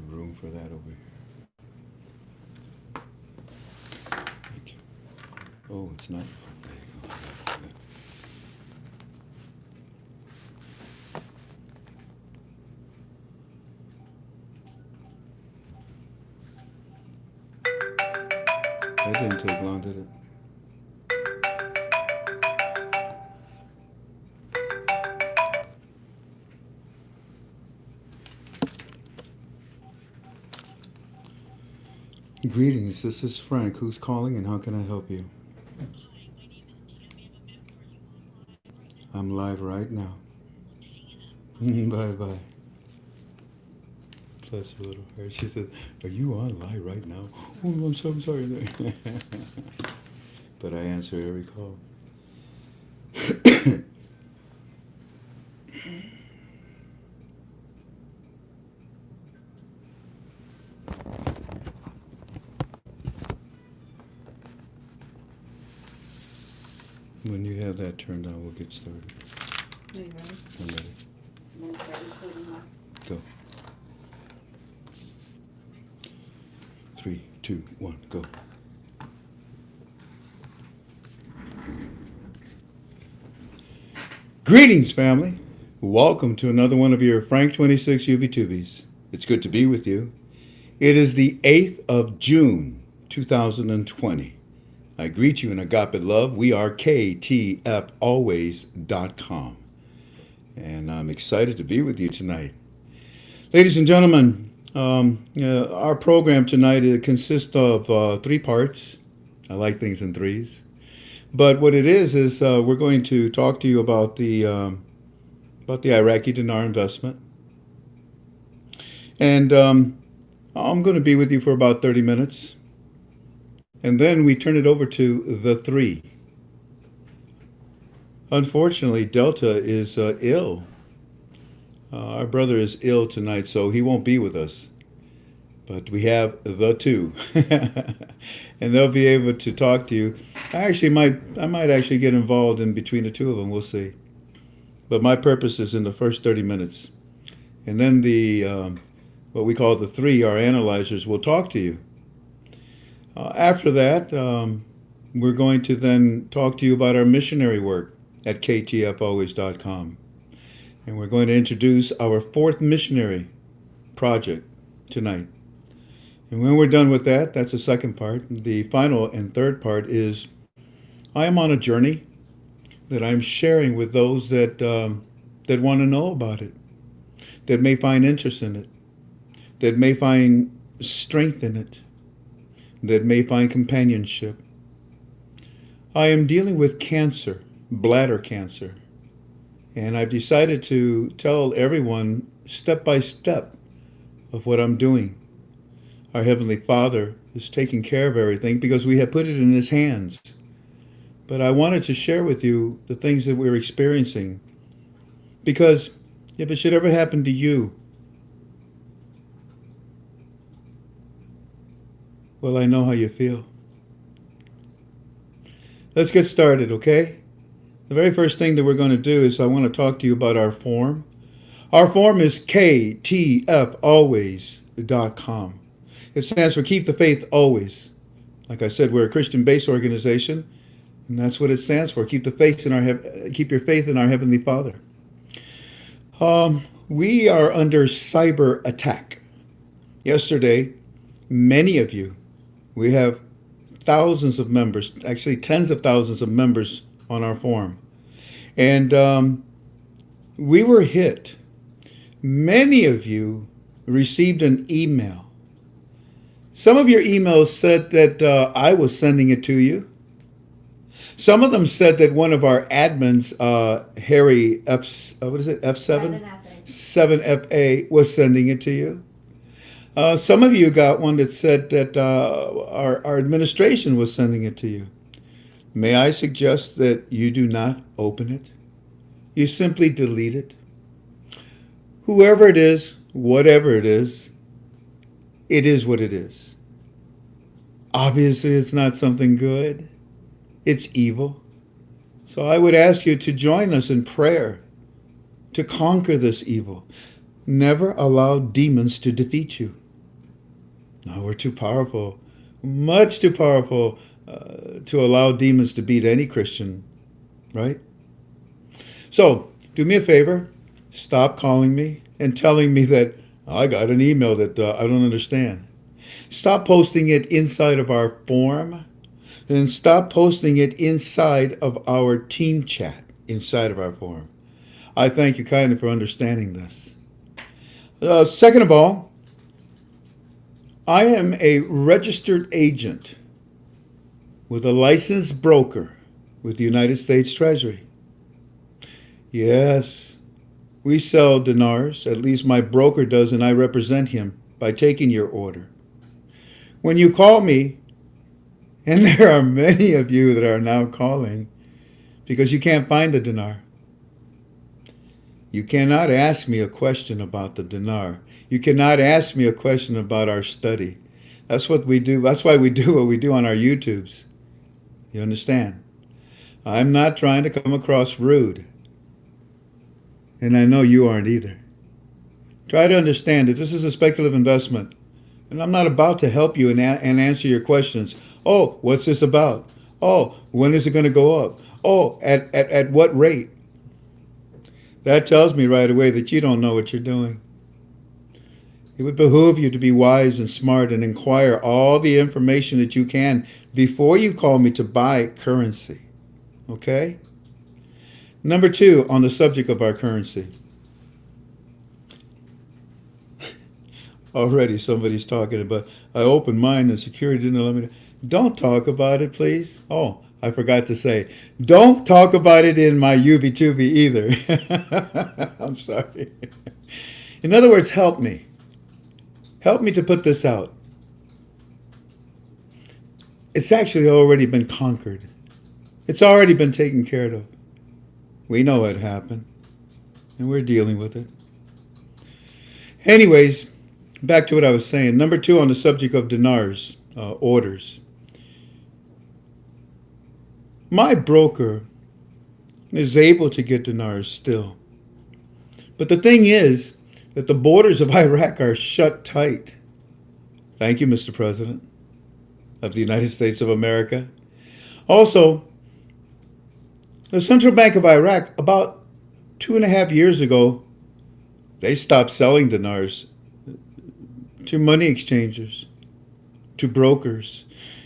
room for that over here. Thank you. Oh, it's not. There you go. That didn't take long, did it? Greetings, this is Frank. Who's calling and how can I help you? I'm live right now. Bye bye. Bless her little heart. She said, are you on live right now? Oh, I'm so sorry. But I answer every call. When you have that turned on, we'll get started. Are you ready? I'm ready. I'm going to start recording now. Go. 3, 2, 1, go. Greetings, family. Welcome to another one of your Frank 26 UB2Bs. It's good to be with you. It is the 8th of June, 2020. I greet you in agape love. We are ktfalways.com. And I'm excited to be with you tonight. Ladies and gentlemen, our program tonight consists of 3 parts. I like things in threes. But what it is we're going to talk to you about the Iraqi dinar investment. And I'm going to be with you for about 30 minutes. And then we turn it over to the 3. Unfortunately, Delta is ill. Our brother is ill tonight, so he won't be with us. But we have the 2. And they'll be able to talk to you. I might actually get involved in between the 2 of them. We'll see. But my purpose is in the first 30 minutes. And then the what we call the 3, our analyzers, will talk to you. After that, we're going to then talk to you about our missionary work at ktfalways.com. And we're going to introduce our 4th missionary project tonight. And when we're done with that, that's the second part. The final and third part is I am on a journey that I'm sharing with those that want to know about it, that may find interest in it, that may find strength in it, that may find companionship. I am dealing with cancer, bladder cancer, and I've decided to tell everyone step by step of what I'm doing. Our Heavenly Father is taking care of everything because we have put it in His hands. But I wanted to share with you the things that we're experiencing, because if it should ever happen to you, well, I know how you feel. Let's get started, okay? The very first thing that we're going to do is I want to talk to you about our form. Our form is ktfalways.com. It stands for Keep the Faith Always. Like I said, we're a Christian-based organization, and that's what it stands for. Keep your faith in our Heavenly Father. We are under cyber attack. Yesterday, many of you, we have thousands of members, actually tens of thousands of members on our forum. And we were hit. Many of you received an email. Some of your emails said that I was sending it to you. Some of them said that one of our admins, Harry F7? 7FA was sending it to you. Some of you got one that said that our administration was sending it to you. May I suggest that you do not open it? You simply delete it. Whoever it is, whatever it is what it is. Obviously, it's not something good. It's evil. So I would ask you to join us in prayer to conquer this evil. Never allow demons to defeat you. No, we're too powerful, much too powerful to allow demons to beat any Christian, right? So, do me a favor, stop calling me and telling me that I got an email that I don't understand. Stop posting it inside of our forum and stop posting it inside of our team chat inside of our forum. I thank you kindly for understanding this. Second of all, I am a registered agent with a licensed broker with the United States Treasury. Yes, we sell dinars, at least my broker does, and I represent him by taking your order. When you call me, and there are many of you that are now calling because you can't find the dinar, you cannot ask me a question about the dinar. You cannot ask me a question about our study. That's what we do. That's why we do what we do on our YouTubes. You understand? I'm not trying to come across rude. And I know you aren't either. Try to understand that this is a speculative investment. And I'm not about to help you and answer your questions. Oh, what's this about? Oh, when is it going to go up? Oh, at what rate? That tells me right away that you don't know what you're doing. It would behoove you to be wise and smart and inquire all the information that you can before you call me to buy currency. Okay? Number 2, on the subject of our currency. Already somebody's talking about, I opened mine and security didn't allow me to. Don't talk about it, please. Oh, I forgot to say, don't talk about it in my UV2V either. I'm sorry. In other words, help me. Help me to put this out. It's actually already been conquered. It's already been taken care of. We know what happened, and we're dealing with it. Anyways, back to what I was saying. Number 2 on the subject of dinars, orders. My broker is able to get dinars still. But the thing is that the borders of Iraq are shut tight. Thank you, Mr. President of the United States of America. Also, the Central Bank of Iraq, about 2.5 years ago, they stopped selling dinars to money exchangers, to brokers.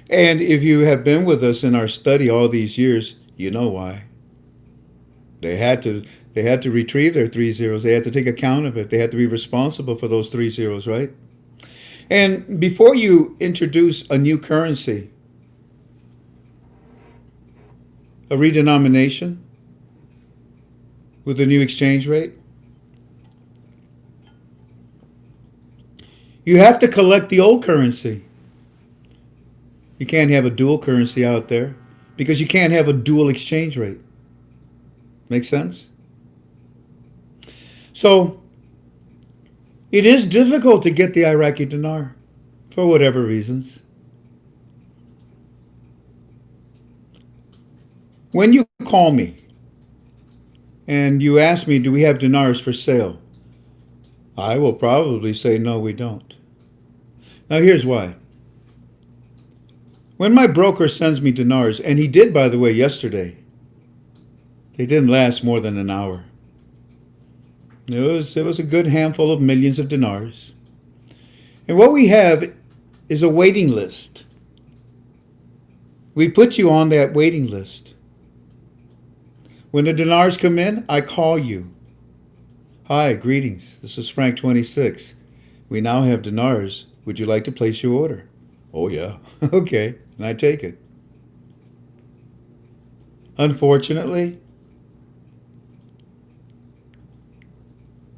And if you have been with us in our study all these years, you know why. They had to retrieve their 3 zeros. They had to take account of it. They had to be responsible for those 3 zeros, right? And before you introduce a new currency, a redenomination with a new exchange rate, you have to collect the old currency. You can't have a dual currency out there because you can't have a dual exchange rate. Make sense? So, it is difficult to get the Iraqi dinar for whatever reasons. When you call me and you ask me, do we have dinars for sale? I will probably say, no, we don't. Now, here's why. When my broker sends me dinars, and he did, by the way, yesterday, they didn't last more than an hour. It was a good handful of millions of dinars. And what we have is a waiting list. We put you on that waiting list. When the dinars come in, I call you. Hi, greetings. This is Frank 26. We now have dinars. Would you like to place your order? Oh, yeah. Okay. And I take it. Unfortunately,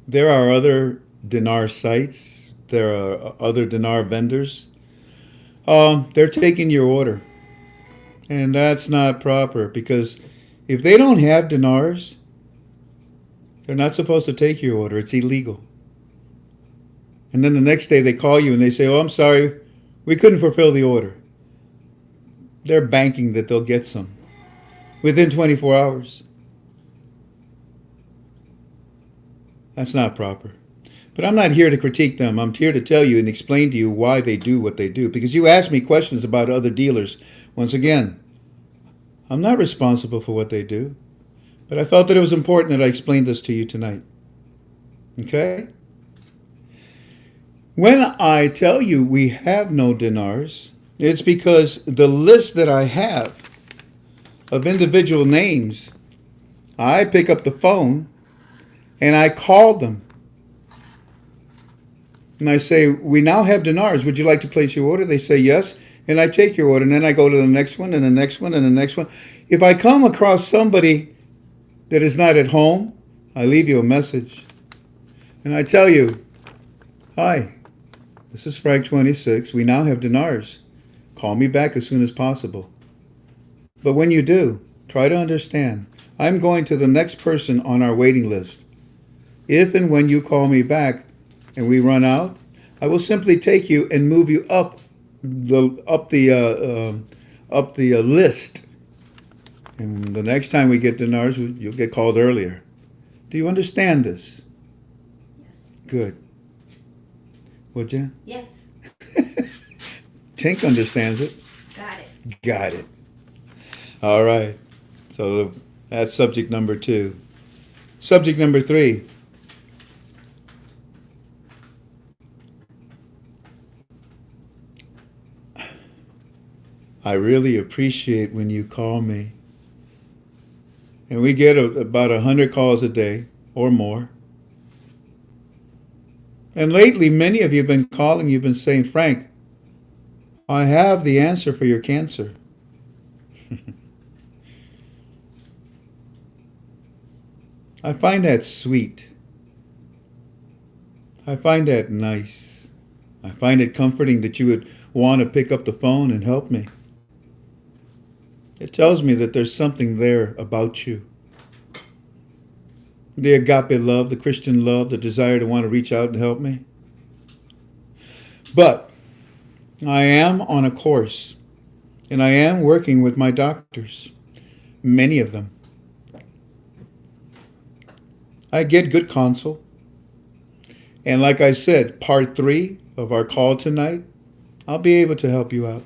there are other dinar sites. There are other dinar vendors. They're taking your order. And that's not proper because if they don't have dinars, they're not supposed to take your order. It's illegal. And then the next day they call you and they say, oh, I'm sorry, we couldn't fulfill the order. They're banking that they'll get some within 24 hours. That's not proper. But I'm not here to critique them. I'm here to tell you and explain to you why they do what they do. Because you asked me questions about other dealers. Once again, I'm not responsible for what they do. But I felt that it was important that I explained this to you tonight. Okay? When I tell you we have no dinars, it's because the list that I have of individual names, I pick up the phone and I call them. And I say, we now have dinars. Would you like to place your order? They say yes. And I take your order. And then I go to the next one and the next one and the next one. If I come across somebody that is not at home, I leave you a message. And I tell you, hi, this is Frank 26. We now have dinars. Call me back as soon as possible. But when you do, try to understand, I'm going to the next person on our waiting list. If and when you call me back and we run out, I will simply take you and move you up the list. And the next time we get dinars, you'll get called earlier. Do you understand this? Yes. Good. Would you? Yes. Tink understands it. Got it. Got it. All right. So that's subject number 2. Subject number 3. I really appreciate when you call me. And we get about 100 calls a day or more. And lately, many of you have been calling, you've been saying, Frank, I have the answer for your cancer. I find that sweet. I find that nice. I find it comforting that you would want to pick up the phone and help me. It tells me that there's something there about you. The agape love, the Christian love, the desire to want to reach out and help me. But I am on a course, and I am working with my doctors, many of them. I get good counsel. And like I said, part 3 of our call tonight, I'll be able to help you out.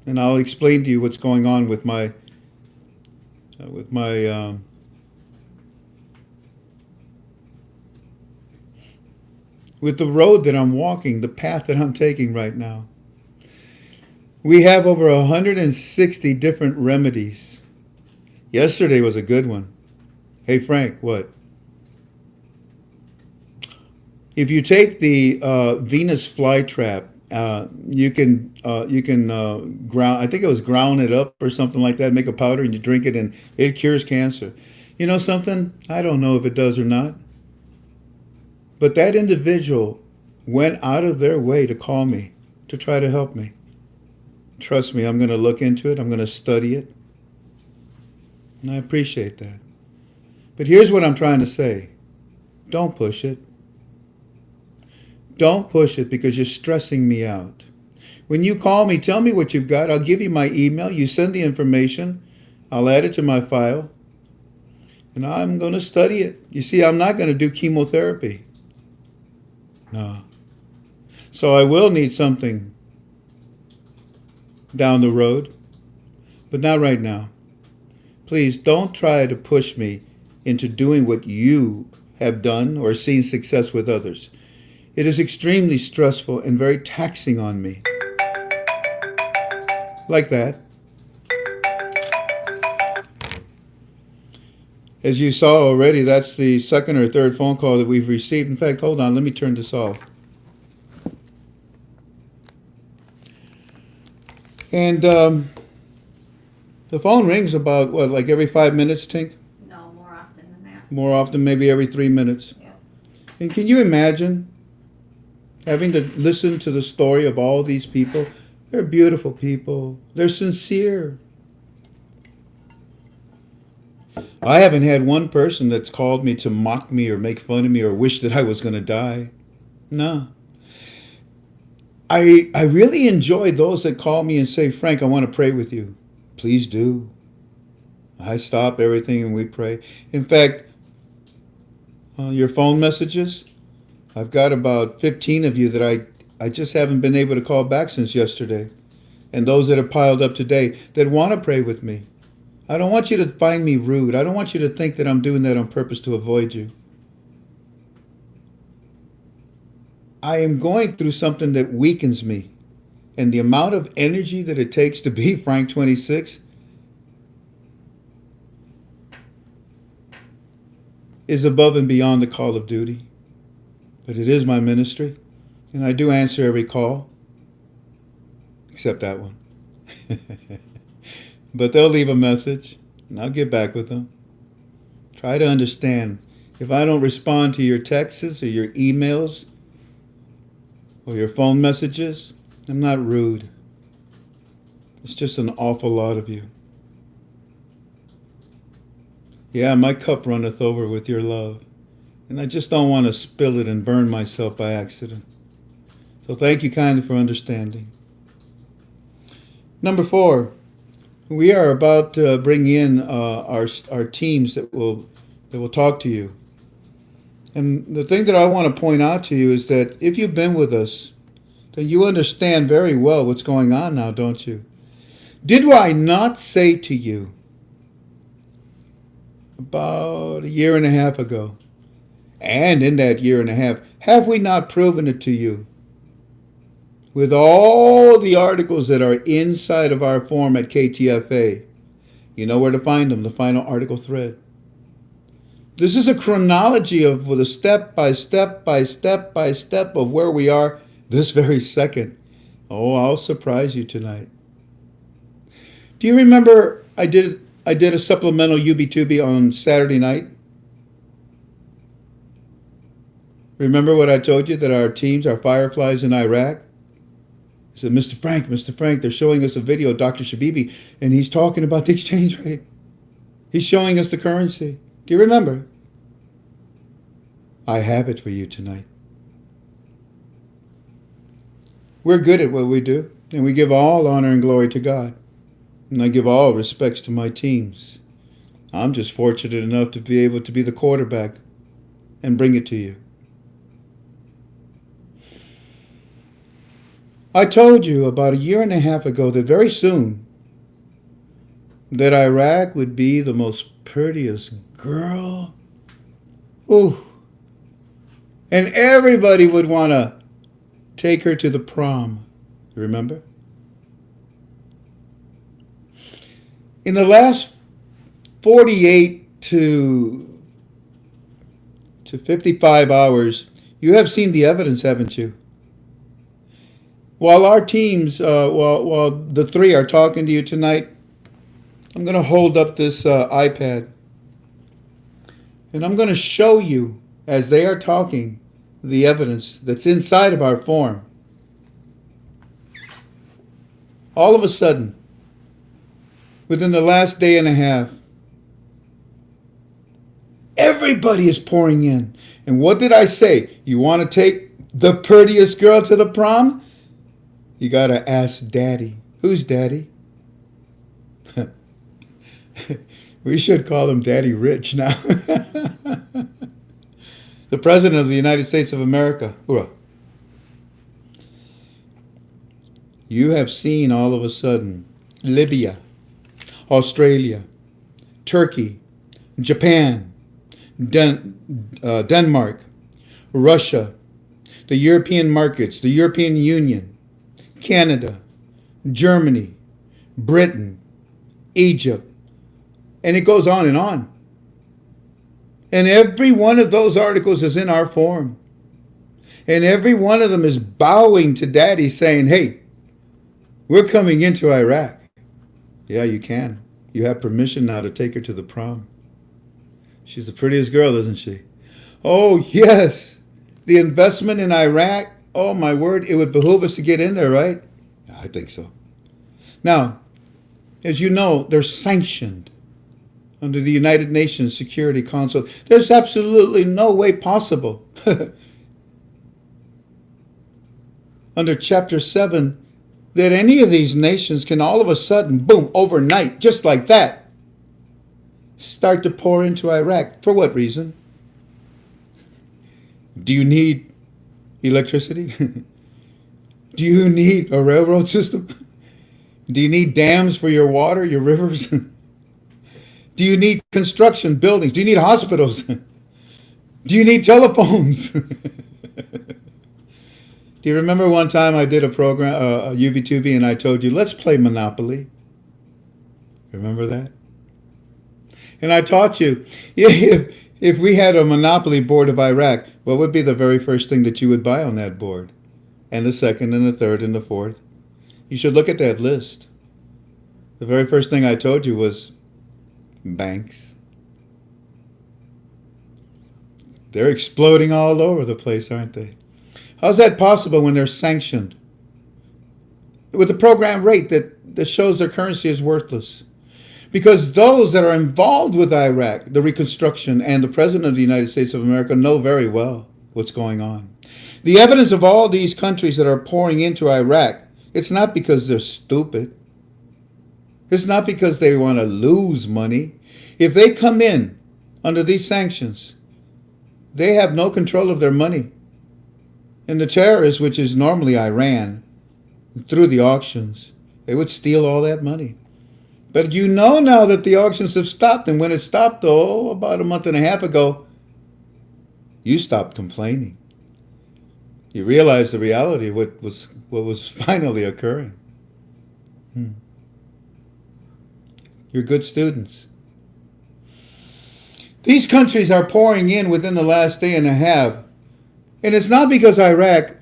And I'll explain to you what's going on with my with the road that I'm walking, the path that I'm taking right now. We have over 160 different remedies. Yesterday was a good one. Hey Frank, what? If you take the Venus flytrap, you can ground. I think it was ground it up or something like that. Make a powder and you drink it, and it cures cancer. You know something? I don't know if it does or not. But that individual went out of their way to call me to try to help me. Trust me, I'm going to look into it. I'm going to study it, and I appreciate that. But here's what I'm trying to say: don't push it. Don't push it because you're stressing me out. When you call me, tell me what you've got. I'll give you my email. You send the information. I'll add it to my file. And I'm going to study it. You see, I'm not going to do chemotherapy. No. So I will need something down the road, but not right now. Please don't try to push me into doing what you have done or seen success with others. It is extremely stressful and very taxing on me. Like that. As you saw already, that's the second or third phone call that we've received. In fact, hold on, let me turn this off. And the phone rings about, what, like every 5 minutes, Tink? No, more often than that. More often, maybe every 3 minutes. Yep. And can you imagine having to listen to the story of all these people? They're beautiful people. They're sincere. I haven't had one person that's called me to mock me or make fun of me or wish that I was going to die. No. I really enjoy those that call me and say, Frank, I want to pray with you. Please do. I stop everything and we pray. In fact, your phone messages, I've got about 15 of you that I just haven't been able to call back since yesterday. And those that have piled up today that want to pray with me. I don't want you to find me rude. I don't want you to think that I'm doing that on purpose to avoid you. I am going through something that weakens me. And the amount of energy that it takes to be Frank 26 is above and beyond the call of duty. But it is my ministry. And I do answer every call. Except that one. But they'll leave a message, and I'll get back with them. Try to understand. If I don't respond to your texts or your emails or your phone messages, I'm not rude. It's just an awful lot of you. Yeah, my cup runneth over with your love, and I just don't want to spill it and burn myself by accident. So thank you kindly for understanding. Number 4. We are about to bring in our teams that will talk to you. And the thing that I want to point out to you is that if you've been with us, then you understand very well what's going on now, don't you? Did I not say to you about a year and a half ago, and in that year and a half, have we not proven it to you? With all the articles that are inside of our form at KTFA, you know where to find them, the final article thread. This is a chronology of the step by step by step by step of where we are this very second. Oh, I'll surprise you tonight. Do you remember I did a supplemental UB2B on Saturday night? Remember what I told you, that our teams are fireflies in Iraq? I said, Mr. Frank, they're showing us a video of Dr. Shabibi, and he's talking about the exchange rate. He's showing us the currency. Do you remember? I have it for you tonight. We're good at what we do, and we give all honor and glory to God. And I give all respects to my teams. I'm just fortunate enough to be able to be the quarterback and bring it to you. I told you about a year and a half ago that very soon that Iraq would be the most prettiest girl. Ooh. And everybody would want to take her to the prom. Remember? In the last 48 to 55 hours, you have seen the evidence, haven't you? While our teams, while the 3 are talking to you tonight, I'm going to hold up this iPad. And I'm going to show you, as they are talking, the evidence that's inside of our form. All of a sudden, within the last day and a half, everybody is pouring in. And what did I say? You want to take the prettiest girl to the prom? You got to ask Daddy. Who's Daddy? We should call him Daddy Rich now. The President of the United States of America. Hoorah. You have seen all of a sudden Libya, Australia, Turkey, Japan, Denmark, Russia, the European markets, the European Union, Canada, Germany, Britain, Egypt, and it goes on and on. And every one of those articles is in our form. And every one of them is bowing to Daddy saying, hey, we're coming into Iraq. Yeah, you can. You have permission now to take her to the prom. She's the prettiest girl, isn't she? Oh, yes. The investment in Iraq. Oh, my word. It would behoove us to get in there, right? Yeah, I think so. Now, as you know, they're sanctioned under the United Nations Security Council. There's absolutely no way possible under Chapter 7 that any of these nations can all of a sudden, boom, overnight, just like that, start to pour into Iraq. For what reason? Do you need electricity? Do you need a railroad system? Do you need dams for your water, your rivers? Do you need construction, buildings? Do you need hospitals? Do you need telephones? Do you remember one time I did a program, UV2V, and I told you, let's play Monopoly? Remember that? And I taught you, if we had a Monopoly board of Iraq, what would be the very first thing that you would buy on that board? And the second, and the third, and the fourth? You should look at that list. The very first thing I told you was banks. They're exploding all over the place, aren't they? How's that possible when they're sanctioned with a program rate that shows their currency is worthless? Because those that are involved with Iraq, the reconstruction, and the President of the United States of America know very well what's going on. The evidence of all these countries that are pouring into Iraq, it's not because they're stupid. It's not because they want to lose money. If they come in under these sanctions, they have no control of their money. And the terrorists, which is normally Iran, through the auctions, they would steal all that money. But you know now that the auctions have stopped, and when it stopped, about a month and a half ago, you stopped complaining. You realized the reality of what was finally occurring. You're good students. These countries are pouring in within the last day and a half, and it's not because Iraq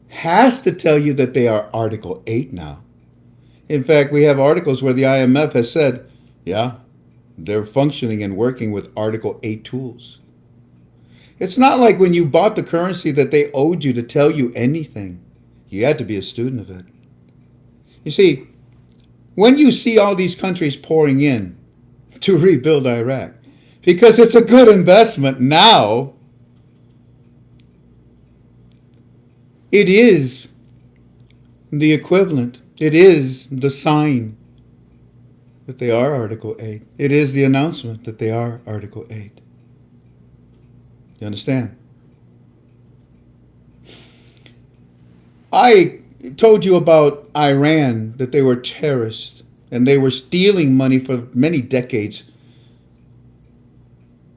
has to tell you that they are Article 8 now. In fact, we have articles where the IMF has said, yeah, they're functioning and working with Article 8 tools. It's not like when you bought the currency that they owed you to tell you anything. You had to be a student of it. You see, when you see all these countries pouring in to rebuild Iraq, because it's a good investment now, it is the equivalent. It is the sign that they are Article 8. It is the announcement that they are Article 8. You understand? I told you about Iran, that they were terrorists and they were stealing money for many decades.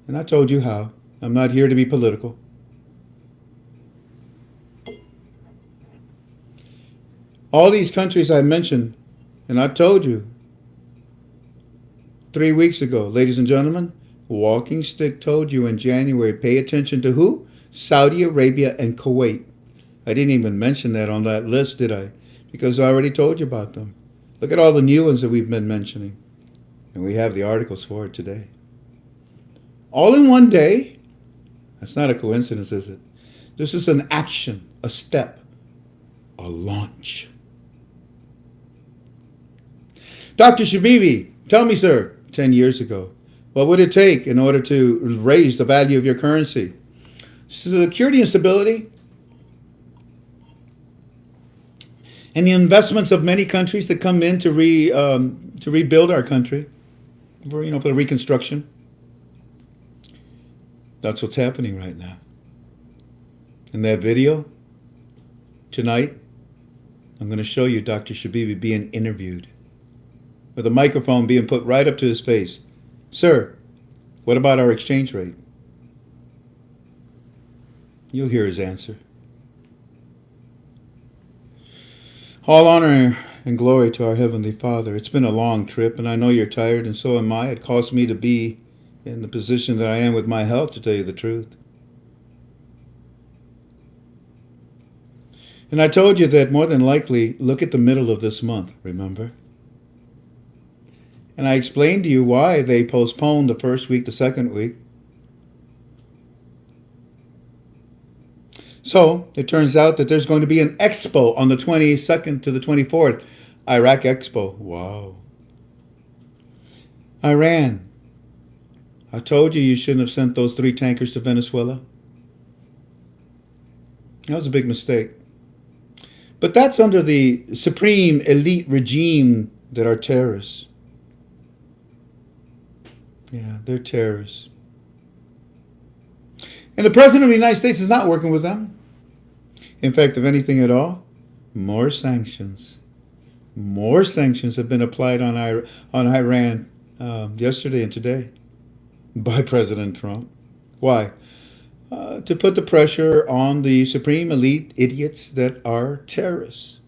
And I told you how. I'm not here to be political. All these countries I mentioned, and I told you 3 weeks ago, ladies and gentlemen, Walking Stick told you in January, pay attention to who? Saudi Arabia and Kuwait. I didn't even mention that on that list, did I? Because I already told you about them. Look at all the new ones that we've been mentioning. And we have the articles for it today. All in one day? That's not a coincidence, is it? This is an action, a step, a launch. Dr. Shabibi, tell me, sir, 10 years ago, what would it take in order to raise the value of your currency? Security and stability, and the investments of many countries that come in to rebuild our country, for the reconstruction. That's what's happening right now. In that video tonight, I'm going to show you Dr. Shabibi being interviewed with a microphone being put right up to his face. Sir, what about our exchange rate? You'll hear his answer. All honor and glory to our Heavenly Father. It's been a long trip, and I know you're tired, and so am I. It cost me to be in the position that I am with my health, to tell you the truth. And I told you that more than likely, look at the middle of this month, remember? And I explained to you why they postponed the first week, the second week. So it turns out that there's going to be an expo on the 22nd to the 24th. Iraq Expo. Wow. Iran. I told you shouldn't have sent those 3 tankers to Venezuela. That was a big mistake. But that's under the supreme elite regime that are terrorists. Yeah, they're terrorists. And the President of the United States is not working with them. In fact, if anything at all, more sanctions. More sanctions have been applied on Iran yesterday and today by President Trump. Why? To put the pressure on the supreme elite idiots that are terrorists.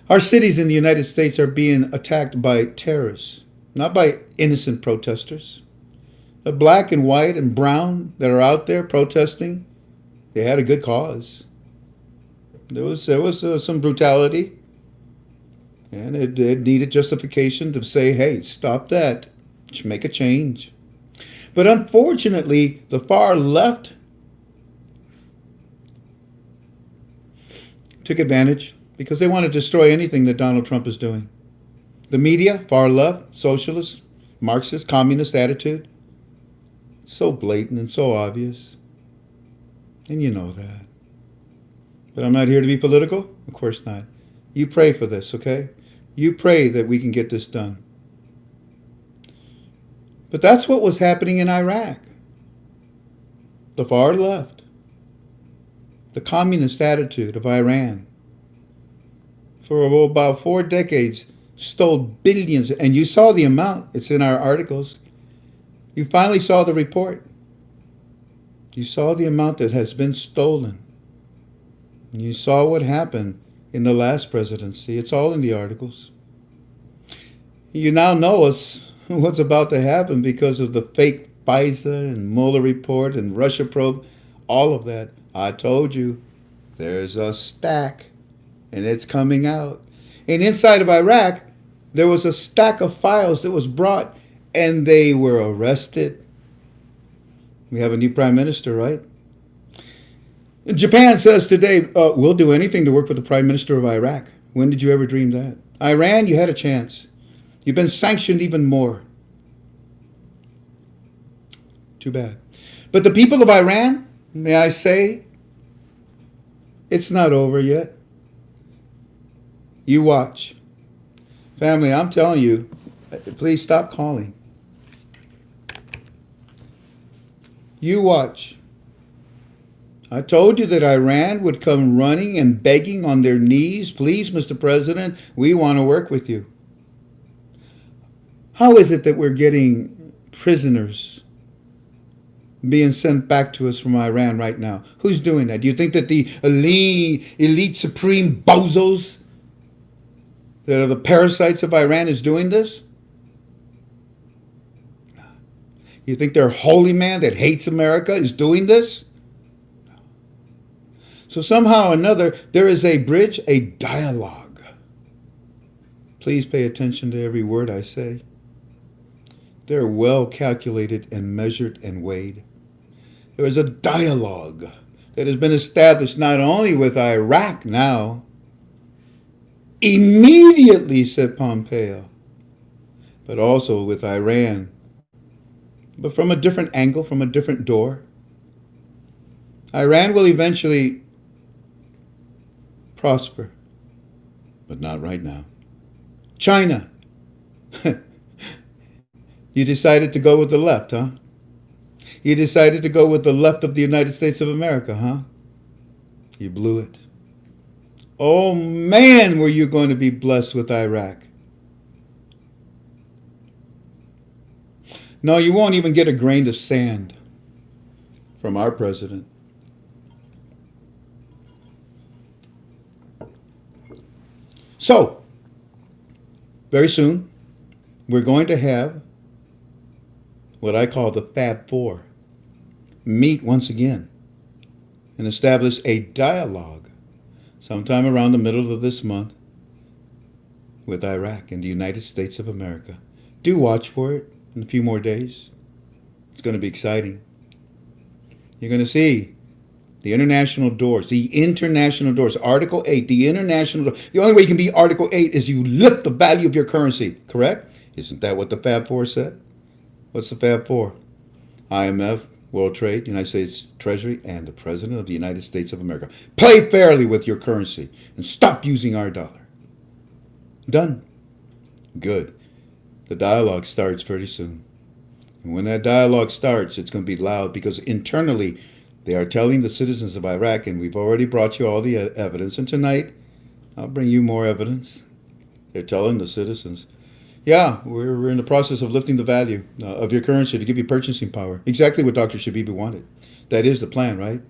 Our cities in the United States are being attacked by terrorists, not by innocent protesters. The black and white and brown that are out there protesting, they had a good cause. There was some brutality, and it needed justification to say, hey, stop that. Make a change. But unfortunately, the far left took advantage because they want to destroy anything that Donald Trump is doing. The media, far left, socialist, Marxist, communist attitude, it's so blatant and so obvious. And you know that. But I'm not here to be political? Of course not. You pray for this, okay? You pray that we can get this done. But that's what was happening in Iraq. The far left, the communist attitude of Iran, for about 4 decades, stole billions. And you saw the amount. It's in our articles. You finally saw the report. You saw the amount that has been stolen. And you saw what happened in the last presidency. It's all in the articles. You now know what's about to happen because of the fake FISA and Mueller report and Russia probe, all of that. I told you, there's a stack, and it's coming out. And inside of Iraq, there was a stack of files that was brought, and they were arrested. We have a new prime minister, right? Japan says today, we'll do anything to work with the prime minister of Iraq. When did you ever dream that? Iran, you had a chance. You've been sanctioned even more. Too bad. But the people of Iran, may I say, it's not over yet. You watch. Family, I'm telling you, please stop calling. You watch. I told you that Iran would come running and begging on their knees, please, Mr. President, we want to work with you. How is it that we're getting prisoners being sent back to us from Iran right now? Who's doing that? Do you think that the elite supreme bozos that are the parasites of Iran is doing this? You think their holy man that hates America is doing this? So somehow or another, there is a bridge, a dialogue. Please pay attention to every word I say. They're well calculated and measured and weighed. There is a dialogue that has been established not only with Iraq now, immediately, said Pompeo, but also with Iran, but from a different angle, from a different door. Iran will eventually prosper, but not right now. China. You decided to go with the left, huh? You decided to go with the left of the United States of America, huh? You blew it. Oh man, were you going to be blessed with Iraq. No, you won't even get a grain of sand from our president. So, very soon, we're going to have what I call the Fab Four meet once again and establish a dialogue sometime around the middle of this month with Iraq and the United States of America. Do watch for it in a few more days. It's going to be exciting. You're going to see the international doors, Article 8, the international door. The only way you can be Article 8 is you lift the value of your currency, correct? Isn't that what the Fab Four said? What's the Fab Four? IMF, World Trade, United States Treasury, and the President of the United States of America. Play fairly with your currency and stop using our dollar. Done. Good. The dialogue starts pretty soon. And when that dialogue starts, it's going to be loud because internally, They are telling the citizens of Iraq, and we've already brought you all the evidence, and tonight I'll bring you more evidence. They're telling the citizens, yeah, we're in the process of lifting the value of your currency to give you purchasing power. Exactly what Dr. Shabibi wanted. That is the plan, right?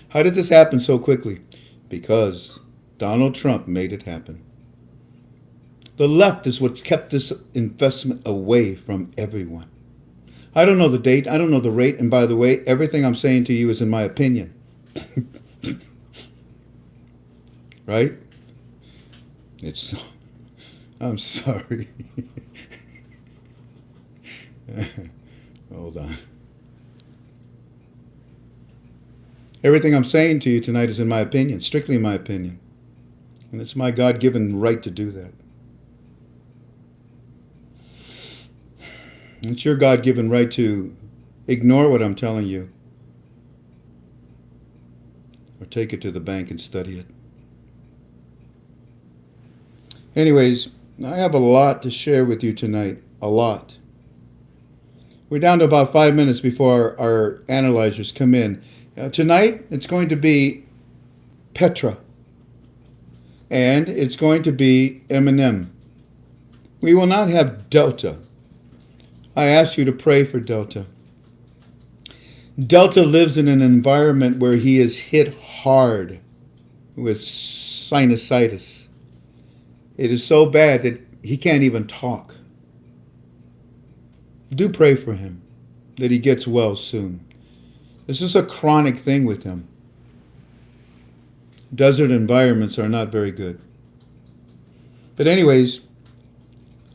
How did this happen so quickly? Because Donald Trump made it happen. The left is what kept this investment away from everyone. I don't know the date, I don't know the rate, and by the way, everything I'm saying to you is in my opinion. Right? It's, I'm sorry. Hold on. Everything I'm saying to you tonight is in my opinion, strictly my opinion. And it's my God-given right to do that. It's your God-given right to ignore what I'm telling you or take it to the bank and study it. Anyways, I have a lot to share with you tonight. A lot. We're down to about 5 minutes before our analyzers come in. Tonight, it's going to be Petra. And it's going to be Eminem. We will not have Delta. I ask you to pray for Delta. Delta lives in an environment where he is hit hard with sinusitis. It is so bad that he can't even talk. Do pray for him, that he gets well soon. This is a chronic thing with him. Desert environments are not very good. But anyways,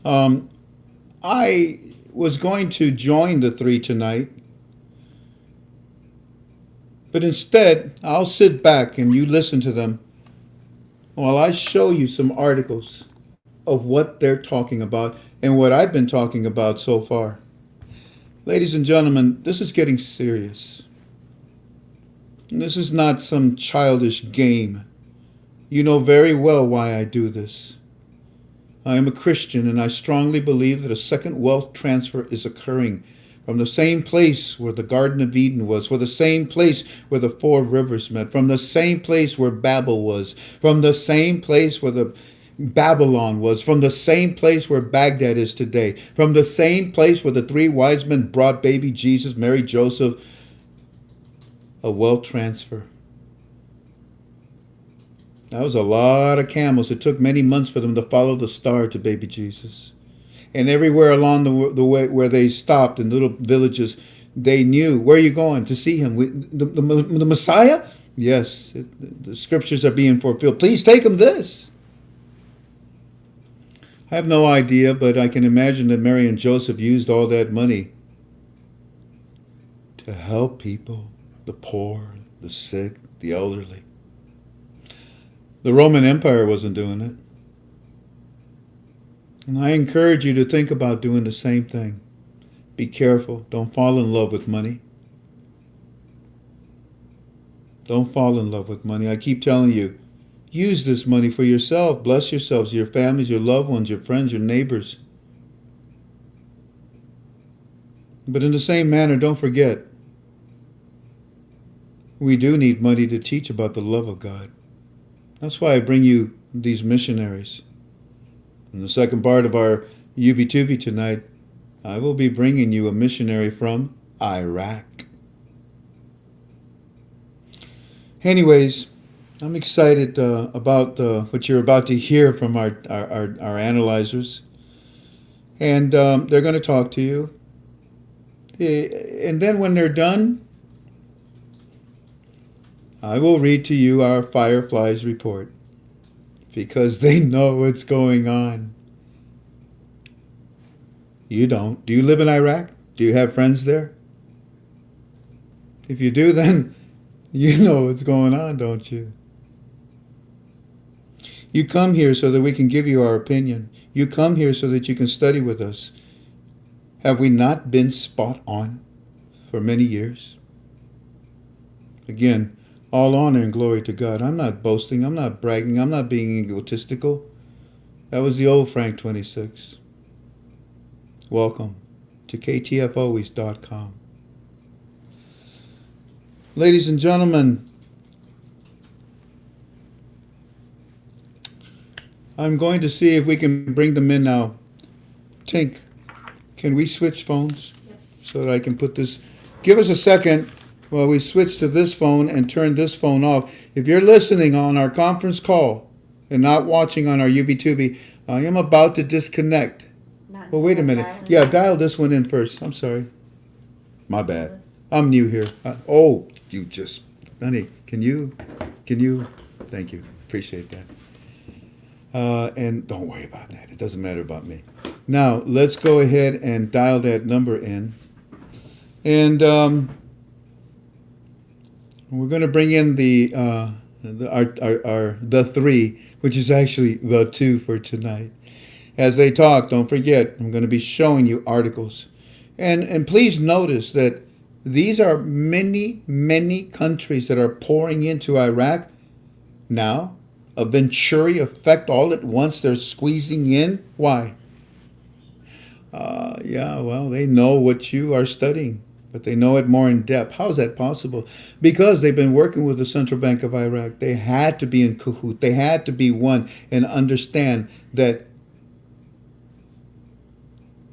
I was going to join the three tonight, but instead I'll sit back and you listen to them while I show you some articles of what they're talking about and what I've been talking about so far. Ladies and gentlemen, this is getting serious. This is not some childish game. You know very well why I do this. I am a Christian, and I strongly believe that a second wealth transfer is occurring from the same place where the Garden of Eden was, for the same place where the four rivers met, from the same place where Babel was, from the same place where the Babylon was, from the same place where Baghdad is today, from the same place where the three wise men brought baby Jesus, Mary, Joseph, a wealth transfer. That was a lot of camels. It took many months for them to follow the star to baby Jesus. And everywhere along the way where they stopped in little villages, they knew, where are you going? To see him. The Messiah? Yes, the scriptures are being fulfilled. Please take him this. I have no idea, but I can imagine that Mary and Joseph used all that money to help people, the poor, the sick, the elderly. The Roman Empire wasn't doing it. And I encourage you to think about doing the same thing. Be careful. Don't fall in love with money. Don't fall in love with money. I keep telling you, use this money for yourself. Bless yourselves, your families, your loved ones, your friends, your neighbors. But in the same manner, don't forget, we do need money to teach about the love of God. That's why I bring you these missionaries. In the second part of our Yubi tonight, I will be bringing you a missionary from Iraq. Anyways, I'm excited about what you're about to hear from our analyzers. And they're going to talk to you. And then when they're done, I will read to you our Fireflies report, because they know what's going on. You don't. Do you live in Iraq? Do you have friends there? If you do, then you know what's going on, don't you? You come here so that we can give you our opinion. You come here so that you can study with us. Have we not been spot on for many years? Again, all honor and glory to God. I'm not boasting. I'm not bragging. I'm not being egotistical. That was the old Frank 26. Welcome to KTFalways.com. Ladies and gentlemen, I'm going to see if we can bring them in now. Tink, can we switch phones so that I can put this? Give us a second while we switch to this phone and turn this phone off. If you're listening on our conference call and not watching on our UBTubi, I am about to disconnect. Not Well, wait a minute. dialing Yeah, in. dial this one in first. I'm sorry. My bad. I'm new here. Oh, you just, honey, can you, thank you. Appreciate that. And don't worry about that. It doesn't matter about me. Now, let's go ahead and dial that number in. And we're going to bring in the three, which is actually the two for tonight. As they talk, don't forget, I'm going to be showing you articles. And please notice that these are many countries that are pouring into Iraq now. A Venturi effect all at once. They're squeezing in. Why? Yeah, well, they know what you are studying, but they know it more in depth. How is that possible? Because they've been working with the Central Bank of Iraq. They had to be in cahoot. They had to be one and understand that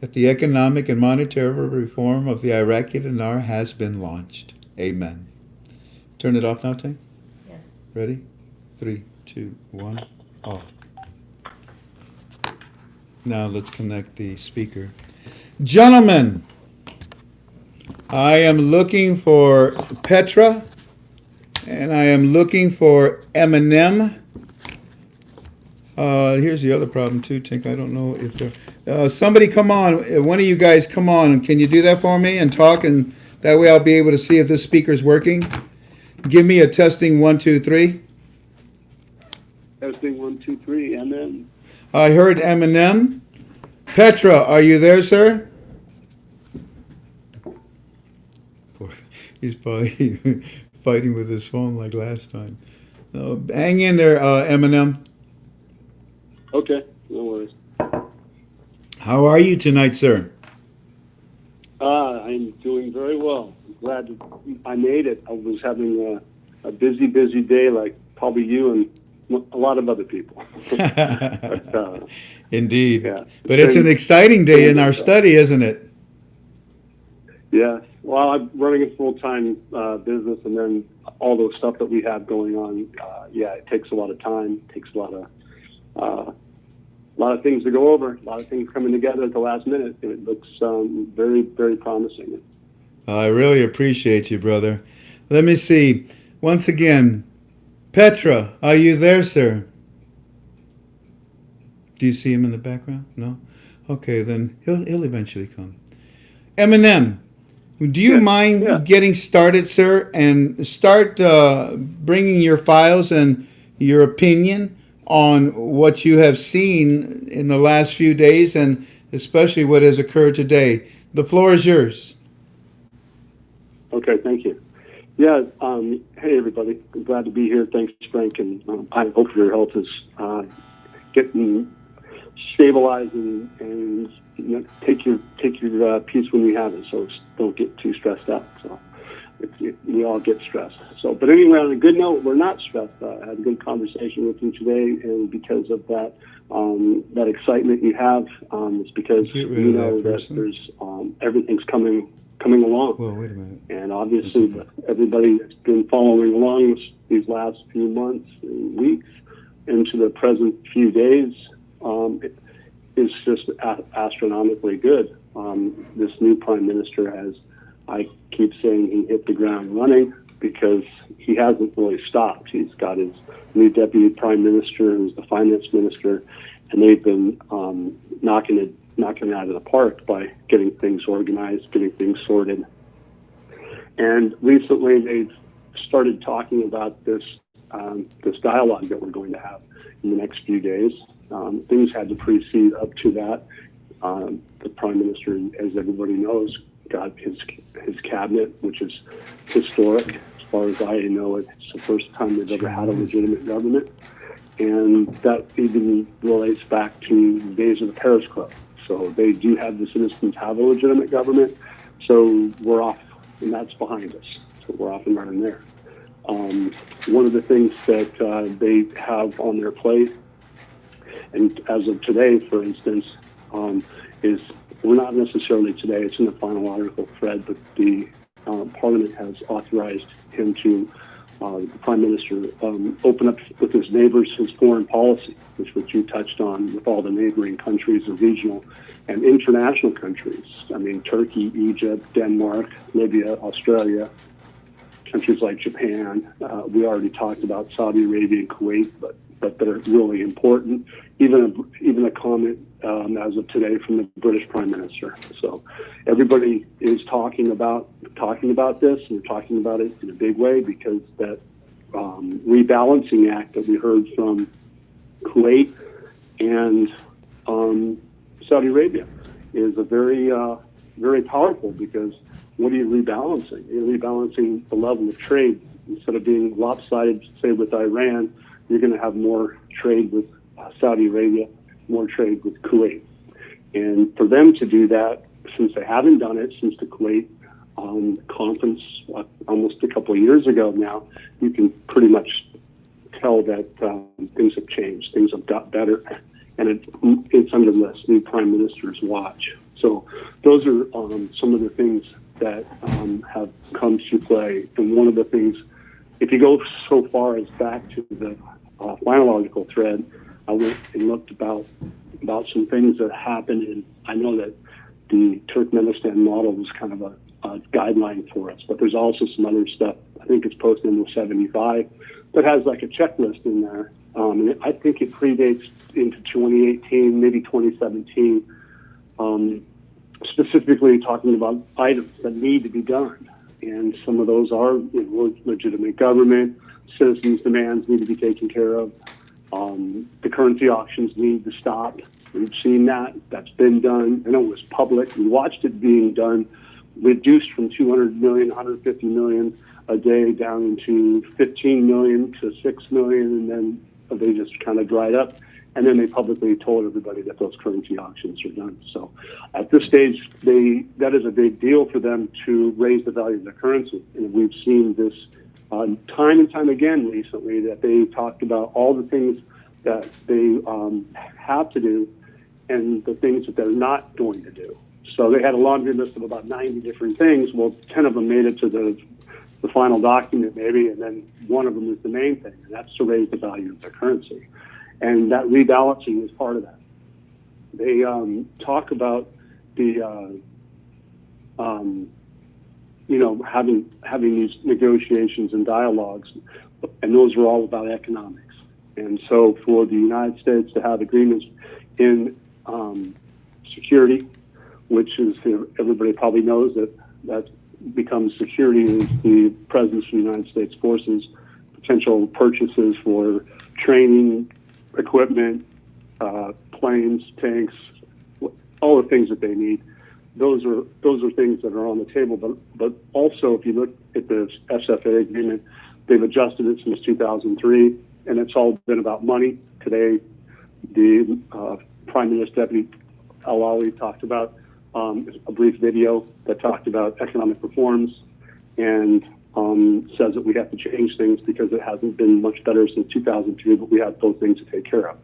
the economic and monetary reform of the Iraqi dinar has been launched. Amen. Turn it off now, Tank. Yes. Ready? 3, 2, 1, off. Now let's connect the speaker. Gentlemen, I am looking for Petra, and I am looking for Eminem. Here's the other problem too, Tink. I don't know if there. Somebody come on. One of you guys come on. Can you do that for me and talk? And that way I'll be able to see if this speaker's working. Give me a testing 1, 2, 3. Testing 1, 2, 3, and then I heard Eminem. Petra, are you there, sir? He's probably fighting with his phone like last time. Hang in there, Eminem. okay, no worries. How are you tonight, sir? I'm doing very well. I'm glad that I made it. I was having a busy day, like probably you and a lot of other people. But, Indeed. yeah, But it's an exciting day in our study, isn't it? Yes. Well, I'm running a full-time business, and then all the stuff that we have going on. Yeah, it takes a lot of time. It takes a lot of things to go over. A lot of things coming together at the last minute. And it looks very, very promising. I really appreciate you, brother. Let me see. Once again, Petra, are you there, sir? Do you see him in the background? No? Okay, then he'll eventually come. Eminem, do you mind getting started, sir, and start bringing your files and your opinion on what you have seen in the last few days and especially what has occurred today? The floor is yours. Okay, thank you. Yeah, hey everybody. I'm glad to be here. Thanks, Frank, and I hope your health is getting stabilized and take your peace when you have it. So don't get too stressed out. So we all get stressed. So, but anyway, on a good note, we're not stressed. I had a good conversation with you today, and because of that, that excitement you have, it's because you know that there's everything's coming along. Well, wait a minute. And obviously, everybody that's been following along these last few months and weeks into the present few days, is just astronomically good. This new prime minister has, I keep saying, he hit the ground running because he hasn't really stopped. He's got his new deputy prime minister, who's the finance minister, and they've been knocking it out of the park by getting things organized, getting things sorted. And recently, they've started talking about this dialogue that we're going to have in the next few days. Things had to precede up to that. The prime minister, as everybody knows, got his cabinet, which is historic. As far as I know, it's the first time they've ever had a legitimate government. And that even relates back to the days of the Paris Club. So they do have the citizens have a legitimate government. So we're off, and that's behind us. So we're off and running there. One of the things that they have on their plate, and as of today, for instance, is we're not necessarily today, it's in the final article thread, but the Parliament has authorized him to, the Prime Minister, open up with his neighbors his foreign policy, which you touched on with all the neighboring countries, the regional and international countries. I mean, Turkey, Egypt, Denmark, Libya, Australia, countries like Japan. We already talked about Saudi Arabia and Kuwait, but they're really important. Even a comment as of today from the British Prime Minister. So everybody is talking about this, and we're talking about it in a big way because that rebalancing act that we heard from Kuwait and Saudi Arabia is a very powerful, because what are you rebalancing? You're rebalancing the level of trade. Instead of being lopsided, say, with Iran, you're going to have more trade with Saudi Arabia, more trade with Kuwait. And for them to do that, since they haven't done it since the Kuwait conference almost a couple of years ago now, you can pretty much tell that things have changed. Things have got better, and it's under this new Prime Minister's watch. So those are some of the things that have come to play. And one of the things, if you go so far as back to the final article thread, I went and looked about some things that happened, and I know that the Turkmenistan model was kind of a guideline for us, but there's also some other stuff. I think it's post number 75 that has like a checklist in there. And I think it predates into 2018, maybe 2017, specifically talking about items that need to be done. And some of those are legitimate government, citizens' demands need to be taken care of. The currency auctions need to stop. We've seen that. That's been done. I know it was public. We watched it being done, reduced from 200 million, 150 million a day down into 15 million to 6 million, and then they just kind of dried up. And then they publicly told everybody that those currency auctions are done. So at this stage, that is a big deal for them to raise the value of the currency. And we've seen this time and time again recently, that they talked about all the things that they have to do and the things that they're not going to do. So they had a laundry list of about 90 different things. Well, 10 of them made it to the final document maybe, and then one of them is the main thing, and that's to raise the value of their currency. And that rebalancing is part of that. They talk about the, having these negotiations and dialogues, and those are all about economics. And so for the United States to have agreements in security, which is, everybody probably knows that becomes security is the presence of the United States forces, potential purchases for training, equipment, planes, tanks, all the things that they need. Those are things that are on the table. But also, if you look at the SFA agreement, they've adjusted it since 2003, and it's all been about money. Today, the Prime Minister Deputy Al-Ali talked about a brief video that talked about economic reforms and says that we have to change things because it hasn't been much better since 2003, but we have those things to take care of.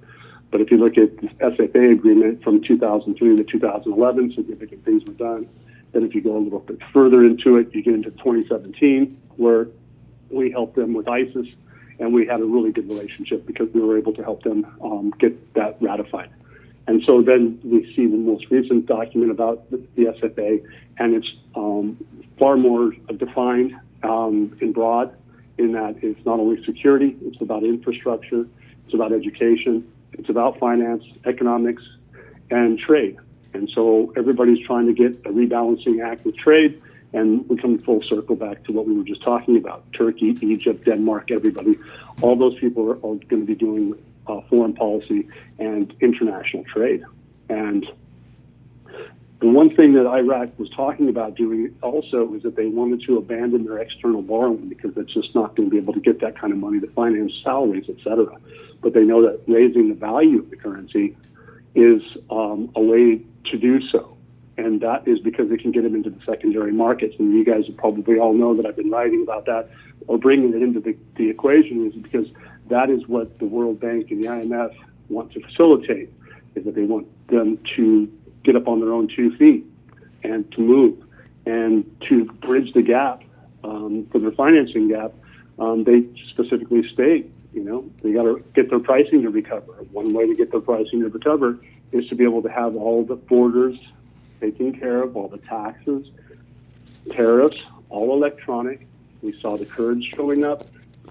But if you look at the SFA agreement from 2003 to 2011, significant things were done. Then if you go a little bit further into it, you get into 2017, where we helped them with ISIS, and we had a really good relationship because we were able to help them get that ratified. And so then we see the most recent document about the SFA, and it's far more defined and broad in that it's not only security, it's about infrastructure, it's about education, it's about finance, economics, and trade. And so everybody's trying to get a rebalancing act with trade, and we come full circle back to what we were just talking about. Turkey, Egypt, Denmark, everybody, all those people are going to be doing foreign policy and international trade. And the one thing that Iraq was talking about doing also is that they wanted to abandon their external borrowing because it's just not going to be able to get that kind of money to finance salaries, et cetera. But they know that raising the value of the currency is a way to do so. And that is because they can get them into the secondary markets. And you guys probably all know that I've been writing about that, or bringing it into the equation, is because that is what the World Bank and the IMF want to facilitate, is that they want them to get up on their own 2 feet and to move and to bridge the gap for their financing gap. They specifically state, they got to get their pricing to recover. One way to get their pricing to recover is to be able to have all the borders taken care of, all the taxes, tariffs, all electronic. We saw the Kurds showing up,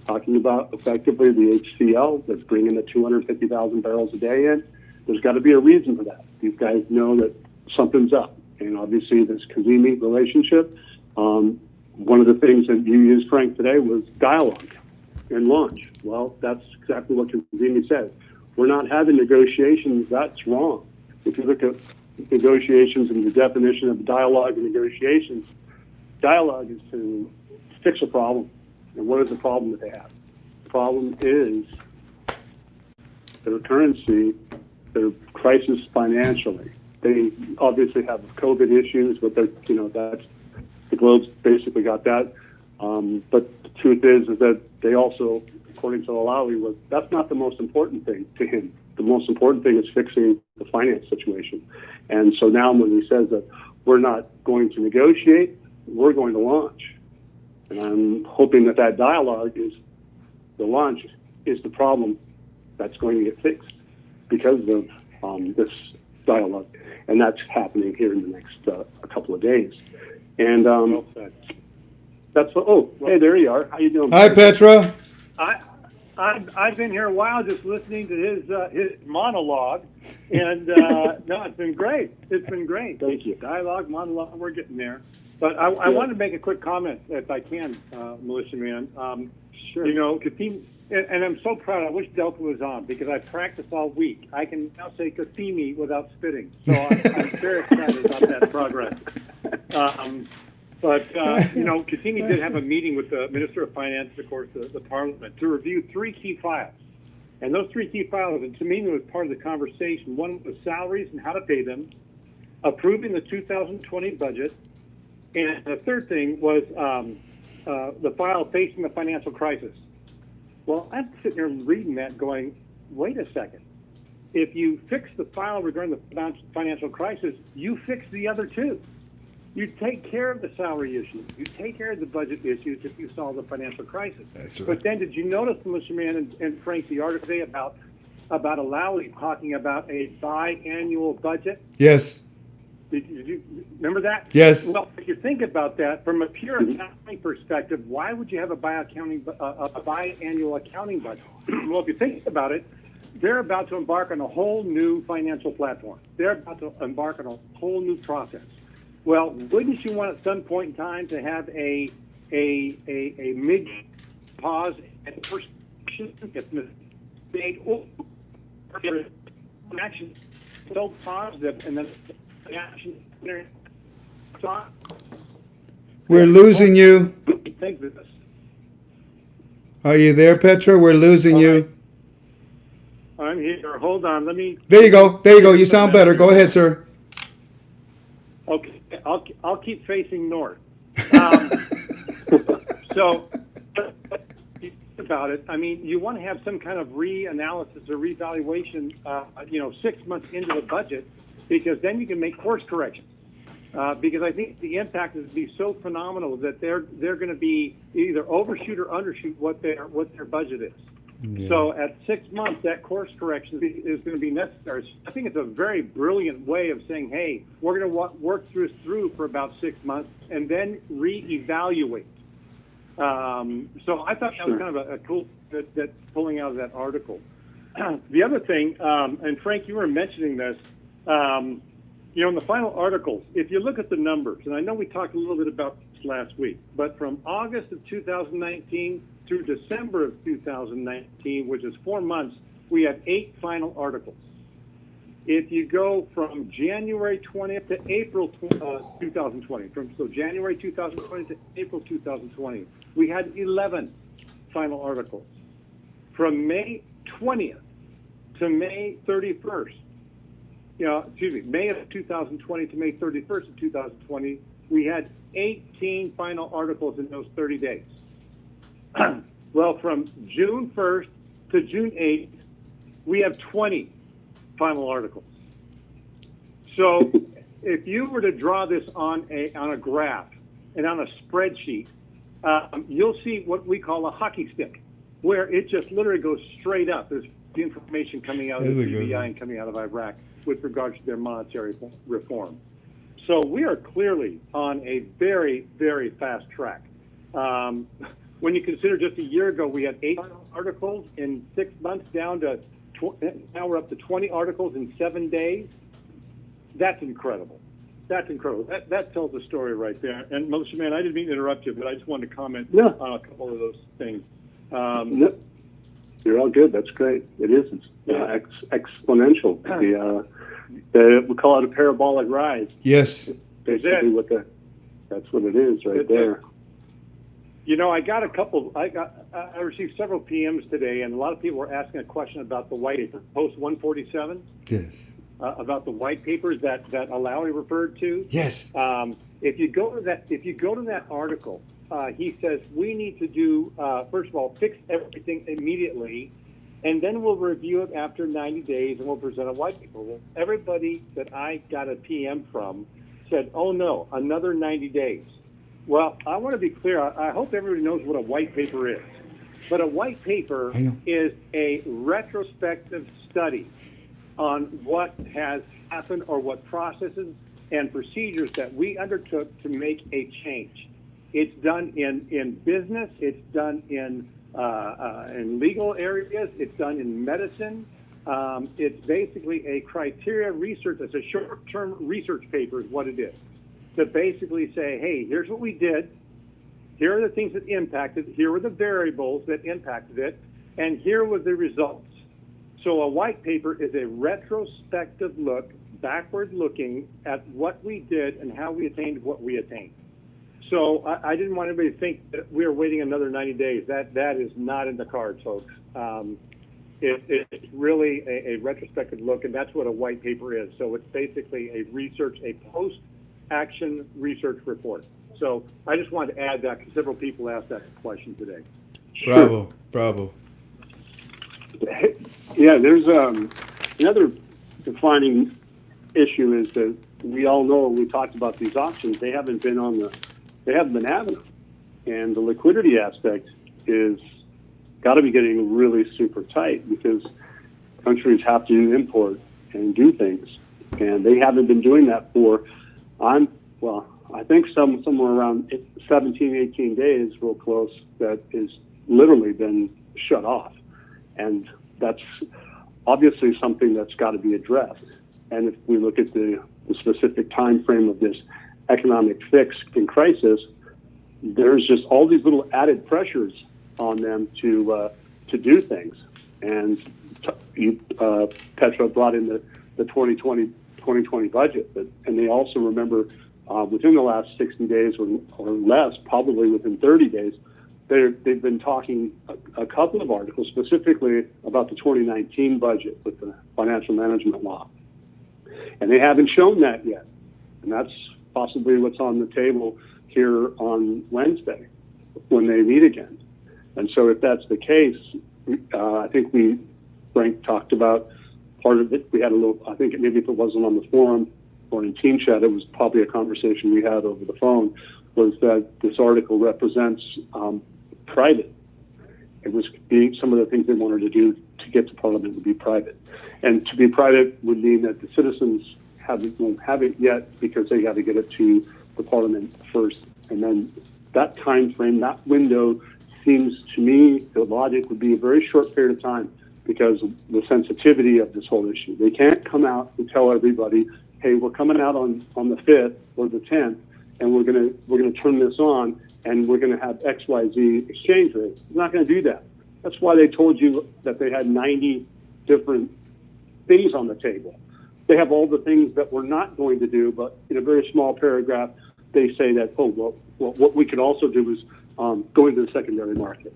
talking about effectively the HCL that's bringing the 250,000 barrels a day in. There's got to be a reason for that. These guys know that something's up. And obviously this Kazemi relationship, one of the things that you used, Frank, today was dialogue and launch. Well, that's exactly what Kazemi said. We're not having negotiations. That's wrong. If you look at negotiations and the definition of dialogue and negotiations, dialogue is to fix a problem. And what is the problem that they have? The problem is their currency, their crisis financially. They obviously have COVID issues, but that's the globe's basically got that. But the truth is that they also, according to Alawi, that's not the most important thing to him. The most important thing is fixing the finance situation. And so now when he says that we're not going to negotiate, we're going to launch. And I'm hoping that dialogue is the launch is the problem that's going to get fixed because of this dialogue. And that's happening here in the next a couple of days. And hey, there you are. How you doing? Hi, Petra. I've been here a while just listening to his monologue, and no, it's been great. It's been great. Thank you. Dialogue, monologue, we're getting there. But I wanted to make a quick comment, if I can, Militia Man. Sure. Kazemi, and I'm so proud. I wish Delta was on because I practiced all week. I can now say Kazemi without spitting. So I'm very excited about that progress. But Kazemi did have a meeting with the Minister of Finance, of course, the Parliament, to review 3 key files. And those 3 key files, and to me, was part of the conversation. One was salaries and how to pay them, approving the 2020 budget, and the third thing was the file facing the financial crisis. Well, I'm sitting here reading that going, wait a second. If you fix the file regarding the financial crisis, you fix the other 2. You take care of the salary issues. You take care of the budget issues if you solve the financial crisis. That's right. But then did you notice, Militia Man and Frank, the article today about Alawi talking about a biannual budget? Yes. Did you remember that? Yes. Well, if you think about that, from a pure accounting perspective, why would you have a biannual accounting budget? Well, if you think about it, they're about to embark on a whole new financial platform. They're about to embark on a whole new process. Well, wouldn't you want at some point in time to have a mid pause and perspection if made or action so positive and then action? We're losing you. Think of this. Are you there, Petra? We're losing you. I'm here. Hold on. Let me. There you go. There you go. You sound better. Go ahead, sir. Okay, I'll keep facing north. So, about it, I mean, you want to have some kind of reanalysis or reevaluation, 6 months into the budget, because then you can make course corrections. Because I think the impact is going to be so phenomenal that they're going to be either overshoot or undershoot what their budget is. Yeah. So at 6 months, that course correction is going to be necessary. I think it's a very brilliant way of saying, hey, we're going to work through for about 6 months and then reevaluate. So I thought that was kind of a cool that pulling out of that article. The other thing, and Frank, you were mentioning this, in the final articles, if you look at the numbers, and I know we talked a little bit about this last week, but from August of 2019 through December of 2019, which is 4 months, we have 8 final articles. If you go from January 20th to April 2020, so January 2020 to April 2020, we had 11 final articles. From May 20th to May 31st, May of 2020 to May 31st of 2020, we had 18 final articles in those 30 days. Well, from June 1st to June 8th, we have 20 final articles. So if you were to draw this on a graph and on a spreadsheet, you'll see what we call a hockey stick, where it just literally goes straight up. There's the information coming out of the CBI and coming out of Iraq with regards to their monetary reform. So we are clearly on a very, very fast track. When you consider just a year ago, we had 8 articles in 6 months down to, now we're up to 20 articles in 7 days. That's incredible. That's incredible. That tells the story right there. And Militia Man, I didn't mean to interrupt you, but I just wanted to comment on a couple of those things. No, you're all good. That's great. It is. It's exponential. We call it a parabolic rise. Yes. Basically, that's what it is right there. I got I received several PMs today, and a lot of people were asking a question about the white paper, Post 147. Yes. About the white papers that Alawi referred to. Yes. If you go to that article, he says we need to do first of all fix everything immediately, and then we'll review it after 90 days, and we'll present a white paper. Well, everybody that I got a PM from said, "Oh no, another 90 days." Well, I want to be clear. I hope everybody knows what a white paper is. But a white paper is a retrospective study on what has happened or what processes and procedures that we undertook to make a change. It's done in business. It's done in legal areas. It's done in medicine. It's basically a criteria research. It's a short-term research paper is what it is. To basically say, hey, here's what we did. Here are the things that impacted. Here were the variables that impacted it. And here were the results. So a white paper is a retrospective look, backward looking at what we did and how we attained what we attained. So I didn't want anybody to think that we are waiting another 90 days. That is not in the cards, folks. It's really a retrospective look, and that's what a white paper is. So it's basically a post-action research report. So I just wanted to add that because several people asked that question today. Bravo. Yeah, there's another defining issue is that we all know we talked about these auctions. They haven't been having them, and the liquidity aspect is got to be getting really super tight because countries have to import and do things, and they haven't been doing that for I think somewhere around 17, 18 days, real close, that is literally been shut off. And that's obviously something that's got to be addressed. And if we look at the specific time frame of this economic fix in crisis, there's just all these little added pressures on them to do things. And Petra brought in the 2020 budget, and they also remember within the last 60 days or less, probably within 30 days, they've been talking a couple of articles specifically about the 2019 budget with the financial management law. And they haven't shown that yet. And that's possibly what's on the table here on Wednesday when they meet again. And so if that's the case, I think Frank talked about part of it. We had a little, I think maybe if it wasn't on the forum or in Team Chat, it was probably a conversation we had over the phone, was that this article represents private. It was being some of the things they wanted to do to get to Parliament would be private. And to be private would mean that the citizens won't have it yet because they got to get it to the Parliament first. And then that time frame, that window, seems to me, the logic would be a very short period of time because of the sensitivity of this whole issue. They can't come out and tell everybody, hey, we're coming out on the 5th or the 10th, and we're gonna turn this on, and we're gonna have XYZ exchange rate. They're not gonna do that. That's why they told you that they had 90 different things on the table. They have all the things that we're not going to do, but in a very small paragraph, they say that, oh, well what we could also do is go into the secondary market.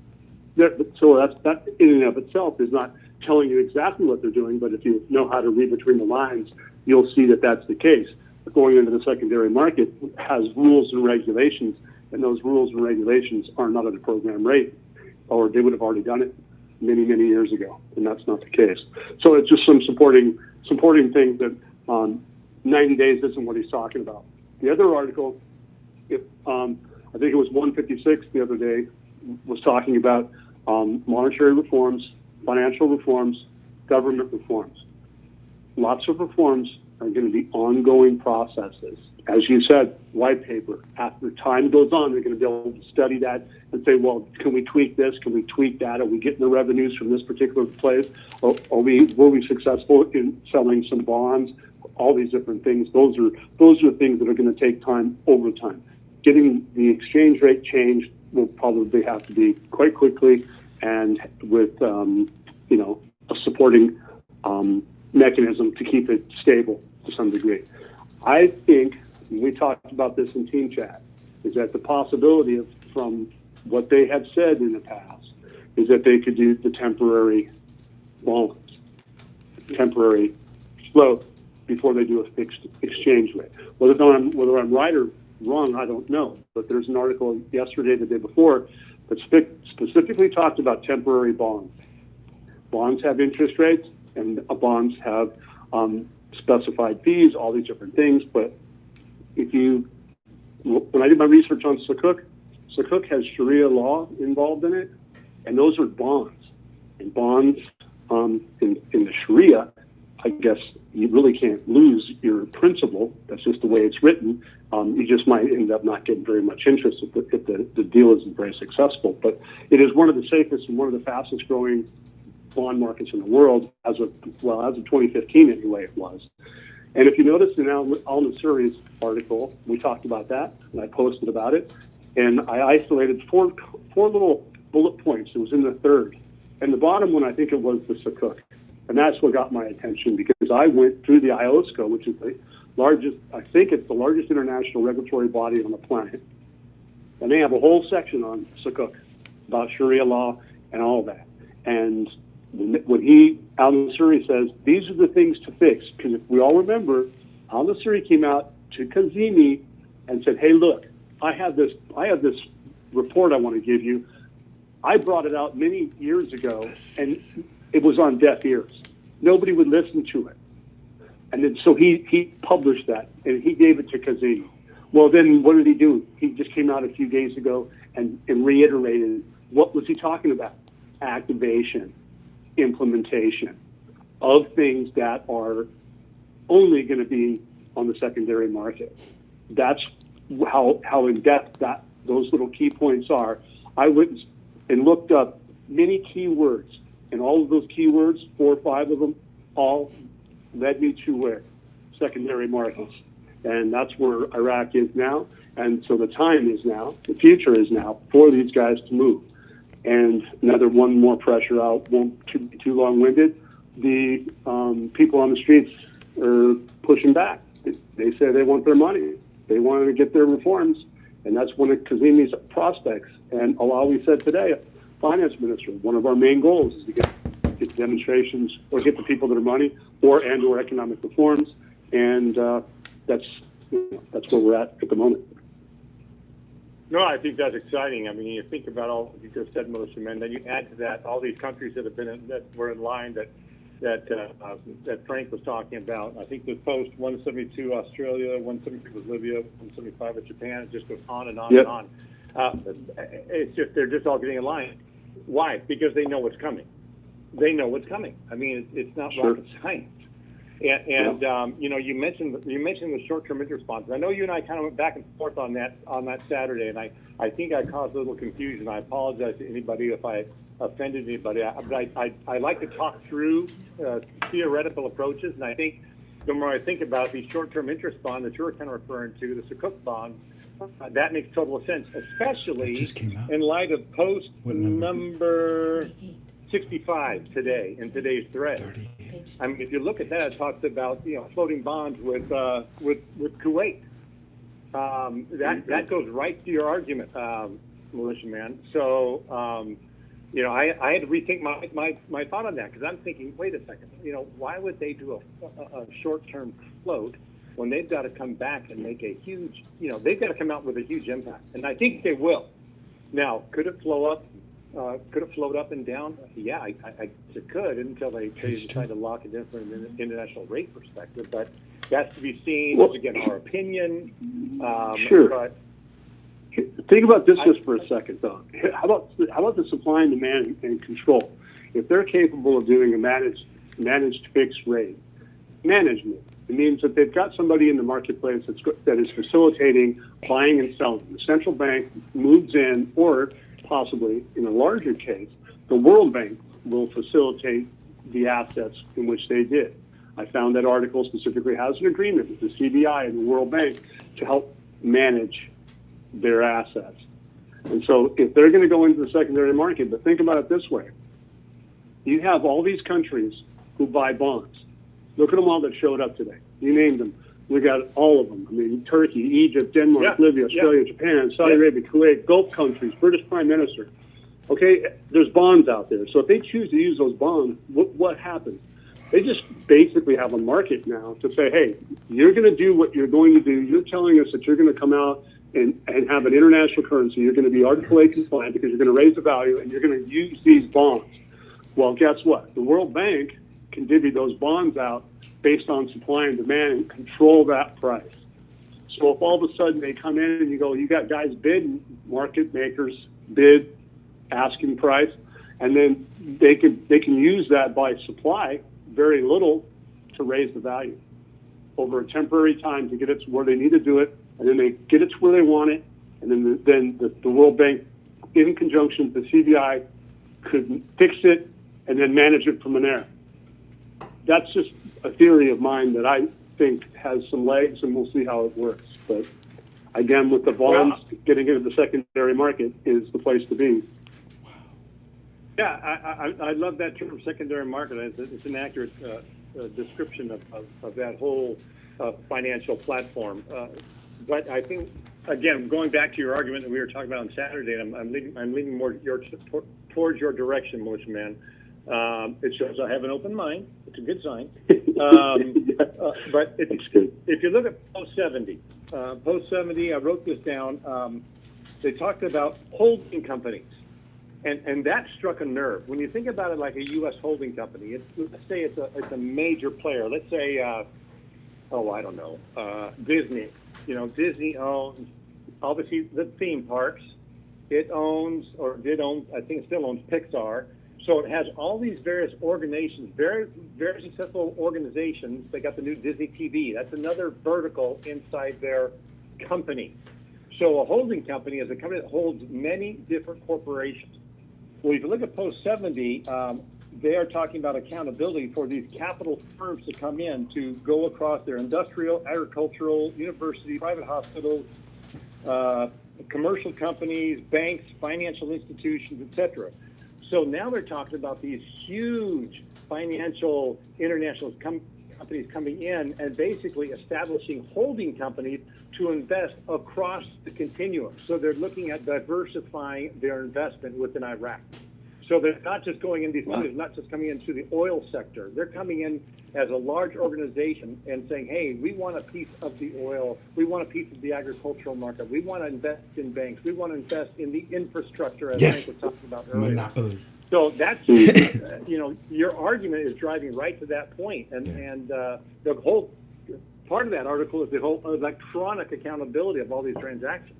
So that in and of itself is not telling you exactly what they're doing, but if you know how to read between the lines, you'll see that that's the case. But going into the secondary market has rules and regulations, and those rules and regulations are not at a program rate, or they would have already done it many, many years ago, and that's not the case. So it's just some supporting things that 90 days isn't what he's talking about. The other article, I think it was 156 the other day, was talking about monetary reforms, financial reforms, government reforms. Lots of reforms are going to be ongoing processes. As you said, white paper. After time goes on, they're going to be able to study that and say, well, can we tweak this? Can we tweak that? Are we getting the revenues from this particular place? Or were we successful in selling some bonds? All these different things. Those are things that are going to take time over time. Getting the exchange rate changed will probably have to be quite quickly, and with a supporting mechanism to keep it stable to some degree. I think, and we talked about this in team chat, is that the possibility of, from what they have said in the past, is that they could do the temporary bonds, temporary float before they do a fixed exchange rate. Whether I'm right or wrong, I don't know. But there's an article yesterday, the day before, that specifically talked about temporary bonds. Bonds have interest rates, and bonds have specified fees, all these different things. But when I did my research on Sukuk has Sharia law involved in it, and those are bonds. And bonds in the Sharia, I guess you really can't lose your principal. That's just the way it's written. You just might end up not getting very much interest if the deal isn't very successful. But it is one of the safest and one of the fastest growing bond markets in the world as of 2015 anyway it was. And if you notice in Al-Nasiri's article, we talked about that, and I posted about it, and I isolated four little bullet points. It was in the third. And the bottom one, I think it was the Sukuk. And that's what got my attention, because I went through the IOSCO, which is the largest, I think it's the largest international regulatory body on the planet. And they have a whole section on Sukuk, about Sharia law and all that. And when Al-Nasiri says, these are the things to fix, because if we all remember, Al-Nasiri came out to Kazemi and said, hey, look, I have this report I want to give you. I brought it out many years ago, and it was on deaf ears. Nobody would listen to it. And then so he published that, and he gave it to Kazemi. Well, then what did he do? He just came out a few days ago and reiterated, what was he talking about? Activation, implementation of things that are only going to be on the secondary market. That's how in depth those little key points are. I went and looked up many keywords, and all of those keywords, 4 or 5 of them, all led me to where? Secondary markets. And that's where Iraq is now. And so the time is now, the future is now for these guys to move. And one more pressure out, won't be too long-winded. The people on the streets are pushing back. They say they want their money. They want to get their reforms. And that's one of Kazemi's prospects. And Alawi said today, finance minister, one of our main goals is to get demonstrations or get the people their money or economic reforms. And that's where we're at the moment. No, I think that's exciting. I mean, you think about all you just said, Militia Men, then you add to that all these countries that were in line that Frank was talking about. I think the post 172 Australia, 173 was Libya, 175 was Japan. It just goes on and on and on. It's just they're just all getting in line. Why? Because they know what's coming. They know what's coming. I mean, it's not rocket science. And you mentioned the short-term interest bonds. I know you and I kind of went back and forth on that Saturday, and I think I caused a little confusion. I apologize to anybody if I offended anybody. But I like to talk through theoretical approaches, and I think the more I think about these short-term interest bonds that you were kind of referring to, the Sukuk bonds, that makes total sense, especially in light of post number 65 today in today's thread. I mean, if you look at that, it talks about floating bonds with Kuwait. That goes right to your argument, Militia Man. So I had to rethink my thought on that, because I'm thinking, wait a second, why would they do a short-term float when they've got to come back and make a huge, they've got to come out with a huge impact. And I think they will. Now, could it flow up? Could it float up and down? Yeah, I guess it could until they decide to lock it in from an international rate perspective. But that's to be seen. Well, Again, our opinion. Sure. But think about this just for a second, though. How about the supply and demand and control? If they're capable of doing a managed fixed rate management, it means that they've got somebody in the marketplace that is facilitating buying and selling. The central bank moves in, or possibly, in a larger case, the World Bank will facilitate the assets in which they did. I found that article specifically has an agreement with the CBI and the World Bank to help manage their assets. And so if they're going to go into the secondary market, but think about it this way. You have all these countries who buy bonds. Look at them all that showed up today. You named them. We got all of them. I mean, Turkey, Egypt, Denmark, Libya, Australia, Japan, Saudi Arabia, Kuwait, Gulf countries, British Prime Minister. Okay, there's bonds out there. So if they choose to use those bonds, what happens? They just basically have a market now to say, hey, you're going to do what you're going to do. You're telling us that you're going to come out and have an international currency. You're going to be Article 8 compliant because you're going to raise the value and you're going to use these bonds. Well, guess what? The World Bank can divvy those bonds out based on supply and demand and control that price. So if all of a sudden they come in and you go, you got guys bidding, market makers bid, asking price, and then they can use that by supply very little to raise the value over a temporary time to get it to where they need to do it, and then they get it to where they want it, and then the World Bank, in conjunction with the CBI, could fix it and then manage it from there. That's just a theory of mine that I think has some legs, and we'll see how it works. But again, with the bonds, getting into the secondary market is the place to be. Yeah, I love that term, secondary market. It's an accurate description of that whole financial platform. But I think, again, going back to your argument that we were talking about on Saturday, and I'm leaning more towards your direction, Militia Man. It shows I have an open mind. It's a good sign. But if you look at post 70, I wrote this down. They talked about holding companies, and that struck a nerve. When you think about it like a U.S. holding company, let's say it's a major player. Let's say, I don't know, Disney. Disney owns obviously the theme parks. It owns, or did own, I think it still owns Pixar. So it has all these various organizations, very, very successful organizations. They got the new Disney TV. That's another vertical inside their company. So a holding company is a company that holds many different corporations. Well, if you look at post 70, they are talking about accountability for these capital firms to come in to go across their industrial, agricultural, university, private hospitals, commercial companies, banks, financial institutions, etc. So now they're talking about these huge financial international companies coming in and basically establishing holding companies to invest across the continuum. So they're looking at diversifying their investment within Iraq. So they're not just going in, these companies not just coming into the oil sector. They're coming in as a large organization and saying, hey, we want a piece of the oil. We want a piece of the agricultural market. We want to invest in banks. We want to invest in the infrastructure, as Frank was talking about earlier. Monopoly. So that's, your argument is driving right to that point. And the whole part of that article is the whole electronic accountability of all these transactions.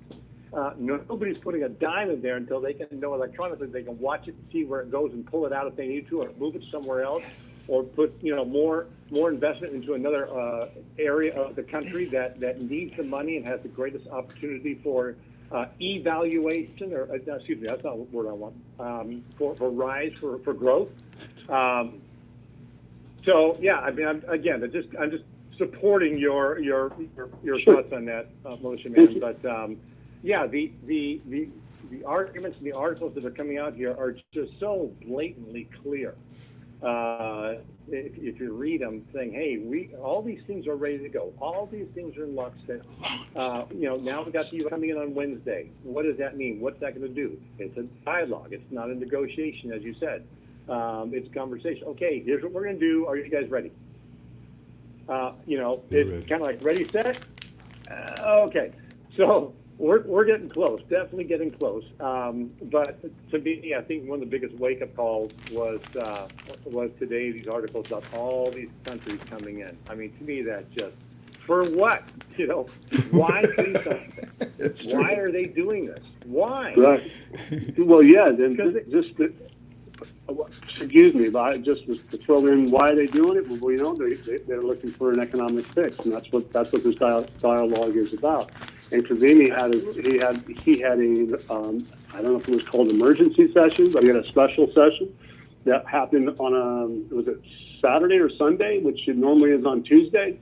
Nobody's putting a dime in there until they can know electronically. They can watch it and see where it goes and pull it out if they need to, or move it somewhere else, or put more investment into another area of the country that needs the money and has the greatest opportunity for evaluation, or excuse me, that's not the word I want, for rise, for growth. So yeah, I mean, I'm just supporting your thoughts on that, Militia Man. But yeah, the arguments and the articles that are coming out here are just so blatantly clear. If you read them, saying, "Hey, all these things are ready to go. All these things are in lockstep." Now we got you coming in on Wednesday. What does that mean? What's that going to do? It's a dialogue. It's not a negotiation, as you said. It's conversation. Okay, here's what we're going to do. Are you guys ready? It's kind of like ready, set. Okay, so we're getting close, definitely getting close. But to me, I think one of the biggest wake-up calls was today, these articles about all these countries coming in. I mean, to me, that's just, for what? Why do something? Why are they doing this? Why? Right. Well, yeah, then excuse me, but just to throw in why are they doing it? Well, they're looking for an economic fix, and that's what this dialogue is about. And Kazemi had a I don't know if it was called emergency session, but he had a special session that happened on was it Saturday or Sunday, which it normally is on Tuesday,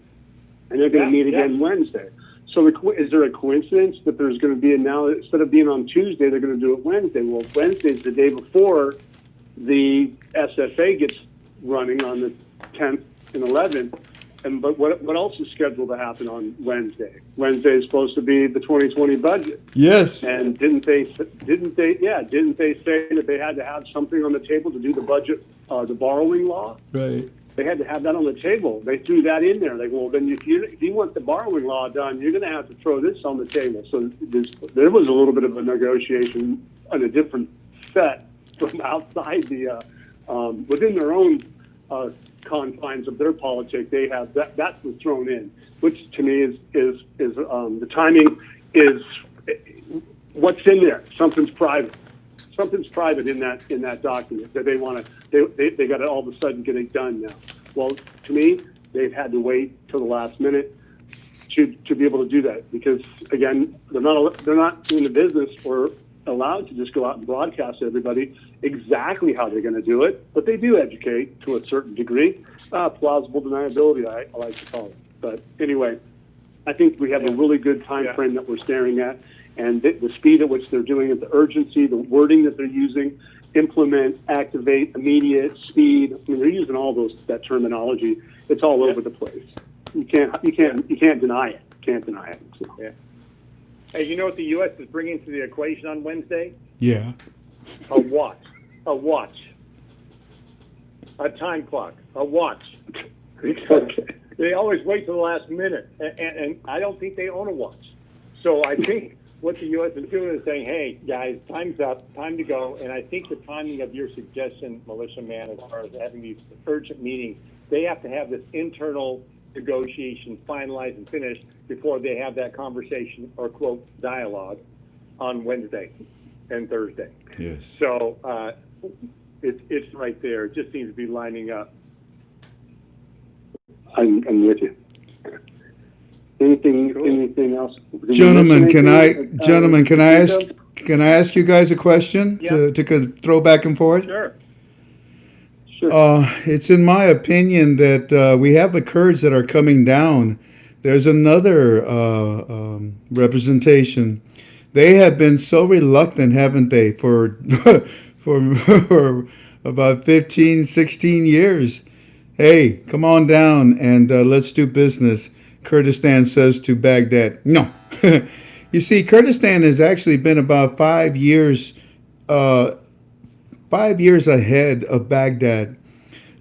and they're going to meet again Wednesday. So is there a coincidence that there's going to be now, instead of being on Tuesday, they're going to do it Wednesday? Well, Wednesday's the day before the SFA gets running on the 10th and 11th. But what else is scheduled to happen on Wednesday? Wednesday is supposed to be the 2020 budget. Yes. And didn't they say that they had to have something on the table to do the budget, the borrowing law? Right. They had to have that on the table. They threw that in there. Like, well, then if you want the borrowing law done, you're going to have to throw this on the table. So there was a little bit of a negotiation on a different set from outside the within their own confines of their politics. They have that was thrown in, which to me is the timing is what's in there. Something's private. Something's private in that document that they want to. They got to all of a sudden get it done now. Well, to me, they've had to wait till the last minute to be able to do that, because again, they're not in the business or allowed to just go out and broadcast to everybody exactly how they're going to do it, but they do educate to a certain degree. Plausible deniability, I like to call it. But anyway, I think we have a really good time frame that we're staring at, and the speed at which they're doing it, the urgency, the wording that they're using, implement, activate, immediate, speed. I mean, they're using all that terminology. It's all over the place. You can't deny it. Can't deny it. So. Yeah. Hey, you know what the U.S. is bringing to the equation on Wednesday? Yeah. A watch. A watch. A time clock. A watch. They always wait till the last minute, and I don't think they own a watch. So I think what the U.S. is doing is saying, hey, guys, time's up, time to go. And I think the timing of your suggestion, Militia Man, as far as having these urgent meetings, they have to have this internal negotiation finalized and finished before they have that conversation or, quote, dialogue on Wednesday and Thursday. Yes. So it's right there. It just seems to be lining up. I'm with you. Anything else? Gentlemen, can I ask you guys a question to throw back and forth? Sure. It's in my opinion that we have the Kurds that are coming down. There's another representation. They have been so reluctant, haven't they, for about 15, 16 years. Hey, come on down and let's do business. Kurdistan says to Baghdad, no. You see, Kurdistan has actually been about 5 years ahead of Baghdad.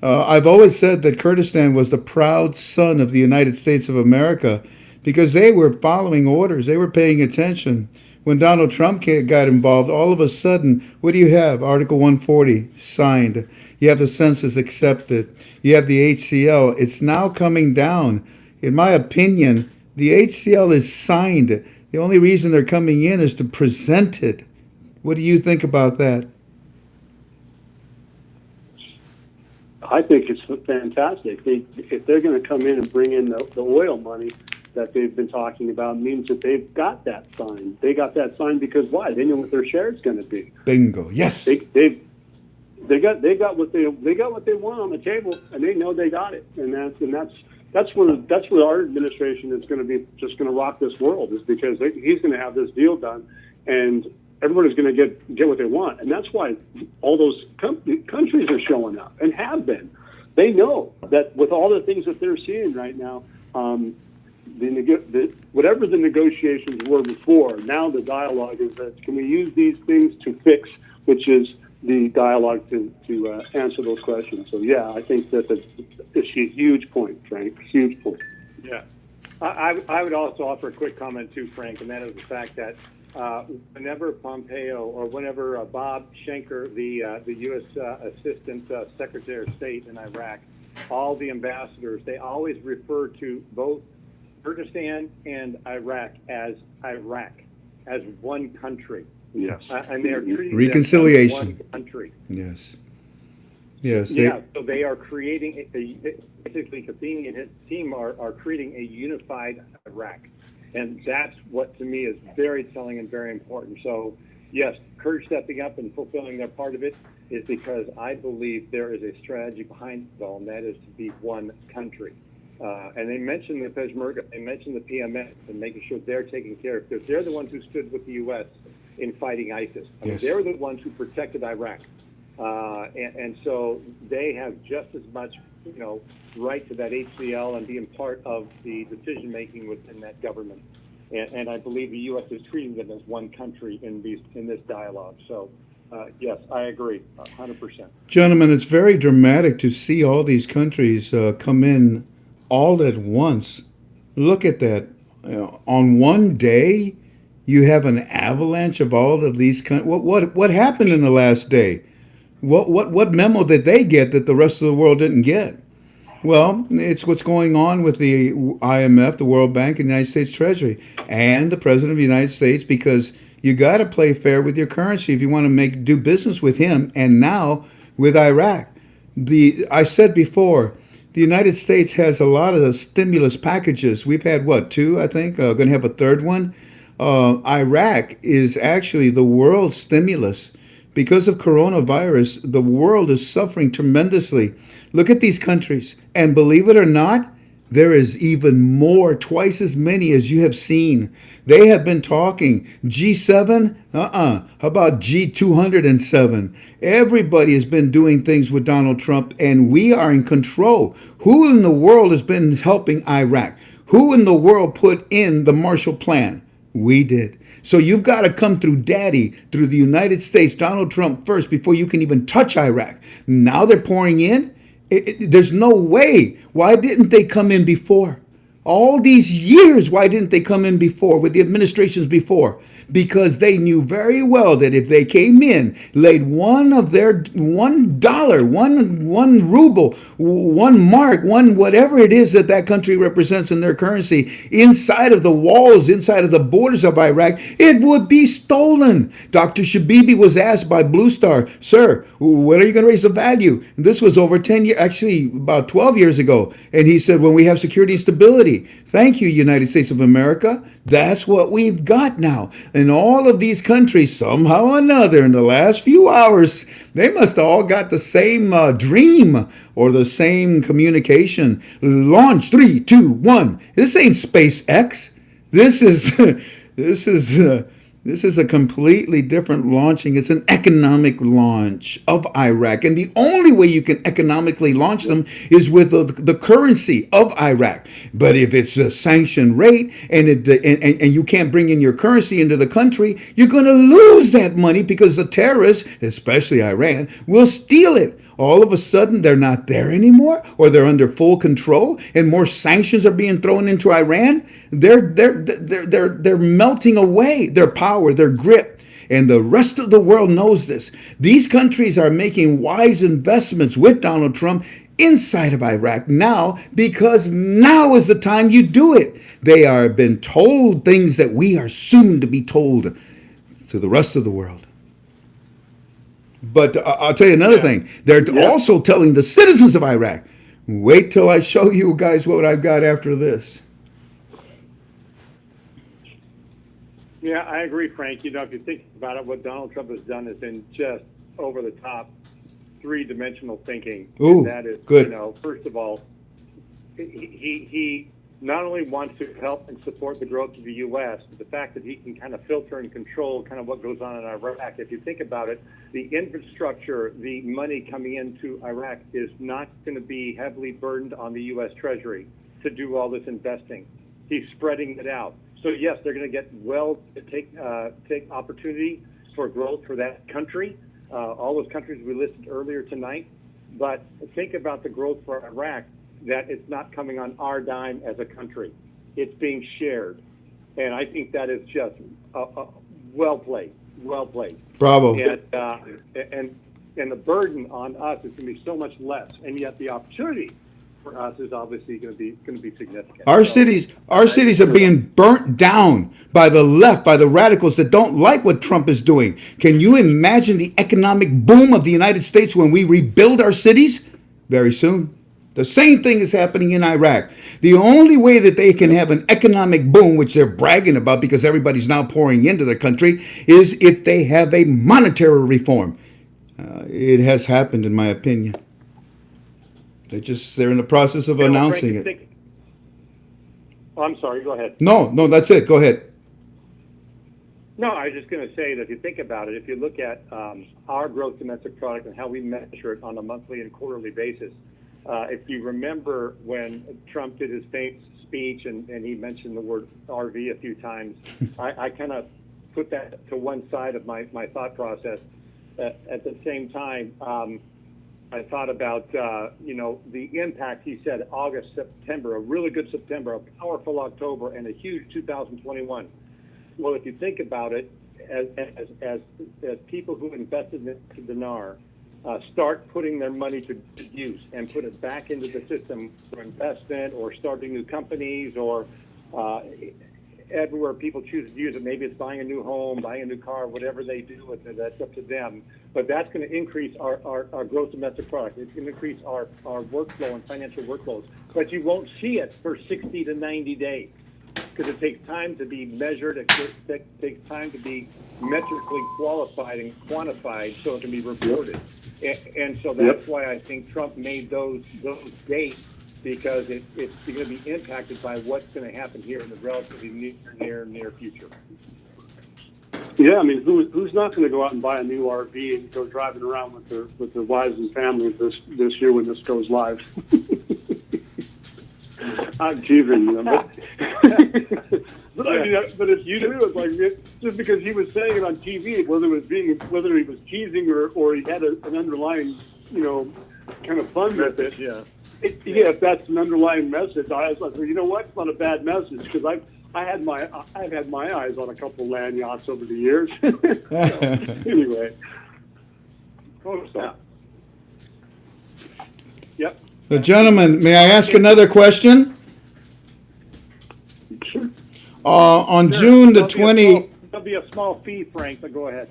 I've always said that Kurdistan was the proud son of the United States of America because they were following orders. They were paying attention. When Donald Trump got involved, all of a sudden, what do you have? Article 140 signed. You have the census accepted. You have the HCL. It's now coming down. In my opinion, the HCL is signed. The only reason they're coming in is to present it. What do you think about that? I think it's fantastic. If they're going to come in and bring in the oil money that they've been talking about, means that they've got that signed. They got that signed because why? They know what their share is going to be. Bingo. Yes. They got what they want on the table, and they know they got it. And that's where our administration is going to be just going to rock this world, is because he's going to have this deal done, and everybody's going to get what they want. And that's why all those countries are showing up and have been. They know that with all the things that they're seeing right now, whatever the negotiations were before, now the dialogue is that can we use these things to fix, which is the dialogue to answer those questions. So yeah, I think that's a huge point, Frank. Huge point. Yeah. I would also offer a quick comment too, Frank, and that is the fact that whenever Pompeo or whenever Bob Schenker, the U.S. Assistant Secretary of State in Iraq, all the ambassadors, they always refer to both Kurdistan and Iraq as one country. Yes. And they are treating Reconciliation. them as one country. Yes. Yes. Yeah, so they are creating basically Kathini and his team are creating a unified Iraq. And that's what to me is very telling and very important. So yes, Kurds stepping up and fulfilling their part of it is because I believe there is a strategy behind it all, and that is to be one country. And they mentioned the Peshmerga, they mentioned the PMS, and making sure they're taken care of, because they're the ones who stood with the U.S. in fighting ISIS. I mean, Yes. they're the ones who protected Iraq. And so they have just as much, right to that HCL and being part of the decision making within that government. And I believe the U.S. is treating them as one country in this dialogue. So, yes, I agree, 100%. Gentlemen, it's very dramatic to see all these countries come in all at once. Look at that. On one day, you have an avalanche of all of these countries. What happened in the last day? What memo did they get that the rest of the world didn't get? Well, it's what's going on with the IMF, the World Bank, and the United States Treasury, and the President of the United States, because you got to play fair with your currency if you want to do business with him. And now with Iraq, I said before, the United States has a lot of the stimulus packages. We've had two, I think. Going to have a third one. Iraq is actually the world's stimulus. Because of coronavirus, the world is suffering tremendously. Look at these countries, and believe it or not, there is even more, twice as many as you have seen. They have been talking G7, how about G207? Everybody has been doing things with Donald Trump, and we are in control. Who in the world has been helping Iraq? Who in the world put in the Marshall Plan? We did. So you've got to come through Daddy, through the United States, Donald Trump first, before you can even touch Iraq. Now they're pouring in. There's no way. Why didn't they come in before? All these years, why didn't they come in before with the administrations before? Because they knew very well that if they came in, laid $1, one ruble, 1 mark, whatever it is that country represents in their currency, inside of the walls, inside of the borders of Iraq, it would be stolen. Dr. Shabibi was asked by Blue Star, sir, when are you going to raise the value? And this was over 10 years, actually about 12 years ago. And he said, when we have security and stability. Thank you, United States of America. That's what we've got now. And all of these countries, somehow or another, in the last few hours, they must have all got the same dream or the same communication. Launch 3, 2, 1. This ain't SpaceX. This is a completely different launching. It's an economic launch of Iraq. And the only way you can economically launch them is with the currency of Iraq. But if it's a sanctioned rate and you can't bring in your currency into the country, you're going to lose that money because the terrorists, especially Iran, will steal it. All of a sudden, they're not there anymore, or they're under full control, and more sanctions are being thrown into Iran. They're melting away their power, their grip, and the rest of the world knows this. These countries are making wise investments with Donald Trump inside of Iraq now, because now is the time you do it. They are been told things that we are soon to be told to the rest of the world. But I'll tell you another thing. They're also telling the citizens of Iraq, wait till I show you guys what I've got after this. Yeah, I agree, Frank. If you think about it, what Donald Trump has done has been just over the top, three-dimensional thinking. Ooh, and that is, good. First of all, he not only wants to help and support the growth of the U.S., but the fact that he can kind of filter and control kind of what goes on in Iraq. If you think about it, the infrastructure, the money coming into Iraq is not going to be heavily burdened on the U.S. Treasury to do all this investing. He's spreading it out. So yes, they're going to get take opportunity for growth for that country. all those countries we listed earlier tonight. But think about the growth for Iraq, that it's not coming on our dime as a country. It's being shared. And I think that is just well played, well played. Bravo. And the burden on us is going to be so much less, and yet the opportunity for us is obviously going to be significant. Our cities are being burnt down by the left, by the radicals that don't like what Trump is doing. Can you imagine the economic boom of the United States when we rebuild our cities? Very soon. The same thing is happening in Iraq. The only way that they can have an economic boom, which they're bragging about because everybody's now pouring into their country, is if they have a monetary reform. It has happened, in my opinion. They're in the process of announcing it. I'm sorry, go ahead. No, that's it. Go ahead. No, I was just going to say that if you think about it, if you look at our gross domestic product and how we measure it on a monthly and quarterly basis, if you remember when Trump did his famous speech and he mentioned the word RV a few times, I kind of put that to one side of my thought process. At the same time, I thought about, the impact. He said August, September, a really good September, a powerful October, and a huge 2021. Well, if you think about it, as people who invested in the dinar start putting their money to use and put it back into the system for investment or starting new companies or everywhere people choose to use it, maybe it's buying a new home, buying a new car, whatever they do with it, that's up to them. But that's going to increase our gross domestic product. It's going to increase our workflow and financial workflows. But you won't see it for 60 to 90 days because it takes time to be measured. It takes time to be metrically qualified and quantified so it can be reported. And so that's why I think Trump made those dates, because it's going to be impacted by what's going to happen here in the relatively near future. Yeah, I mean, who's not going to go out and buy a new RV and go driving around with their wives and families this year when this goes live? I'm teasing you, but but if you do, it's like just because he was saying it on TV, whether he was teasing or he had an underlying, kind of fun with it. Yeah. If that's an underlying message, I was like, well, you know what? It's not a bad message because I've had my eyes on a couple land yachts over the years. Anyway. Yep. So, gentlemen, may I ask another question? Sure. On Sure. June the 20... There'll be a small fee, Frank, but go ahead.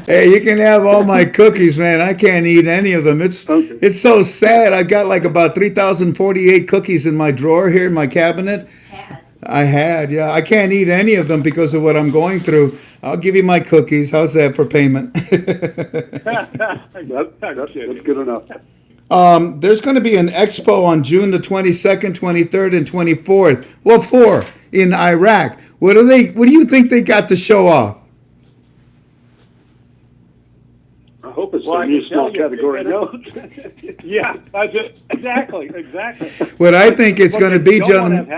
Hey, you can have all my cookies, man. I can't eat any of them. It's so sad. I got like about 3,048 cookies in my drawer here in my cabinet. I had, yeah. I can't eat any of them because of what I'm going through. I'll give you my cookies. How's that for payment? That's good enough. There's going to be an expo on June the 22nd, 23rd, and 24th. What for? In Iraq. What do you think they got to show off? I hope it's a new small category notes. Yeah, exactly. What I think it's going to be, What gentlemen. they don't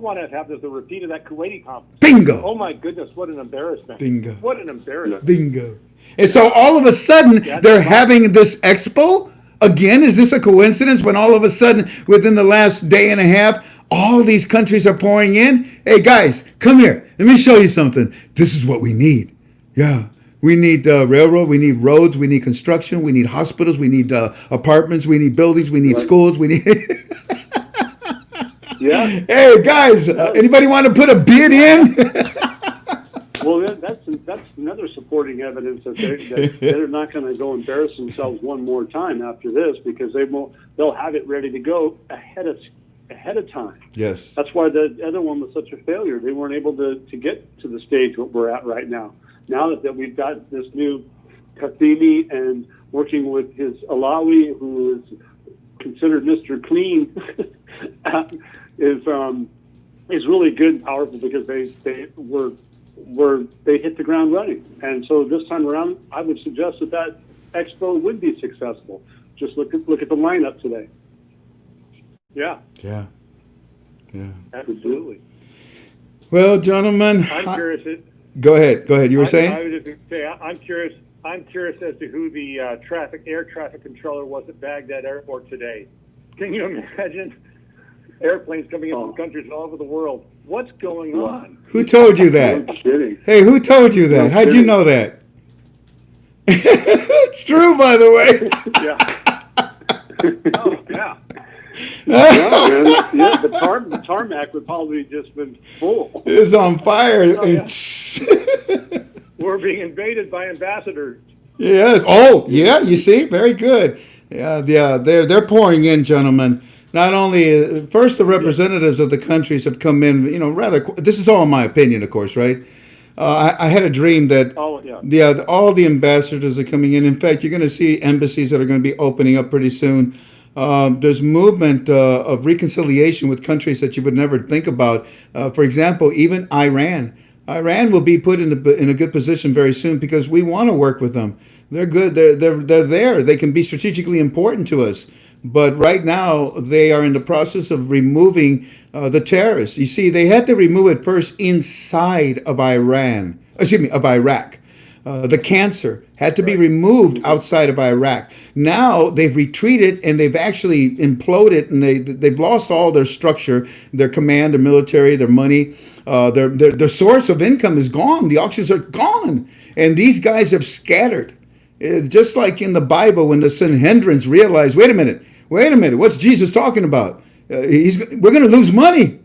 want to happen is a repeat of that Kuwaiti conference. Bingo. Oh my goodness, what an embarrassment. Bingo. What an embarrassment. Bingo. And so all of a sudden, they're having this expo? Again, is this a coincidence when all of a sudden, within the last day and a half, all these countries are pouring in? Hey, guys, come here. Let me show you something. This is what we need. Yeah. We need railroad. We need roads. We need construction. We need hospitals. We need apartments. We need buildings. We need schools. We need... Yeah. Hey, guys, anybody want to put a bid in? Well, that's another supporting evidence that they're not going to go embarrass themselves one more time after this because they'll have it ready to go ahead of time. Yes. That's why the other one was such a failure. They weren't able to get to the stage what we're at right now. Now that we've got this new Khatimi and working with his Alawi, who is considered Mr. Clean, is really good and powerful because they hit the ground running. And so this time around, I would suggest that expo would be successful. Just look at the lineup today. Yeah. Yeah. Yeah. Absolutely. Well, gentlemen, I'm curious. Go ahead. Go ahead. You were I saying? was just going to say, I'm curious. I'm curious as to who the air traffic controller was at Baghdad Airport today. Can you imagine airplanes coming in from countries all over the world? What's going on? Who told you that? No kidding. Hey, who told you that? No How'd you kidding. know that? It's true, by the way. Yeah. Oh, yeah. Yeah, man. Yeah, the tarmac would probably just been full. It's on fire. Oh, yeah. It's We're being invaded by ambassadors. yes. Oh, yeah. You see, very good. Yeah, yeah. They're pouring in, gentlemen. Not only first, the representatives of the countries have come in. You know, rather. This is all my opinion, of course, right? I had a dream that Oh, yeah. all the ambassadors are coming in. In fact, you're going to see embassies that are going to be opening up pretty soon. There's movement of reconciliation with countries that you would never think about. For example, even Iran. Iran will be put in a good position very soon because we want to work with them. They're good. They're there. They can be strategically important to us. But right now, they are in the process of removing the terrorists. You see, they had to remove it first inside of of Iraq. The cancer had to be removed outside of Iraq. Now they've retreated and they've actually imploded, and they've lost all their structure, their command, their military, their money, their source of income is gone. The auctions are gone, and these guys have scattered. Just like in the Bible, when the Sanhedrins realized, wait a minute, what's Jesus talking about? We're going to lose money.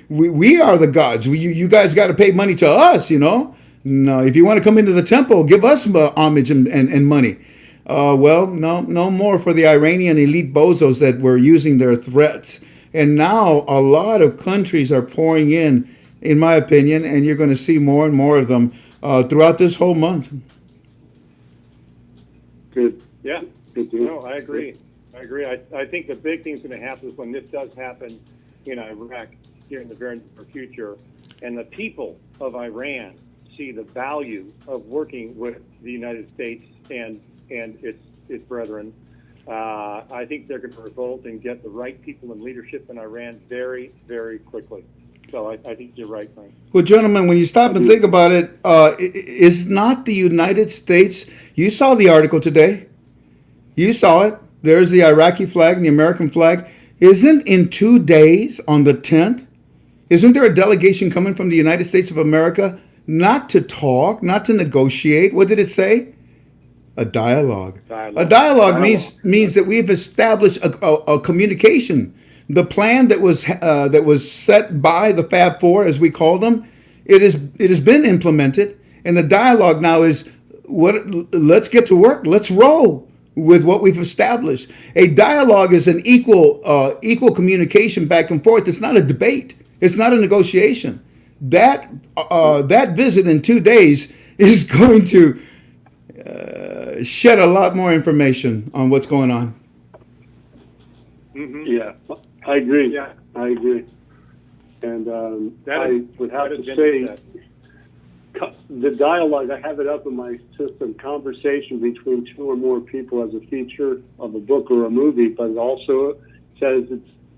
we are the gods. You guys got to pay money to us, you know. No, if you want to come into the temple, give us homage and money. Well, no more for the Iranian elite bozos that were using their threats. And now a lot of countries are pouring in my opinion, and you're going to see more and more of them throughout this whole month. Good. Yeah. Good deal. No, I agree. I think the big thing's going to happen is when this does happen in Iraq here in the very near future, and the people of Iran see the value of working with the United States and its brethren. I think they're going to revolt and get the right people in leadership in Iran very, very quickly. So I think you're right, Frank. Well, gentlemen, when you stop and think about it, is not the United States, you saw the article today. You saw it. There's the Iraqi flag and the American flag. Isn't in 2 days, on the 10th, isn't there a delegation coming from the United States of America not to talk, not to negotiate? What did it say? A dialogue. A dialogue means that we've established a communication. The plan that was set by the Fab Four, as we call them, it has been implemented, and the dialogue now is let's get to work. Let's roll with what we've established. A dialogue is an equal communication back and forth. It's not a debate. It's not a negotiation. That visit in 2 days is going to shed a lot more information on what's going on. Mm-hmm. Yeah, I agree. Yeah. I agree. And I would have to that say, the dialogue, I have it up in my system, conversation between two or more people as a feature of a book or a movie, but it also says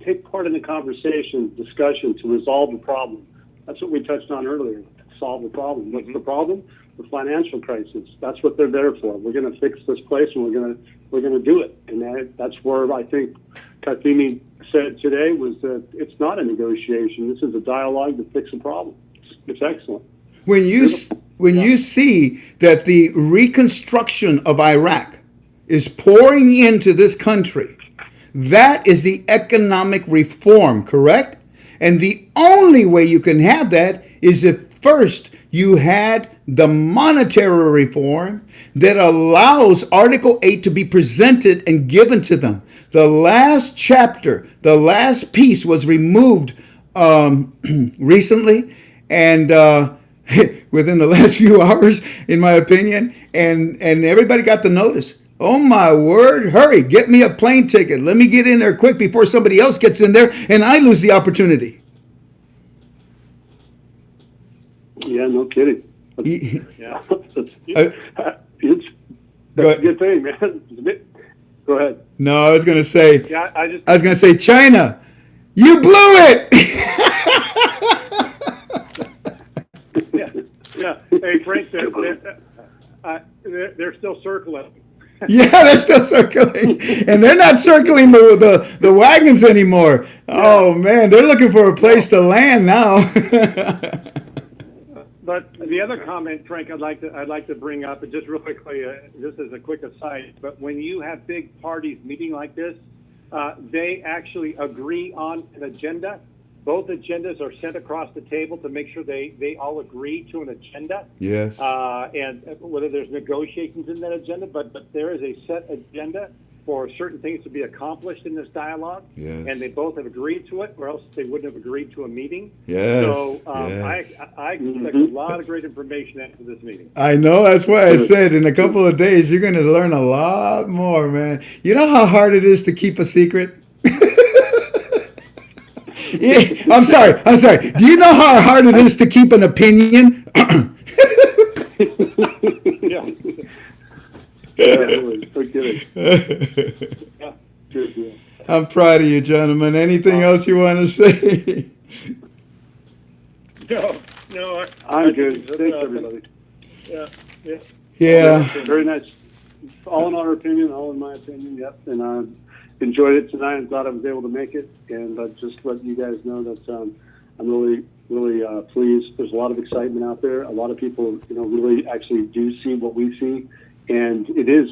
take part in the conversation, discussion to resolve the problem. That's what we touched on earlier, solve the problem. What's the problem? The financial crisis. That's what they're there for. We're going to fix this place, and we're going to do it. And that's where I think Kathini said today was that it's not a negotiation. This is a dialogue to fix a problem. It's excellent. When you see that the reconstruction of Iraq is pouring into this country, that is the economic reform, correct? And the only way you can have that is if first you had the monetary reform that allows Article 8 to be presented and given to them. The last chapter, the last piece was removed recently, and within the last few hours, in my opinion, and everybody got the notice. Oh my word, hurry, get me a plane ticket. Let me get in there quick before somebody else gets in there and I lose the opportunity. Yeah, no kidding. Yeah. It's a good thing, man. Go ahead. No, I was going to say, Yeah, I was going to say, China, you blew it. Yeah. Yeah. Hey, Frank, they're still circling. Yeah, they're still circling, and they're not circling the wagons anymore. Oh man, they're looking for a place to land now. But the other comment, Frank, I'd like to bring up, and just real quickly, just as a quick aside, but when you have big parties meeting like this, they actually agree on an agenda. Both agendas are sent across the table to make sure they all agree to an agenda. Yes. And whether there's negotiations in that agenda, but there is a set agenda for certain things to be accomplished in this dialogue. Yes. And they both have agreed to it, or else they wouldn't have agreed to a meeting. Yes. So Yes. I expect a lot of great information after this meeting. I know. That's why I said in a couple of days you're going to learn a lot more, man. You know how hard it is to keep a secret? Yeah, I'm sorry. Do you know how hard it is to keep an opinion? Yeah. Forget it. Yeah. Good deal. I'm proud of you, gentlemen. Anything else you want to say? No. I'm good. Thanks, everybody. Yeah. Yeah. Very nice. All in our opinion, all in my opinion, yep. And I enjoyed it tonight. I'm glad I was able to make it. And just let you guys know that I'm really pleased. There's a lot of excitement out there. A lot of people, really actually do see what we see. And it is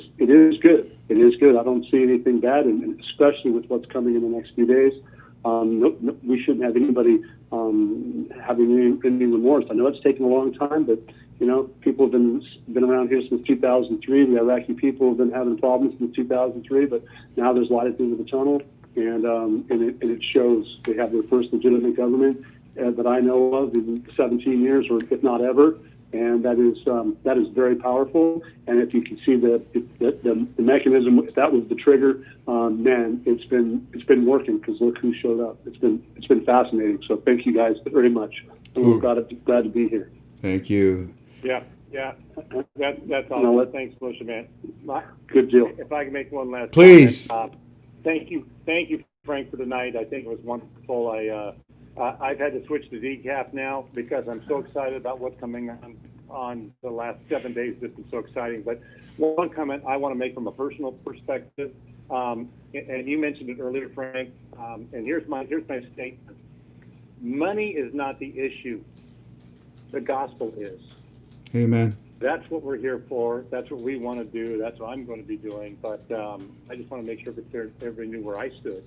good. It is good. I don't see anything bad, and especially with what's coming in the next few days. We shouldn't have anybody having any remorse. I know it's taken a long time, but people have been around here since 2003. The Iraqi people have been having problems since 2003, but now there's light at the end of the tunnel, and it shows. They have their first legitimate government that I know of in 17 years, or if not ever. And that is very powerful. And if you can see the mechanism, if that was the trigger, man, it's been working, because look who showed up. It's been fascinating. So thank you guys very much. I'm glad to be here. Thank you. Yeah. That's all. Thanks, Militia Man. Good deal. If I can make one last Please. comment. Thank you, Frank, for tonight. I think it was wonderful. I've had to switch to decaf now because I'm so excited about what's coming on the last 7 days. This is so exciting. But one comment I want to make from a personal perspective, and you mentioned it earlier, Frank. And here's my statement: money is not the issue. The gospel is. Amen. That's what we're here for. That's what we want to do. That's what I'm going to be doing. But I just want to make sure that everybody knew where I stood.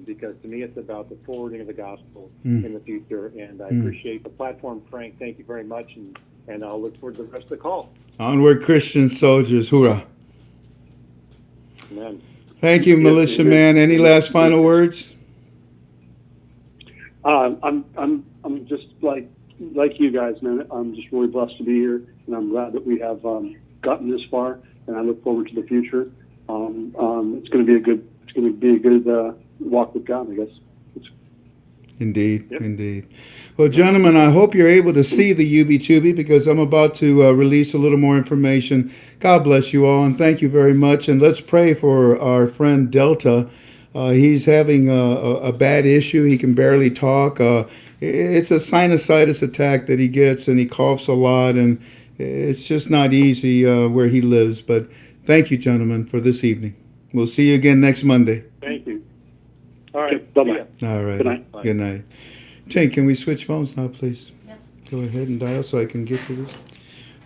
Because to me, it's about the forwarding of the gospel in the future. And I appreciate the platform, Frank. Thank you very much. And I'll look forward to the rest of the call. Onward, Christian soldiers. Hoorah. Amen. Thank you, Militia Man. Any last final words? I'm just like you guys, man. I'm just really blessed to be here, and I'm glad that we have gotten this far. And I look forward to the future. It's going to be a good walk with God, I guess. Indeed, indeed. Well, gentlemen, I hope you're able to see the UB2B, because I'm about to release a little more information. God bless you all, and thank you very much. And let's pray for our friend Delta. He's having a bad issue. He can barely talk. It's a sinusitis attack that he gets, and he coughs a lot, and it's just not easy where he lives. But thank you, gentlemen, for this evening. We'll see you again next Monday. Thank you. All right. Bye-bye. All right. Good night. Good night. Jane, can we switch phones now, please? Yep. Go ahead and dial so I can get to this.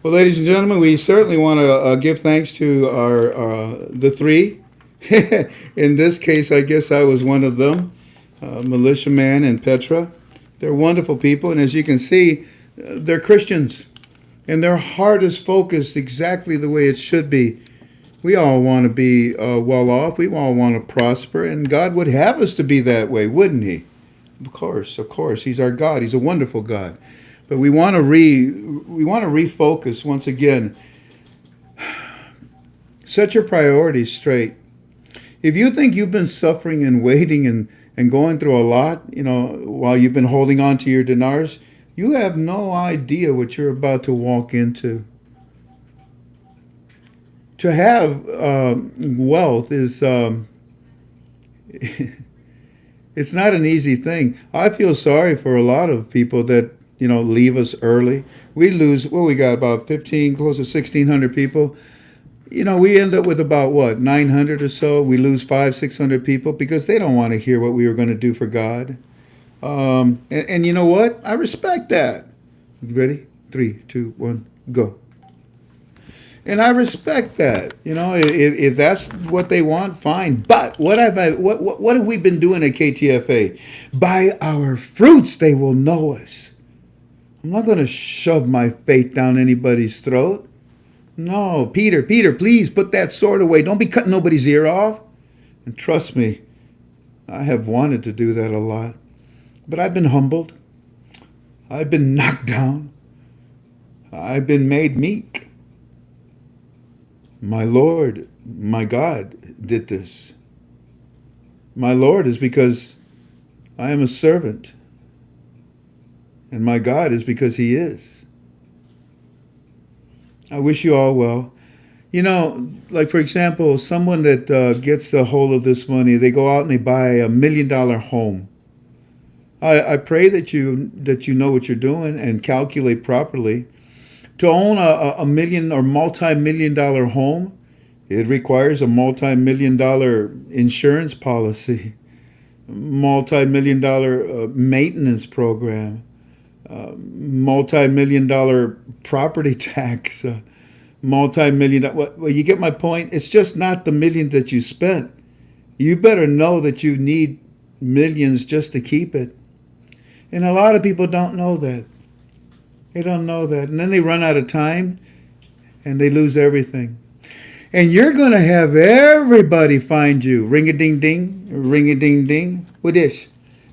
Well, ladies and gentlemen, we certainly want to give thanks to the three. In this case, I guess I was one of them, Militia Man and Petra. They're wonderful people, and as you can see, they're Christians, and their heart is focused exactly the way it should be. We all want to be well off. We all want to prosper, and God would have us to be that way, wouldn't He? Of course. He's our God. He's a wonderful God. But we want to refocus once again. Set your priorities straight. If you think you've been suffering and waiting and going through a lot, while you've been holding on to your dinars, you have no idea what you're about to walk into. To have wealth is, it's not an easy thing. I feel sorry for a lot of people that leave us early. We lose, we got about 15, close to 1,600 people. We end up with about, 900 or so. We lose 600 people because they don't want to hear what we were going to do for God. And you know what? I respect that. You ready? 3, 2, 1, go. And I respect that. If that's what they want, fine. But what have we been doing at KTFA? By our fruits they will know us. I'm not going to shove my faith down anybody's throat. No, Peter, please put that sword away. Don't be cutting nobody's ear off. And trust me, I have wanted to do that a lot. But I've been humbled. I've been knocked down. I've been made meek. My Lord, my God did this. My Lord is because I am a servant. And my God is because he is. I wish you all well. Like for example, someone that gets the whole of this money, they go out and they buy $1 million home. I pray that you know what you're doing and calculate properly. To own a million or multi-million-dollar home, it requires a multi-million-dollar insurance policy, multi-million-dollar maintenance program, multi-million-dollar property tax, multi-million. Well, you get my point. It's just not the million that you spent. You better know that you need millions just to keep it. And a lot of people don't know that. They don't know that. And then they run out of time and they lose everything. And you're going to have everybody find you. Ring-a-ding-ding, ring-a-ding-ding. With this.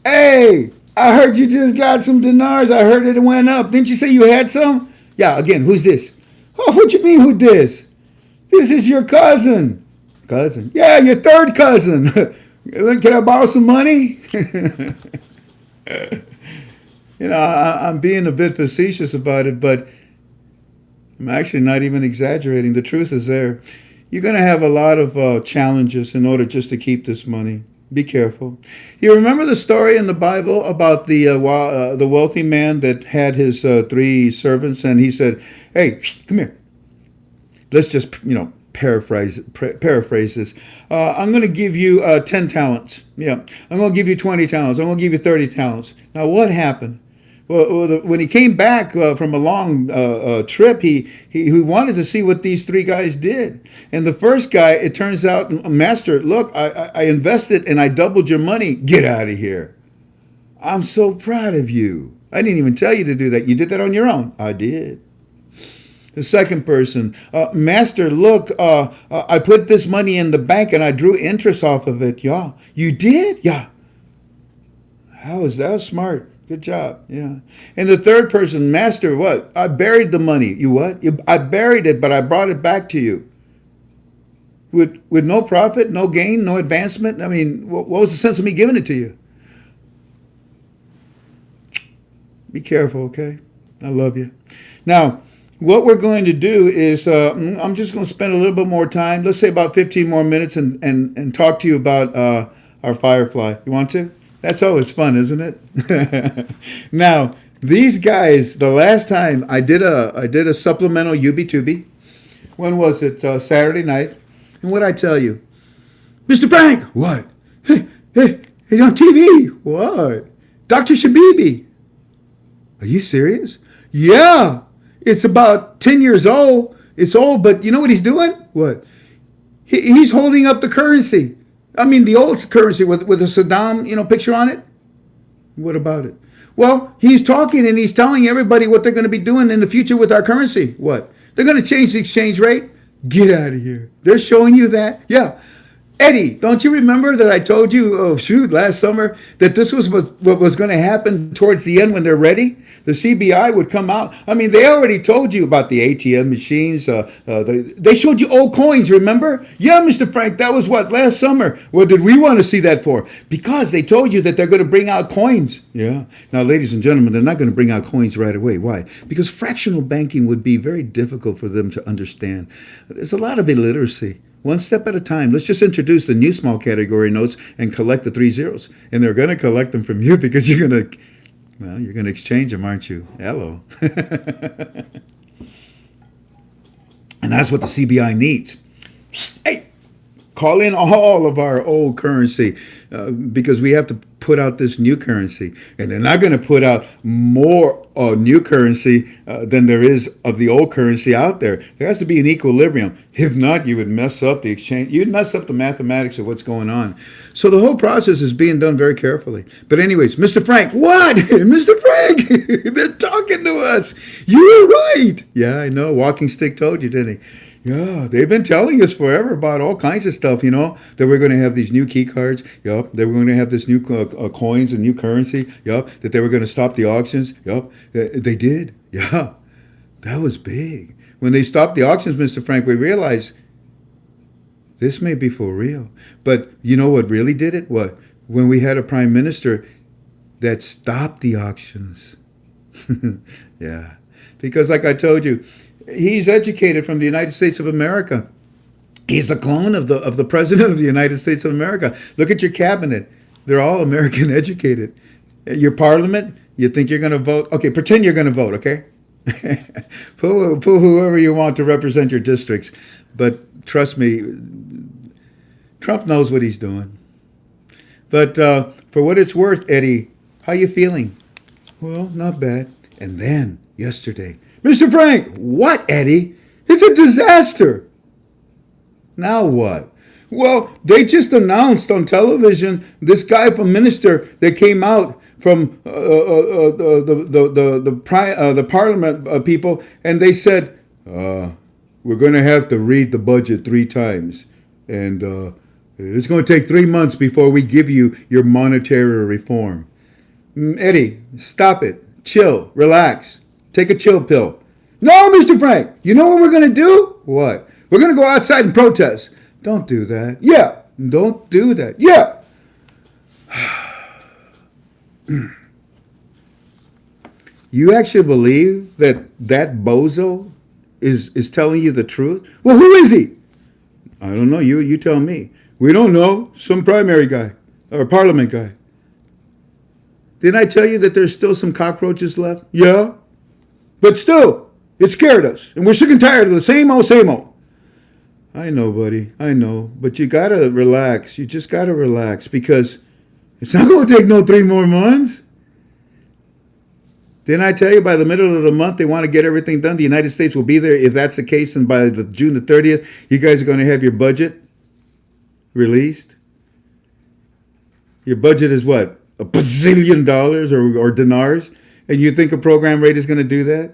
Hey, I heard you just got some dinars. I heard it went up. Didn't you say you had some? Yeah, again, who's this? Oh, what you mean, who this? This is your cousin. Cousin? Yeah, your third cousin. Can I borrow some money? I'm being a bit facetious about it, but I'm actually not even exaggerating. The truth is there. You're going to have a lot of challenges in order just to keep this money. Be careful. You remember the story in the Bible about the wealthy man that had his 3 servants, and he said, "Hey, come here. Let's just paraphrase this. I'm going to give you 10 talents. Yeah, I'm going to give you 20 talents. I'm going to give you 30 talents." Now, what happened? Well, when he came back from a long trip, he wanted to see what these 3 guys did. And the first guy, it turns out, "Master, look, I invested and I doubled your money. Get out of here. I'm so proud of you. I didn't even tell you to do that. You did that on your own." "I did." The second person, "Master, look, I put this money in the bank and I drew interest off of it." "Yeah." "You did?" "Yeah." That was smart. Good job. Yeah. And the third person, "Master, what? I buried the money." "You what?" "I buried it, but I brought it back to you." With no profit, no gain, no advancement? I mean, what was the sense of me giving it to you? Be careful, okay? I love you. Now, what we're going to do is, I'm just going to spend a little bit more time, let's say about 15 more minutes, and talk to you about our Firefly. You want to? That's always fun, isn't it? Now, these guys, the last time I did a supplemental UB2B. When was it? Saturday night. And what'd I tell you? "Mr. Frank!" "What?" Hey, on TV." "What?" "Dr. Shabibi." "Are you serious?" "Yeah. It's about 10 years old. It's old, but you know what he's doing?" "What?" He's holding up the currency. I mean, the old currency with a Saddam, picture on it. "What about it?" "Well, he's talking and he's telling everybody what they're going to be doing in the future with our currency." "What?" "They're going to change the exchange rate." "Get out of here. They're showing you that?" "Yeah." "Eddie, don't you remember that I told you, last summer, that this was what was going to happen towards the end when they're ready? The CBI would come out. I mean, they already told you about the ATM machines. They showed you old coins, remember?" "Yeah, Mr. Frank, that was last summer." "What did we want to see that for?" "Because they told you that they're going to bring out coins." "Yeah." Now, ladies and gentlemen, they're not going to bring out coins right away. Why? Because fractional banking would be very difficult for them to understand. There's a lot of illiteracy. One step at a time. Let's just introduce the new small category notes and collect the 3 zeros. And they're going to collect them from you because you're going to Well, you're going to exchange them, aren't you? Hello. And that's what the CBI needs. Hey, call in all of our old currency because we have to put out this new currency. And they're not going to put out more new currency than there is of the old currency out there. There has to be an equilibrium. If not, you would mess up the exchange. You'd mess up the mathematics of what's going on. So the whole process is being done very carefully. But anyways, Mr. Frank, what? Mr. Frank, they're talking to us. You're right. Yeah, I know. Walking Stick told you, didn't he? Yeah, they've been telling us forever about all kinds of stuff, you know, that we're going to have these new key cards, yup, that we're going to have this new coins and new currency, yup, that they were going to stop the auctions, yup, they did, yeah, that was big. When they stopped the auctions, Mr. Frank, we realized this may be for real. But you know what really did it? What? When we had a prime minister that stopped the auctions. Yeah, because like I told you, he's educated from the United States of America. He's a clone of the president of the United States of America. Look at your cabinet. They're all American educated. Your parliament, you think you're going to vote? Okay, pretend you're going to vote, okay? Put whoever you want to represent your districts. But trust me, Trump knows what he's doing. But for what it's worth, Eddie, how you feeling? Well, not bad. And then, yesterday, Mr. Frank, what, Eddie? It's a disaster. Now what? Well, they just announced on television this guy from Minister that came out from the Parliament people, and they said, we're going to have to read the budget 3 times, and it's going to take 3 months before we give you your monetary reform. Eddie, stop it. Chill. Relax. Take a chill pill. No, Mr. Frank, you know what we're going to do? What? We're going to go outside and protest. Don't do that. Yeah. Don't do that. Yeah. You actually believe that bozo is telling you the truth? Well, who is he? I don't know. You tell me. We don't know. Some primary guy or parliament guy. Didn't I tell you that there's still some cockroaches left? Yeah. But still, it scared us. And we're sick and tired of the same old, same old. I know, buddy. I know. But you got to relax. You just got to relax because it's not going to take no 3 more months. Didn't I tell you by the middle of the month they want to get everything done? The United States will be there if that's the case. And by June the 30th, you guys are going to have your budget released. Your budget is what? $1 bazillion or dinars? And you think a program rate is going to do that?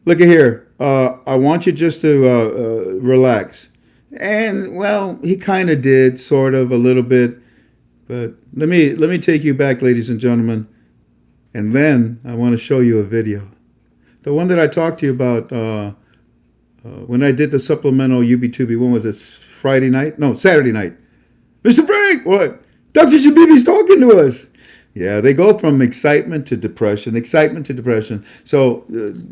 Look at here. I want you just to relax. And, well, he kind of did, sort of, a little bit. But let me take you back, ladies and gentlemen. And then I want to show you a video. The one that I talked to you about when I did the supplemental UB2B. When was it? Friday night? No, Saturday night. Mr. Frank, what? Dr. Shabibi's talking to us. Yeah, they go from excitement to depression, So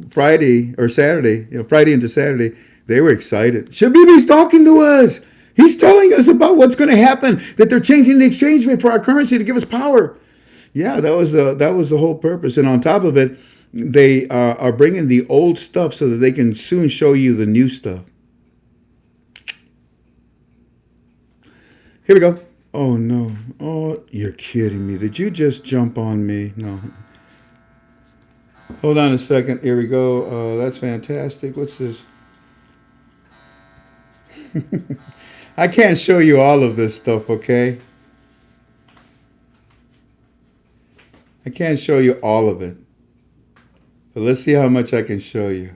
Friday or Saturday, Friday into Saturday, they were excited. Shabibi's talking to us. He's telling us about what's going to happen, that they're changing the exchange rate for our currency to give us power. Yeah, that was the whole purpose. And on top of it, they are bringing the old stuff so that they can soon show you the new stuff. Here we go. Oh, no. Oh, you're kidding me. Did you just jump on me? No. Hold on a second. Here we go. That's fantastic. What's this? I can't show you all of this stuff, okay? I can't show you all of it. But let's see how much I can show you.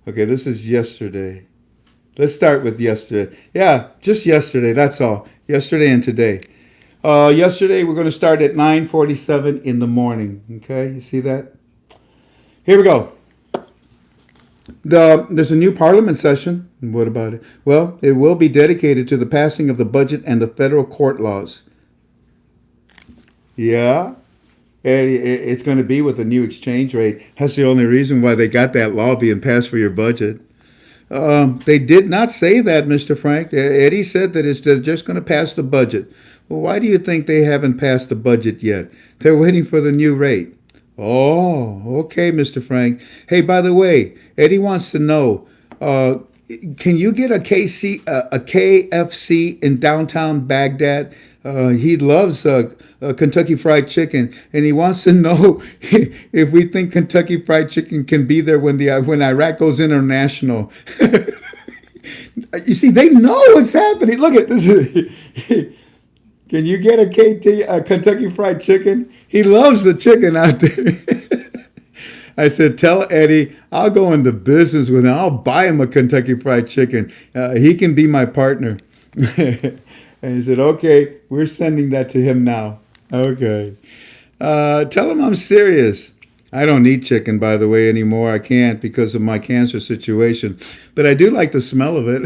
Okay, this is yesterday. Let's start with yesterday. Yeah, just yesterday, that's all. Yesterday and today. Yesterday, we're going to start at 9:47 in the morning. Okay, you see that? Here we go. There's a new parliament session. What about it? Well, it will be dedicated to the passing of the budget and the federal court laws. Yeah, it's going to be with the new exchange rate. That's the only reason why they got that law being passed for your budget. They did not say that, Mr. Frank. Eddie said that they're just going to pass the budget. Well, why do you think they haven't passed the budget yet? They're waiting for the new rate. Oh, okay, Mr. Frank. Hey, by the way, Eddie wants to know, can you get a KFC in downtown Baghdad? He loves Kentucky Fried Chicken, and he wants to know if we think Kentucky Fried Chicken can be there when Iraq goes international. You see, they know what's happening. Look at this. Can you get a Kentucky Fried Chicken? He loves the chicken out there. I said, tell Eddie, I'll go into business with him. I'll buy him a Kentucky Fried Chicken. He can be my partner. And he said, okay, we're sending that to him now. Okay. Tell him I'm serious. I don't eat chicken, by the way, anymore. I can't because of my cancer situation. But I do like the smell of it.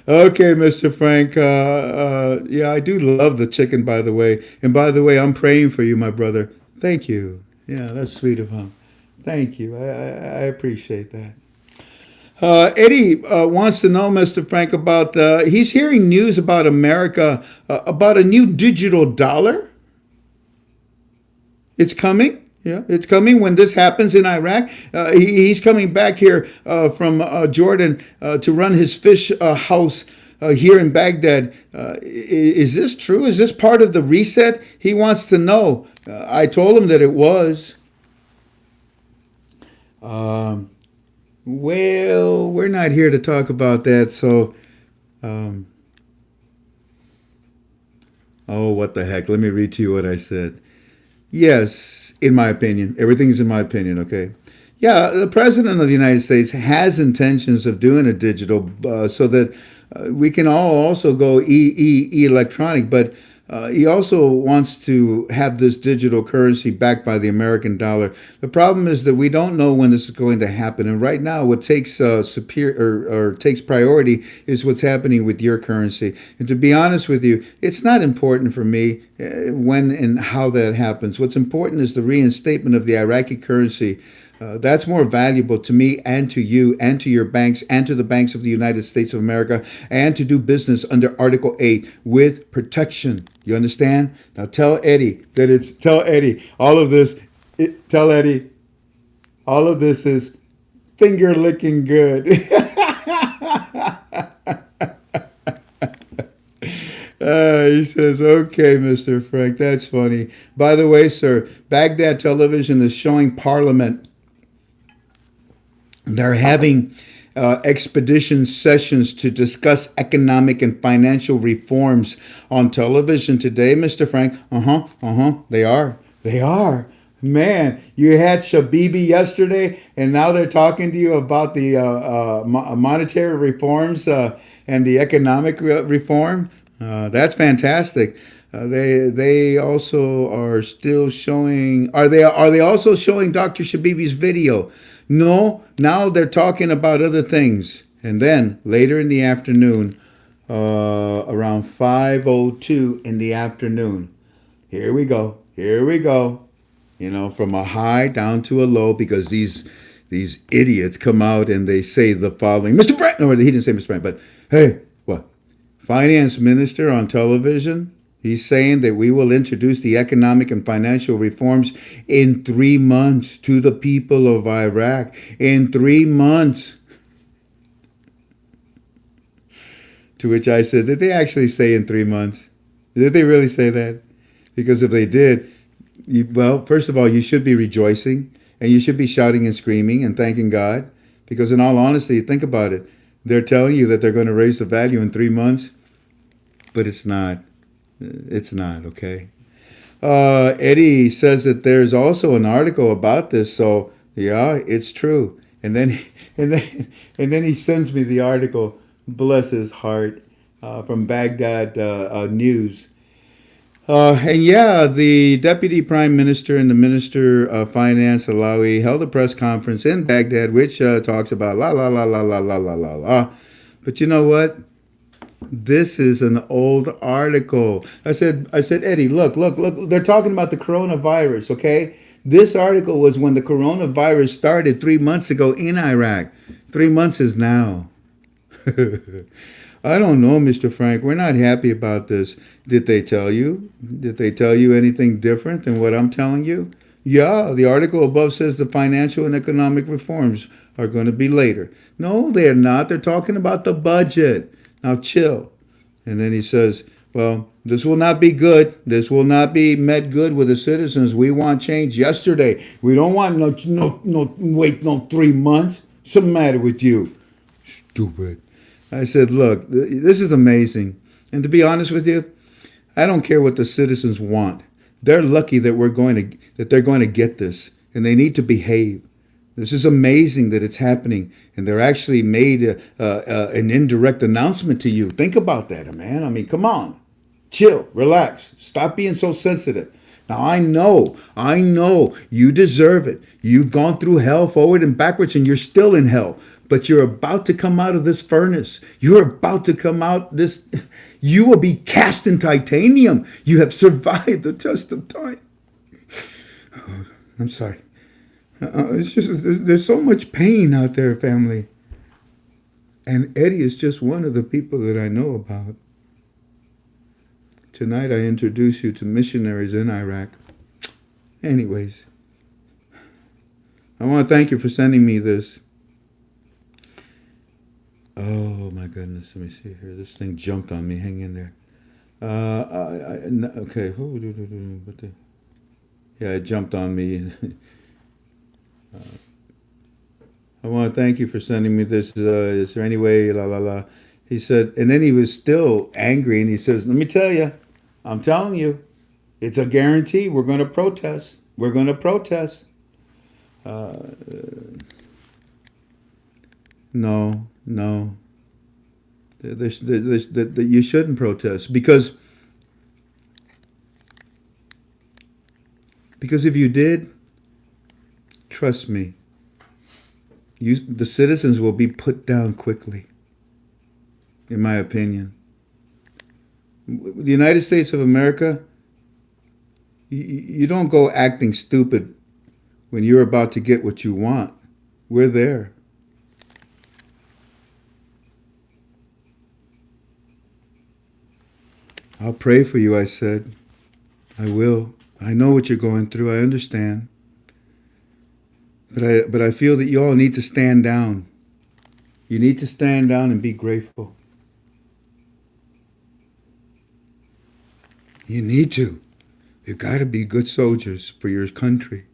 Okay, Mr. Frank. Yeah, I do love the chicken, by the way. And by the way, I'm praying for you, my brother. Thank you. Yeah, that's sweet of him. Thank you. I appreciate that. Eddie wants to know, Mr. Frank, about he's hearing news about America, about a new digital dollar. It's coming. Yeah, it's coming when this happens in Iraq. He's coming back here from Jordan to run his fish house here in Baghdad. Is this true? Is this part of the reset? He wants to know. I told him that it was. Well, we're not here to talk about that, so... oh, what the heck. Let me read to you what I said. Yes, in my opinion. Everything's in my opinion, okay? Yeah, the President of the United States has intentions of doing a digital so that we can all also go electronic, but he also wants to have this digital currency backed by the American dollar. The problem is that we don't know when this is going to happen. And right now, what takes takes priority is what's happening with your currency. And to be honest with you, it's not important for me when and how that happens. What's important is the reinstatement of the Iraqi currency. That's more valuable to me and to you and to your banks and to the banks of the United States of America and to do business under Article 8 with protection. You understand? Now tell Eddie all of this, tell Eddie all of this is finger licking good. He says, okay, Mr. Frank, that's funny. By the way, sir, Baghdad Television is showing Parliament. They're having expedition sessions to discuss economic and financial reforms on television today, Mr. Frank. They are. Man, you had Shabibi yesterday, and now they're talking to you about the monetary reforms and the economic reform. That's fantastic. They also are still showing. Are they also showing Dr. Shabibi's video? No, now they're talking about other things. And then later in the afternoon, around 5:02 in the afternoon, here we go. You know, from a high down to a low, because these idiots come out and they say the following. Mr. Frank, no, he didn't say Mr. Frank, but hey, what? Finance minister on television. He's saying that we will introduce the economic and financial reforms in 3 months to the people of Iraq. In 3 months. To which I said, did they actually say in 3 months? Did they really say that? Because if they did, well, first of all, you should be rejoicing. And you should be shouting and screaming and thanking God. Because in all honesty, think about it. They're telling you that they're going to raise the value in 3 months. But it's not. It's not, okay? Eddie says that there's also an article about this, so yeah, it's true. And then he sends me the article, bless his heart, from Baghdad News. And yeah, the Deputy Prime Minister and the Minister of Finance, Alawi, held a press conference in Baghdad, which talks about la la la la la la la la la. But you know what? This is an old article. I said, Eddie, look. They're talking about the coronavirus, okay? This article was when the coronavirus started 3 months ago in Iraq. 3 months is now. I don't know, Mr. Frank. We're not happy about this. Did they tell you? Did they tell you anything different than what I'm telling you? Yeah, the article above says the financial and economic reforms are going to be later. No, they're not. They're talking about the budget. Now chill. And then he says, well, this will not be good. This will not be met good with the citizens. We want change yesterday. We don't want wait no 3 months. What's the matter with you? Stupid. I said, look, this is amazing. And to be honest with you, I don't care what the citizens want. They're lucky that they're going to get this, and they need to behave. This is amazing that it's happening, and they're actually made an indirect announcement to you. Think about that, man. I mean, come on, chill, relax, stop being so sensitive. Now I know you deserve it. You've gone through hell forward and backwards, and you're still in hell. But you're about to come out of this furnace. You're about to come out this. You will be cast in titanium. You have survived the test of time. Oh, I'm sorry. It's just there's so much pain out there, family. And Eddie is just one of the people that I know about. Tonight I introduce you to missionaries in Iraq. Anyways, I want to thank you for sending me this. Oh my goodness, let me see here. This thing jumped on me. Hang in there. Okay. Yeah, it jumped on me. I want to thank you for sending me this. Is there any way, la la la? He said, and then he was still angry, and he says, let me tell you, I'm telling you, it's a guarantee. We're going to protest. We're going to protest. No. You shouldn't protest because if you did, trust me, the citizens will be put down quickly, in my opinion. The United States of America, you don't go acting stupid when you're about to get what you want. We're there. I'll pray for you, I said. I will. I know what you're going through. I understand. But I feel that you all need to stand down. You need to stand down and be grateful. You need to. You got to be good soldiers for your country.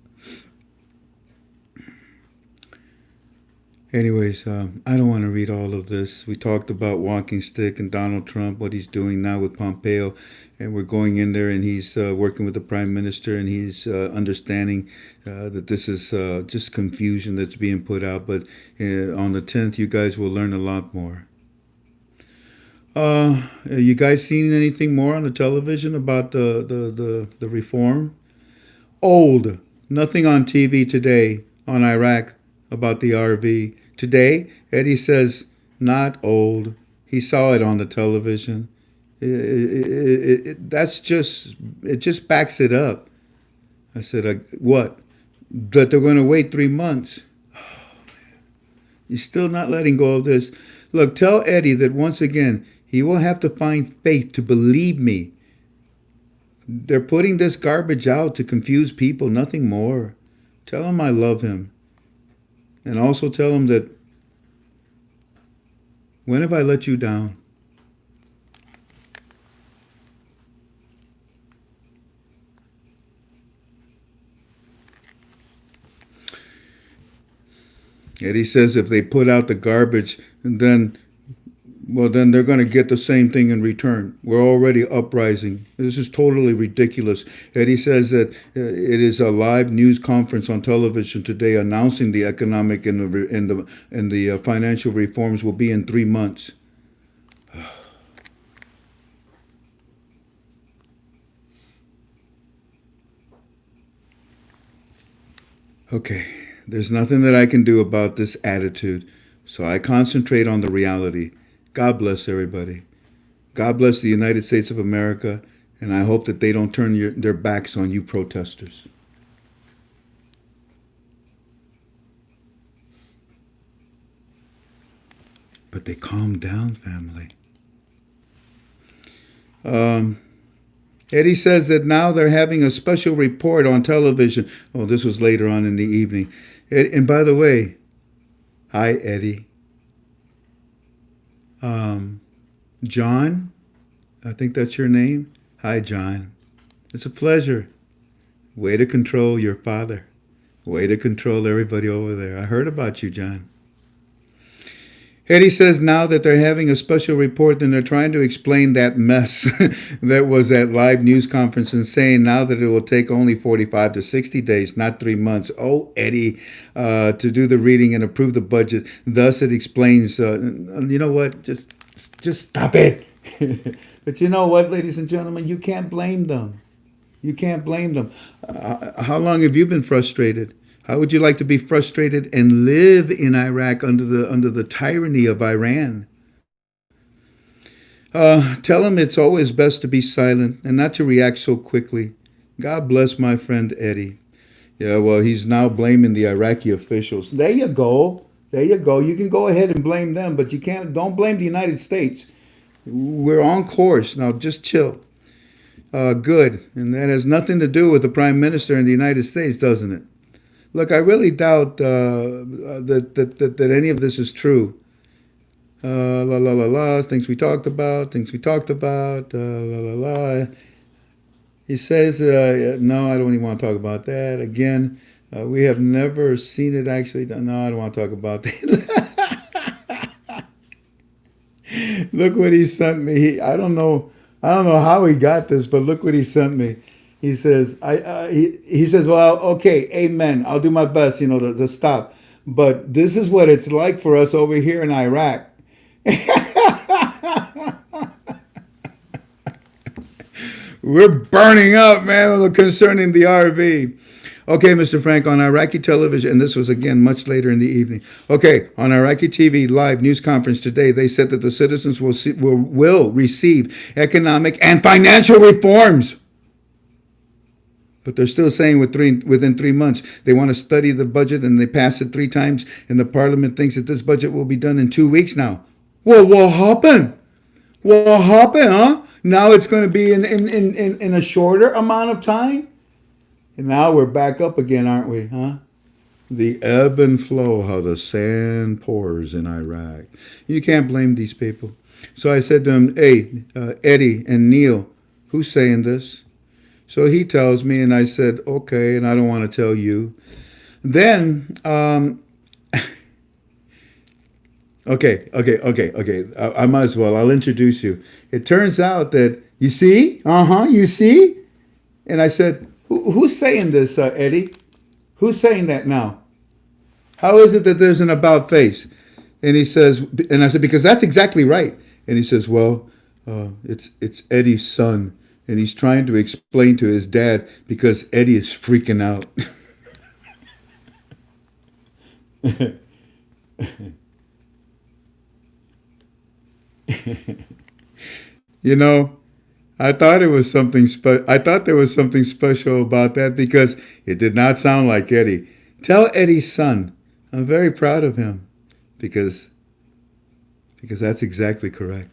Anyways, I don't want to read all of this. We talked about walking stick and Donald Trump, what he's doing now with Pompeo, and we're going in there and he's working with the prime minister and he's understanding that this is just confusion that's being put out. But on the 10th, you guys will learn a lot more. You guys seen anything more on the television about the reform? Old. Nothing on TV today on Iraq about the RV. Today, Eddie says, not old. He saw it on the television. It just backs it up. I said, what? That they're going to wait 3 months. Oh, man. You're still not letting go of this. Look, tell Eddie that once again, he will have to find faith to believe me. They're putting this garbage out to confuse people, nothing more. Tell him I love him. And also tell him that, when have I let you down? Eddie says if they put out the garbage, then they're going to get the same thing in return. We're already uprising. This is totally ridiculous. Eddie says that it is a live news conference on television today announcing the economic and the financial reforms will be in 3 months. Okay, there's nothing that I can do about this attitude, so I concentrate on the reality. God bless everybody. God bless the United States of America, and I hope that they don't turn their backs on you protesters. But they calmed down, family. Eddie says that now they're having a special report on television. Oh, this was later on in the evening. And by the way, hi, Eddie. John, I think that's your name. Hi, John. It's a pleasure. Way to control your father. Way to control everybody over there. I heard about you, John. Eddie says now that they're having a special report and they're trying to explain that mess that was at live news conference and saying now that it will take only 45 to 60 days, not 3 months. Oh, Eddie, to do the reading and approve the budget. Thus, it explains, you know what, just stop it. But you know what, ladies and gentlemen, you can't blame them. You can't blame them. How long have you been frustrated? How would you like to be frustrated and live in Iraq under the tyranny of Iran? Tell him it's always best to be silent and not to react so quickly. God bless my friend Eddie. Yeah, well, he's now blaming the Iraqi officials. There you go. There you go. You can go ahead and blame them, but you can't. Don't blame the United States. We're on course now. Just chill. Good, and that has nothing to do with the Prime Minister in the United States, doesn't it? Look, I really doubt that any of this is true. La la la la. Things we talked about. La la la. He says, no, I don't even want to talk about that. Again, we have never seen it actually. No, I don't want to talk about that. Look what he sent me. I don't know how he got this, but look what he sent me. He says, he says, well, okay, amen. I'll do my best, to stop. But this is what it's like for us over here in Iraq. We're burning up, man, concerning the RV. Okay, Mr. Frank, on Iraqi television, and this was again much later in the evening. Okay, on Iraqi TV live news conference today, they said that the citizens will receive economic and financial reforms. But they're still saying within 3 months. They want to study the budget and they pass it 3 times, and the parliament thinks that this budget will be done in 2 weeks now. Well, what happened? What happened, huh? Now it's going to be in a shorter amount of time? And now we're back up again, aren't we, huh? The ebb and flow, how the sand pours in Iraq. You can't blame these people. So I said to him, hey, Eddie and Neil, who's saying this? So he tells me, and I said, okay, and I don't want to tell you. Then, okay. I might as well. I'll introduce you. It turns out that, you see? You see? And I said, who's saying this, Eddie? Who's saying that now? How is it that there's an about face? And he says, and I said, because that's exactly right. And he says, well, it's Eddie's son. And he's trying to explain to his dad because Eddie is freaking out. I thought there was something special about that because it did not sound like Eddie. Tell Eddie's son I'm very proud of him because that's exactly correct.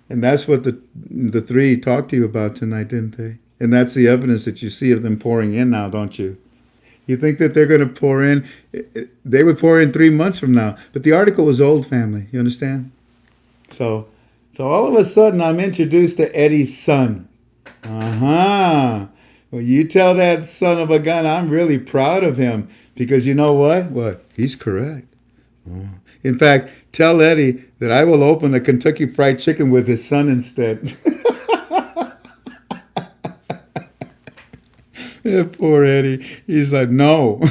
And that's what the 3 talked to you about tonight, didn't they? And that's the evidence that you see of them pouring in now, don't you? You think that they're going to pour in? They would pour in 3 months from now. But the article was old, family. You understand? So all of a sudden, I'm introduced to Eddie's son. Well, you tell that son of a gun, I'm really proud of him. Because you know what? What? He's correct. In fact, tell Eddie that I will open a Kentucky Fried Chicken with his son instead. Yeah, poor Eddie. He's like, no.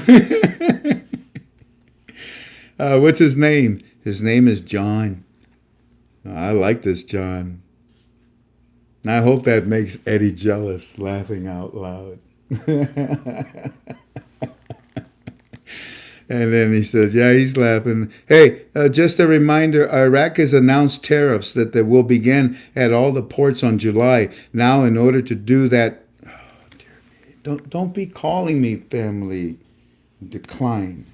What's his name? His name is John. I like this John. I hope that makes Eddie jealous, laughing out loud. And then he says, yeah, he's laughing. Hey, just a reminder, Iraq has announced tariffs that they will begin at all the ports on July. Now, in order to do that, oh, dear me, don't be calling me, family. Decline.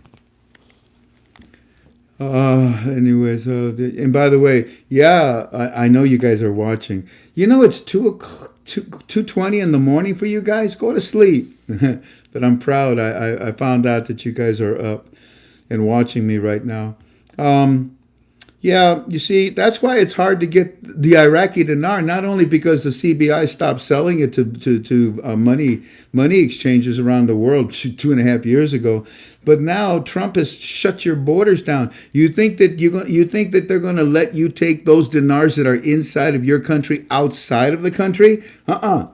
Anyways, and by the way, yeah, I know you guys are watching. You know, it's 2:20 in the morning for you guys. Go to sleep. But I'm proud. I found out that you guys are up and watching me right now. Yeah, you see, that's why it's hard to get the Iraqi dinar. Not only because the CBI stopped selling it to money exchanges around the world 2.5 years ago, but now Trump has shut your borders down. You think that they're going to let you take those dinars that are inside of your country outside of the country?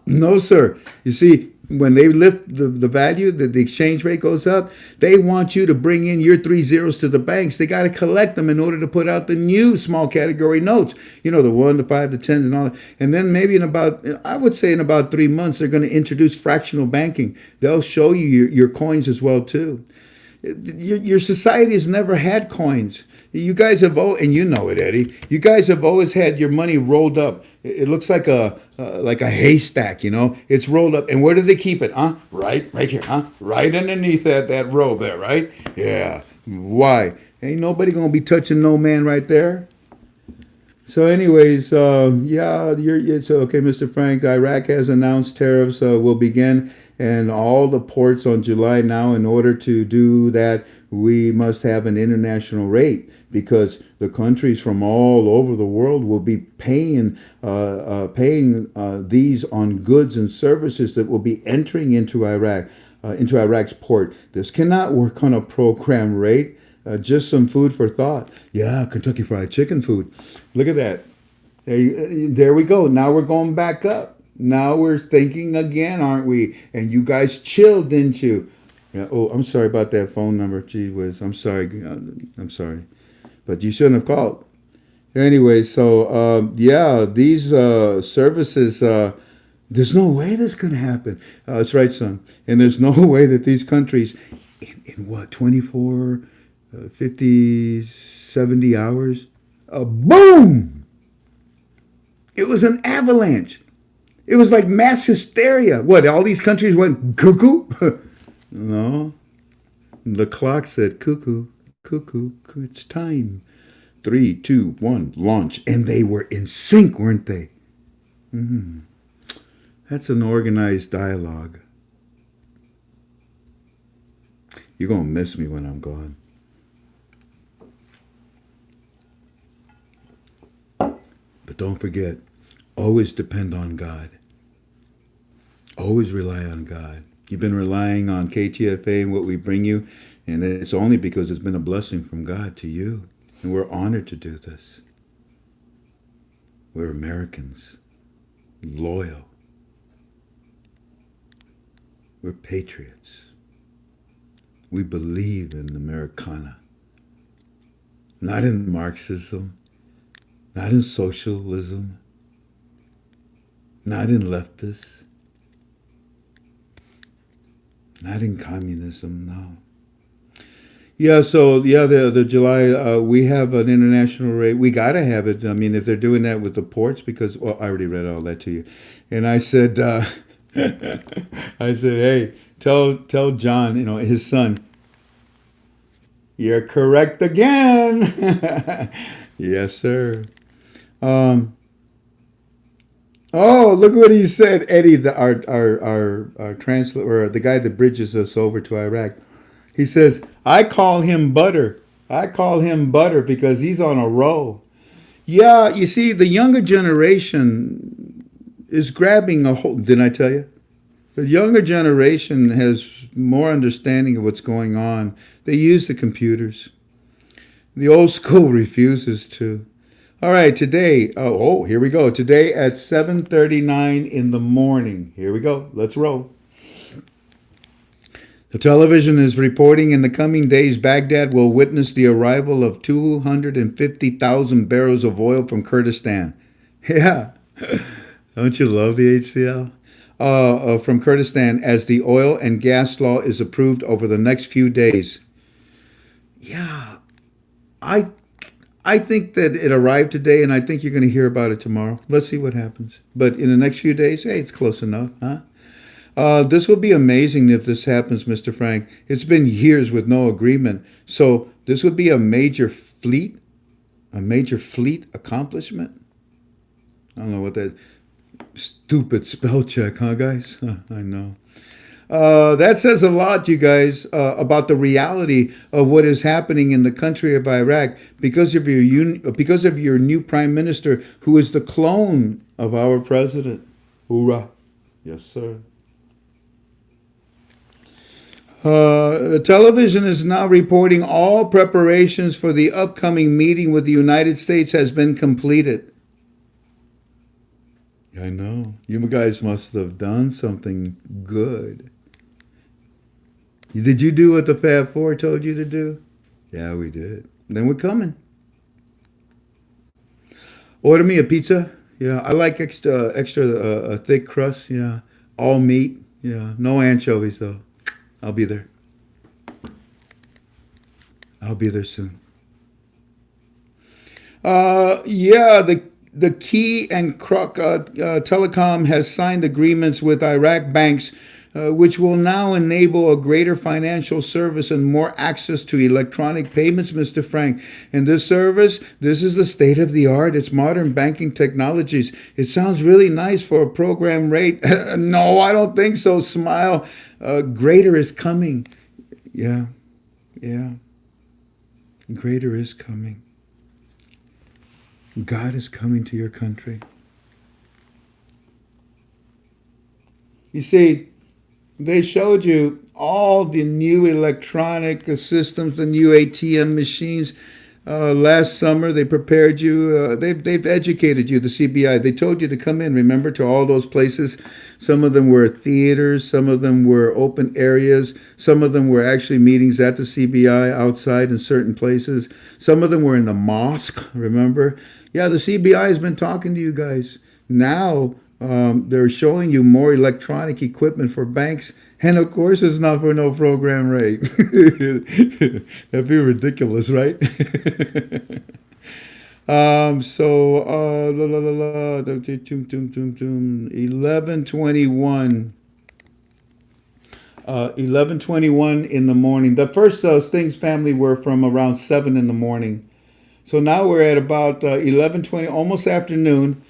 No, sir. You see, when they lift the value, the exchange rate goes up, they want you to bring in your 3 zeros to the banks. They got to collect them in order to put out the new small category notes. You know, the 1, the 5, the 10, and all that. And then maybe I would say in about 3 months, they're going to introduce fractional banking. They'll show you your coins as well, too. Your society has never had coins. You guys have, and you know it, Eddie. You guys have always had your money rolled up. It looks like a haystack, you know. It's rolled up, and where do they keep it? Right here, right underneath that robe there, right? Yeah. Why? Ain't nobody gonna be touching no man right there. So, anyways, yeah, it's okay, Mr. Frank. Iraq has announced tariffs will begin, and all the ports on July now. In order to do that, we must have an international rate because the countries from all over the world will be paying these on goods and services that will be entering into Iraq, into Iraq's port. This cannot work on a program rate. Just some food for thought. Yeah, Kentucky Fried Chicken food. Look at that. There we go. Now we're going back up. Now we're thinking again, aren't we? And you guys chilled, didn't you? Yeah. Oh, I'm sorry about that phone number. Gee whiz. I'm sorry. I'm sorry. But you shouldn't have called. Anyway, so yeah, these services, there's no way this can happen. That's right, son. And there's no way that these countries, in what, 24... 50, 70 hours, boom! It was an avalanche. It was like mass hysteria. What, all these countries went cuckoo? No. The clock said cuckoo, cuckoo, it's time. 3, 2, 1, launch. And they were in sync, weren't they? That's an organized dialogue. You're going to miss me when I'm gone. But don't forget, always depend on God. Always rely on God. You've been relying on KTFA and what we bring you, and it's only because it's been a blessing from God to you. And we're honored to do this. We're Americans, loyal. We're patriots. We believe in Americana, not in Marxism, not in socialism, not in leftists, not in communism, no. Yeah, so, yeah, the July, we have an international rate. We got to have it. I mean, if they're doing that with the ports, because, well, I already read all that to you. And I said, hey, tell John, you know, his son, you're correct again. Yes, sir. Oh, look what he said, Eddie, our translator, or the guy that bridges us over to Iraq. He says, I call him Butter. I call him Butter because he's on a roll. Yeah, you see, the younger generation is grabbing a hold. Didn't I tell you? The younger generation has more understanding of what's going on. They use the computers. The old school refuses to. All right, today, here we go. Today at 7:39 in the morning. Here we go. Let's roll. The television is reporting in the coming days, Baghdad will witness the arrival of 250,000 barrels of oil from Kurdistan. Yeah. Don't you love the HCL? From Kurdistan as the oil and gas law is approved over the next few days. Yeah. I think that it arrived today, and I think you're going to hear about it tomorrow. Let's see what happens. But in the next few days, hey, it's close enough, huh? This will be amazing if this happens, Mr. Frank. It's been years with no agreement. So this would be a major fleet, a major fleet accomplishment. I don't know what that stupid spell check, huh, guys? I know. That says a lot, you guys, about the reality of what is happening in the country of Iraq because of your new prime minister, who is the clone of our president. Hoorah! Yes, sir. The television is now reporting all preparations for the upcoming meeting with the United States has been completed. I know. You guys must have done something good. Did you do what the Fab Four told you to do? Yeah, we did. Then we're coming. Order me a pizza. Yeah, I like extra thick crust. Yeah, all meat. Yeah, no anchovies though. I'll be there. I'll be there soon. Yeah, the Key and Kruk Telecom has signed agreements with Iraq banks, which will now enable a greater financial service and more access to electronic payments, Mr. Frank. And this service, this is the state of the art. It's modern banking technologies. It sounds really nice for a program rate. No, I don't think so. Smile. Greater is coming. Yeah. Greater is coming. God is coming to your country. You see, they showed you all the new electronic systems, the new ATM machines. Last summer, they prepared you. They've educated you, the CBI. They told you to come in, remember, to all those places. Some of them were theaters. Some of them were open areas. Some of them were actually meetings at the CBI outside in certain places. Some of them were in the mosque, remember? Yeah, the CBI has been talking to you guys. Now, they're showing you more electronic equipment for banks. And of course, it's not for no program rate. That'd be ridiculous, right? 11:21. 11:21 in the morning. The first things, family, were from around 7 in the morning. So now we're at about 11:20, almost afternoon.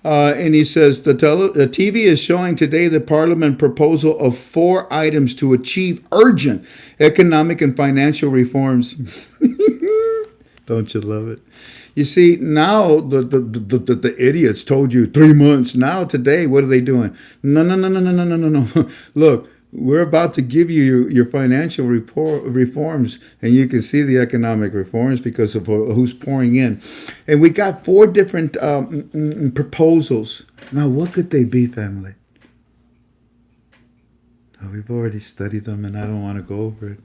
And he says, the TV is showing today the Parliament proposal of 4 items to achieve urgent economic and financial reforms. Don't you love it? You see, now the idiots told you 3 months. Now today, what are they doing? No. Look, we're about to give you your financial reforms, and you can see the economic reforms because of who's pouring in. And we got 4 different proposals. Now, what could they be, family? Oh, we've already studied them, and I don't want to go over it.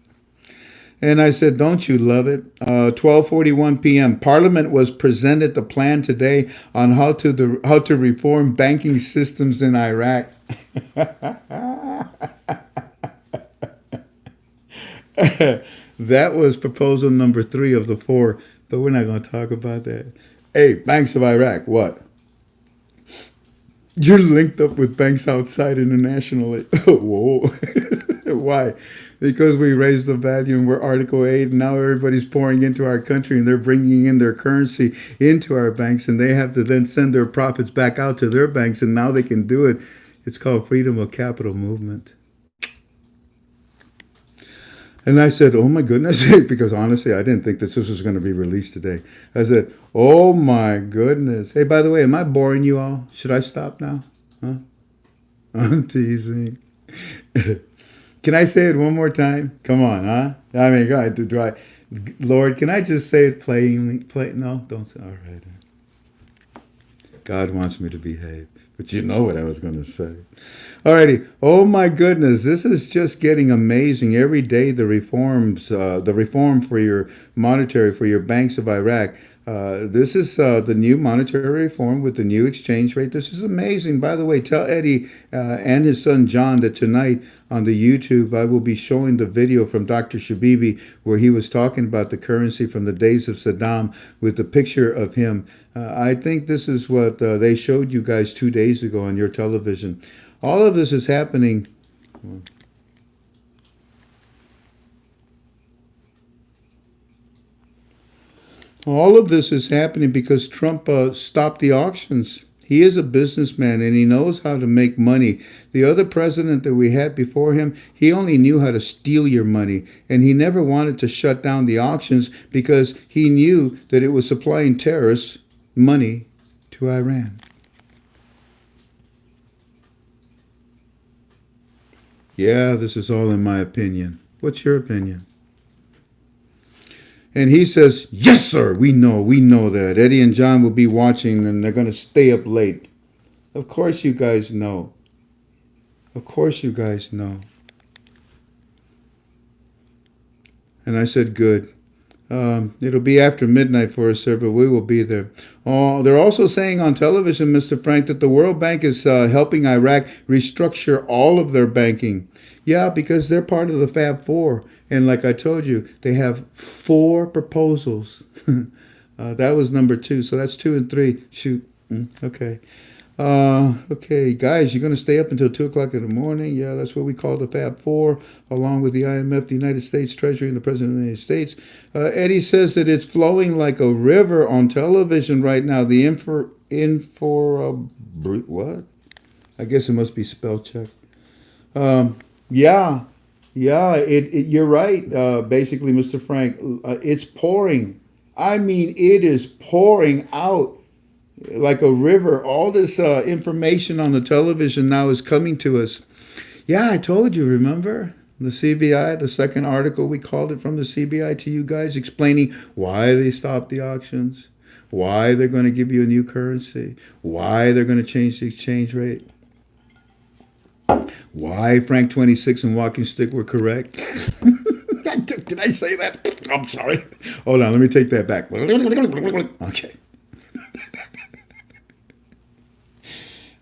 And I said, don't you love it? 12:41 p.m. Parliament was presented the plan today on how to reform banking systems in Iraq. That was proposal number 3 of the 4, but we're not going to talk about that. Hey, banks of Iraq, what? You're linked up with banks outside internationally. Whoa. Why? Because we raised the value and we're Article 8, and now everybody's pouring into our country and they're bringing in their currency into our banks, and they have to then send their profits back out to their banks, and now they can do it. It's called freedom of capital movement. And I said, oh my goodness, because honestly, I didn't think that this was going to be released today. I said, oh my goodness. Hey, by the way, am I boring you all? Should I stop now? Huh? I'm teasing. Can I say it one more time? Come on, huh? I mean, God, do I? Lord, can I just say it plainly? No, don't say. All right. God wants me to behave. But you know what I was going to say. Alrighty. Oh my goodness, this is just getting amazing. Every day the reform for your monetary, for your banks of Iraq. This is the new monetary reform with the new exchange rate. This is amazing. By the way, tell Eddie and his son John that tonight on the YouTube I will be showing the video from Dr. Shabibi where he was talking about the currency from the days of Saddam with the picture of him. I think this is what they showed you guys 2 days ago on your television. All of this is happening. All of this is happening because Trump stopped the auctions. He is a businessman and he knows how to make money. The other president that we had before him, he only knew how to steal your money. And he never wanted to shut down the auctions because he knew that it was supplying terrorists money to Iran. Yeah, this is all in my opinion. What's your opinion? And he says, yes, sir, we know that. Eddie and John will be watching and they're going to stay up late. Of course you guys know. Of course you guys know. And I said, good. It'll be after midnight for us, sir, but we will be there. Oh, they're also saying on television, Mr. Frank, that the World Bank is helping Iraq restructure all of their banking. Yeah, because they're part of the Fab Four. And like I told you, they have 4 proposals. That was number 2. So that's 2 and 3. Shoot. Okay. Okay, guys, you're going to stay up until 2 o'clock in the morning. Yeah, that's what we call the Fab Four, along with the IMF, the United States Treasury, and the President of the United States. Eddie says that it's flowing like a river on television right now. The what? I guess it must be spell check. Yeah, you're right, basically, Mr. Frank. It's pouring. I mean, it is pouring out like a river. All this information on the television now is coming to us. Yeah, I told you, remember? The CBI, the second article, we called it from the CBI to you guys, explaining why they stopped the auctions, why they're going to give you a new currency, why they're going to change the exchange rate. Why Frank 26 and Walking Stick were correct. Did I say that? I'm sorry. Hold on, let me take that back. Okay.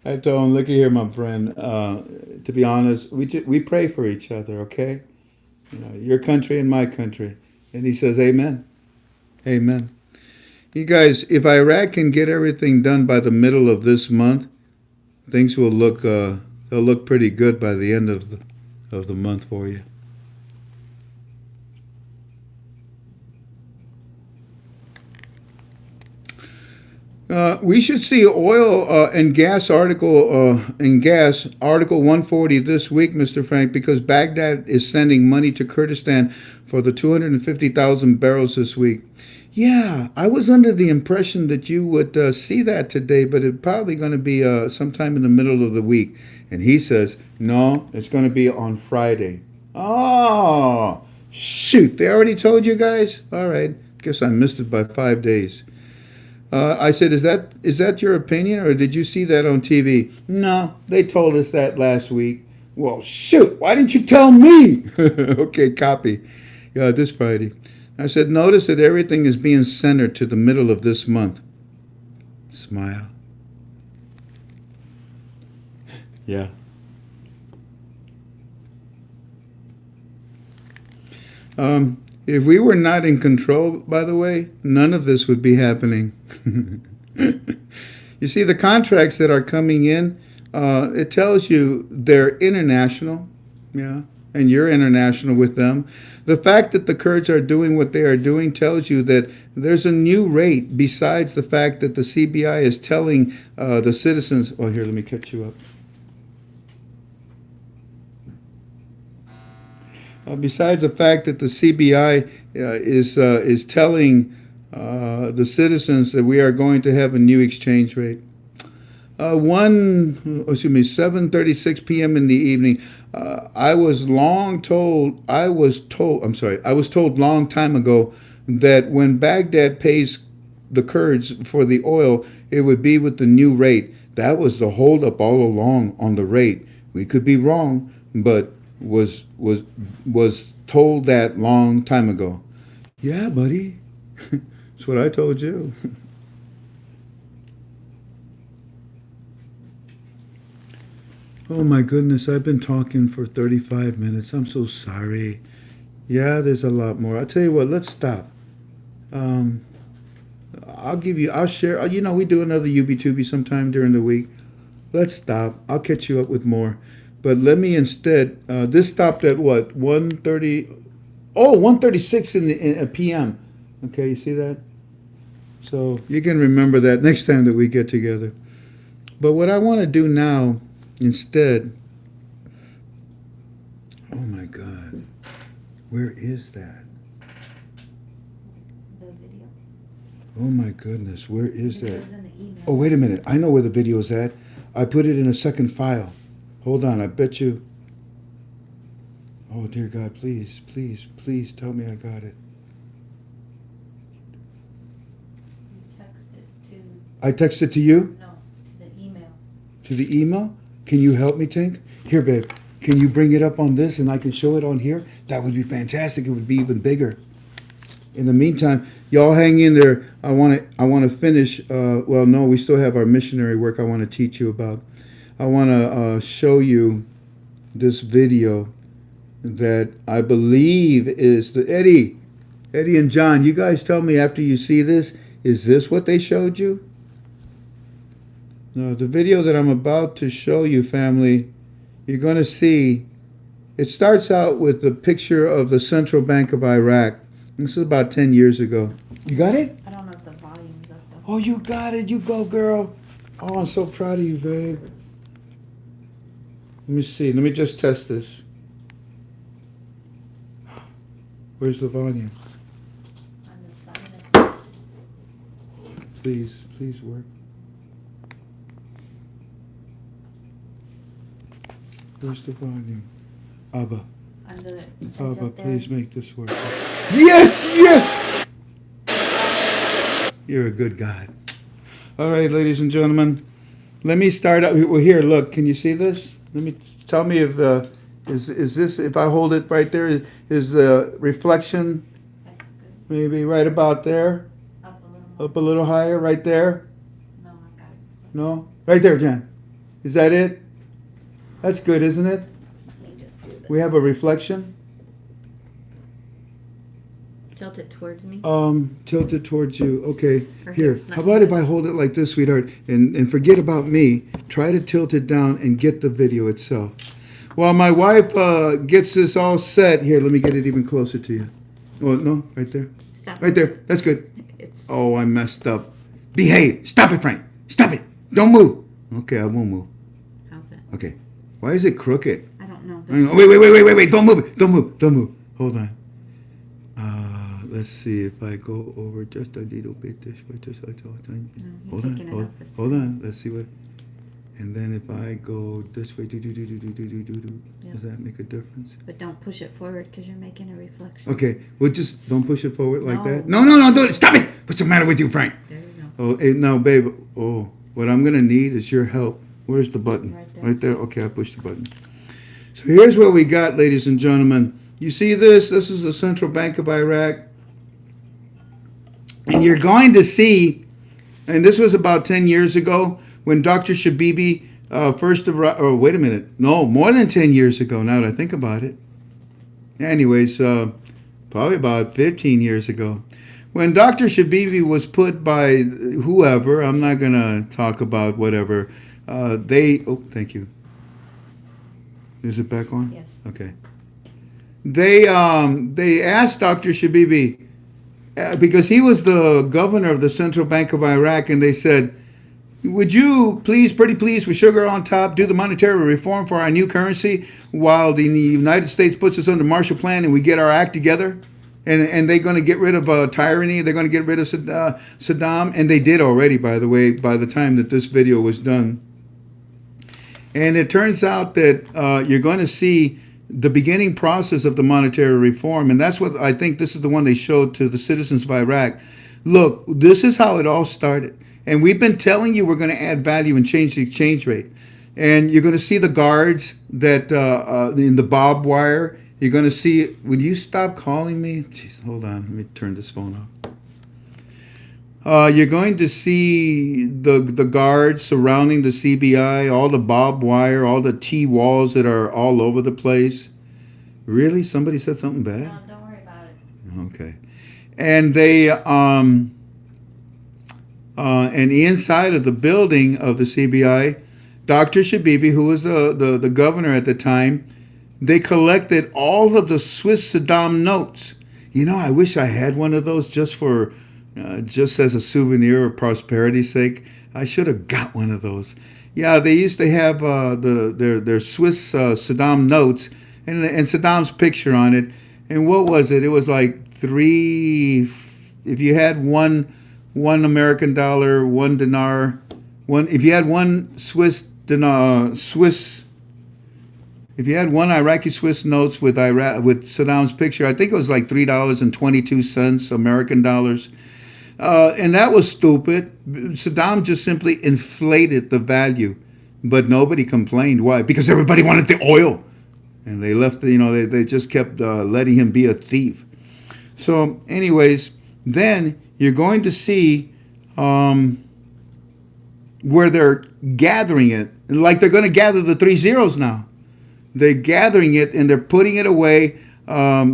I told him, look here, my friend. To be honest, we pray for each other, okay? You know, your country and my country. And he says, amen. Amen. You guys, if Iraq can get everything done by the middle of this month, things will look they'll look pretty good by the end of the month for you. We should see oil and gas article 140 this week, Mr. Frank, because Baghdad is sending money to Kurdistan for the 250,000 barrels this week. Yeah, I was under the impression that you would see that today, but it's probably going to be sometime in the middle of the week. And he says, no, it's going to be on Friday. Oh, shoot. They already told you guys? All right. Guess I missed it by 5 days. I said, is that your opinion, or did you see that on TV? No, they told us that last week. Well, shoot. Why didn't you tell me? Okay, copy. Yeah, this Friday. I said, notice that everything is being centered to the middle of this month. Smile. Yeah. If we were not in control, by the way, none of this would be happening. You see, the contracts that are coming in, it tells you they're international, yeah, and you're international with them. The fact that the Kurds are doing what they are doing tells you that there's a new rate besides the fact that the CBI is telling the citizens, oh, here, let me catch you up. Besides the fact that the CBI is telling the citizens that we are going to have a new exchange rate. 7:36 p.m. in the evening. I was told long time ago that when Baghdad pays the Kurds for the oil, it would be with the new rate. That was the holdup all along on the rate. We could be wrong, but was told that long time ago. Yeah, buddy. That's what I told you. Oh my goodness, I've been talking for 35 minutes. I'm so sorry. Yeah, there's a lot more. I'll tell you what, let's stop. I'll share. You know, we do another UB2B sometime during the week. Let's stop. I'll catch you up with more. But let me instead, this stopped at what, 1:30? Oh, 1:36 in the p.m. Okay, you see that? So you can remember that next time that we get together. But what I want to do now instead, oh my God, where is that? The video. Oh my goodness, where is The that? video's in the email. Oh, wait a minute. I know where the video is at. I put it in a second file. Hold on, I bet you. Oh, dear God, please, please, please tell me I got it. You texted to, I texted to you? no, to the email. To the email? Can you help me, Tink? Here, babe. Can you bring it up on this and I can show it on here? That would be fantastic. It would be even bigger. In the meantime, y'all hang in there. I want to finish. Well, no, we still have our missionary work I want to teach you about. I want to show you this video that I believe is the Eddie and John. You guys tell me after you see this, is this what they showed you? No, the video that I'm about to show you, family, you're going to see. It starts out with the picture of the Central Bank of Iraq. This is about 10 years ago. You got it? I don't know if the volume's up though. Oh, you got it. You go, girl. Oh, I'm so proud of you, babe. Let me see. Let me just test this. Where's the volume? On the side of Please, please work. Where's the volume? Abba. on the edge Abba, up there. please make this work. Yes, yes! You're a good God. All right, ladies and gentlemen. Let me start out. Well, here, look. Can you see this? Let me tell me if is this, if I hold it right there, is the reflection That's good. maybe right about there? Up a little more. Up a little higher, right there? No, I got it. No? Right there, Jan. Is that it? That's good, isn't it? Let me just do this. We have a reflection. Tilt it towards me. Tilted towards you. Okay. Or Here. here, How about if I hold it like this, sweetheart, and forget about me. Try to tilt it down and get the video itself. While my wife gets this all set, here, let me get it even closer to you. Oh, no, right there. Stop. Right there. That's good. It's Oh, I messed up. Behave. Stop it, Frank. Stop it. Don't move. Okay, I won't move. how's that? Okay. Why is it crooked? I don't know. Hang on. Wait. Don't move it. Don't move. Hold on. Let's see if I go over just a little bit this way. you're taking it Hold off this hold way. on. Let's see what. And then if I go this way, Yeah. does that make a difference? But don't push it forward because you're making a reflection. Okay, well just don't push it forward like No. that. No, do it. Stop it. What's the matter with you, Frank? There you go. Oh, now, babe. Oh, what I'm gonna need is your help. Where's the button? Right there. Okay, I pushed the button. So here's what we got, ladies and gentlemen. You see this? This is the Central Bank of Iraq. And you're going to see, and this was about 10 years ago when Dr. Shabibi first arrived. Oh, wait a minute. No, more than 10 years ago now that I think about it. Anyways, probably about 15 years ago. When Dr. Shabibi was put by whoever, I'm not going to talk about whatever, oh, thank you. Is it back on? Yes. Okay. They asked Dr. Shabibi, because he was the governor of the Central Bank of Iraq, and they said, would you please, pretty please, with sugar on top, do the monetary reform for our new currency while the United States puts us under Marshall Plan and we get our act together? And they're going to get rid of tyranny. They're going to get rid of Saddam. And they did already, by the way, by the time that this video was done. And it turns out that you're going to see the beginning process of the monetary reform. And that's what I think this is the one they showed to the citizens of Iraq. Look, this is how it all started. And we've been telling you we're going to add value and change the exchange rate. And you're going to see the guards that in the barbed wire. You're going to see, would you stop calling me? Jeez, hold on. Let me turn this phone off. You're going to see the guards surrounding the CBI, all the barbed wire, all the T-walls that are all over the place. Really? Somebody said something bad? No, don't worry about it. Okay. And they, and inside of the building of the CBI, Dr. Shabibi, who was the governor at the time, they collected all of the Swiss Saddam notes. You know, I wish I had one of those just for just as a souvenir of prosperity's sake. I should have got one of those. Yeah, they used to have their Swiss Saddam notes and Saddam's picture on it. And what was it? It was like three. If you had one American dollar, one dinar, one. If you had one Swiss dinar, if you had one Iraqi Swiss notes with Saddam's picture, I think it was like $3.22 American dollars. And that was stupid. Saddam just simply inflated the value, but nobody complained. Why? Because everybody wanted the oil, and they left. They just kept letting him be a thief. So, anyways, then you're going to see where they're gathering it, like they're going to gather the 3 zeros now. They're gathering it and they're putting it away. They're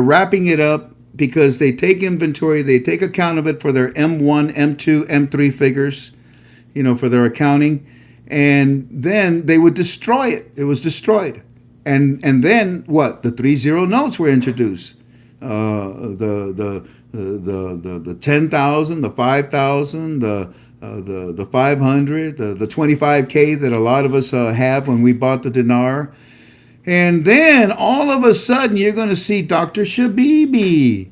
wrapping it up because they take inventory, they take account of it for their M1, M2, M3 figures, for their accounting, and then they would destroy it. It was destroyed, and then what? The 3-0 notes were introduced. The 10,000, the 5,000, the 500, the 25K that a lot of us have when we bought the dinar. And then all of a sudden you're going to see Dr. Shabibi.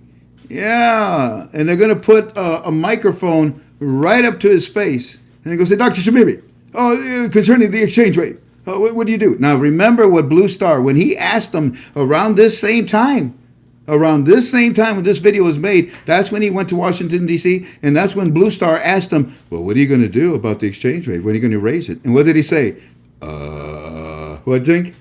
Yeah. And they're going to put a microphone right up to his face. And they're going to say, Dr. Shabibi, concerning the exchange rate, what do you do? Now remember what Blue Star, when he asked them around this same time when this video was made, that's when he went to Washington, D.C., and that's when Blue Star asked him, well, what are you going to do about the exchange rate? When are you going to raise it? And what did he say? What, Tink?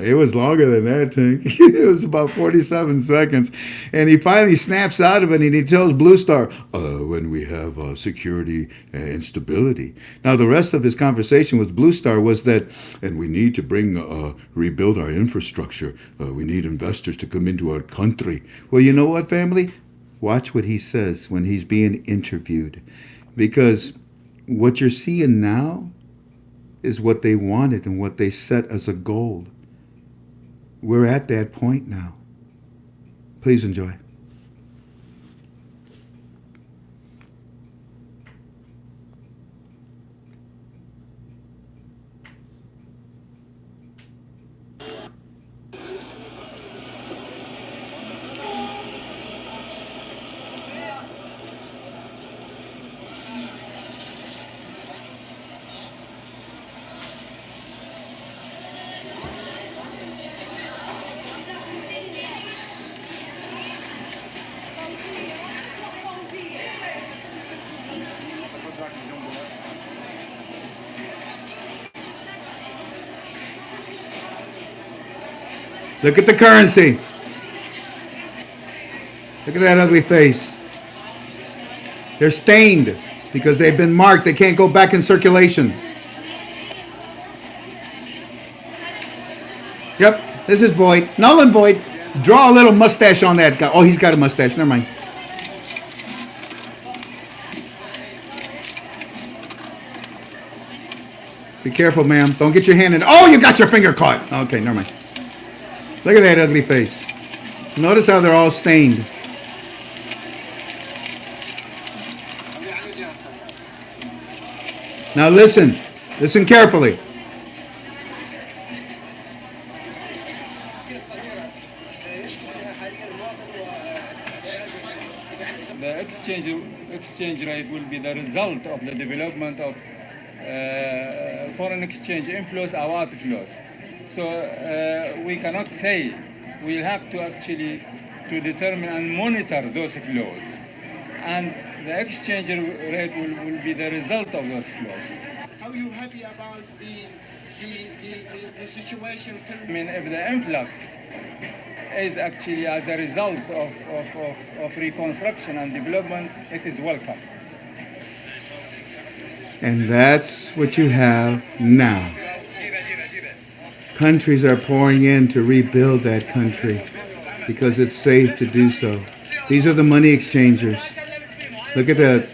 It was longer than that, Tink. It was about 47 seconds. And he finally snaps out of it and he tells Blue Star, when we have security and stability. Now, the rest of his conversation with Blue Star was that, and we need to rebuild our infrastructure. We need investors to come into our country. Well, you know what, family? Watch what he says when he's being interviewed. Because what you're seeing now is what they wanted and what they set as a goal. We're at that point now. Please enjoy. Look at the currency. Look at that ugly face. They're stained because they've been marked. They can't go back in circulation. Yep, this is void. Null and void. Draw a little mustache on that guy. Oh, he's got a mustache. Never mind. Be careful, ma'am. Don't get your hand in. Oh, you got your finger caught. Okay, never mind. Look at that ugly face. Notice how they're all stained. Now listen. Listen carefully. The exchange rate will be the result of the development of foreign exchange inflows or outflows. So we cannot say. We'll have to actually to determine and monitor those flows. And the exchange rate will be the result of those flows. How are you happy about the situation? I mean, if the influx is actually as a result of reconstruction and development, it is welcome. And that's what you have now. Countries are pouring in to rebuild that country because it's safe to do so. These are the money exchangers. Look at that.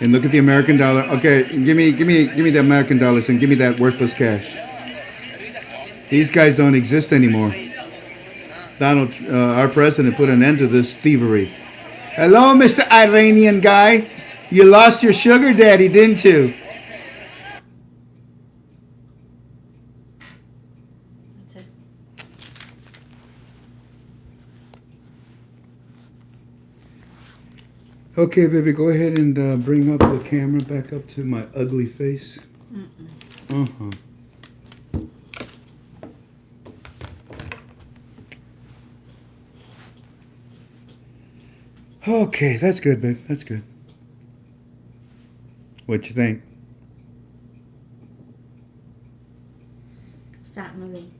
And look at the American dollar. Okay, give me the American dollars and give me that worthless cash. These guys don't exist anymore. Donald, our president, put an end to this thievery. Hello, Mr. Iranian guy. You lost your sugar daddy, didn't you? That's it. Okay, baby, go ahead and bring up the camera back up to my ugly face. Uh-huh. Okay, that's good, babe. That's good. What you think? Stop moving.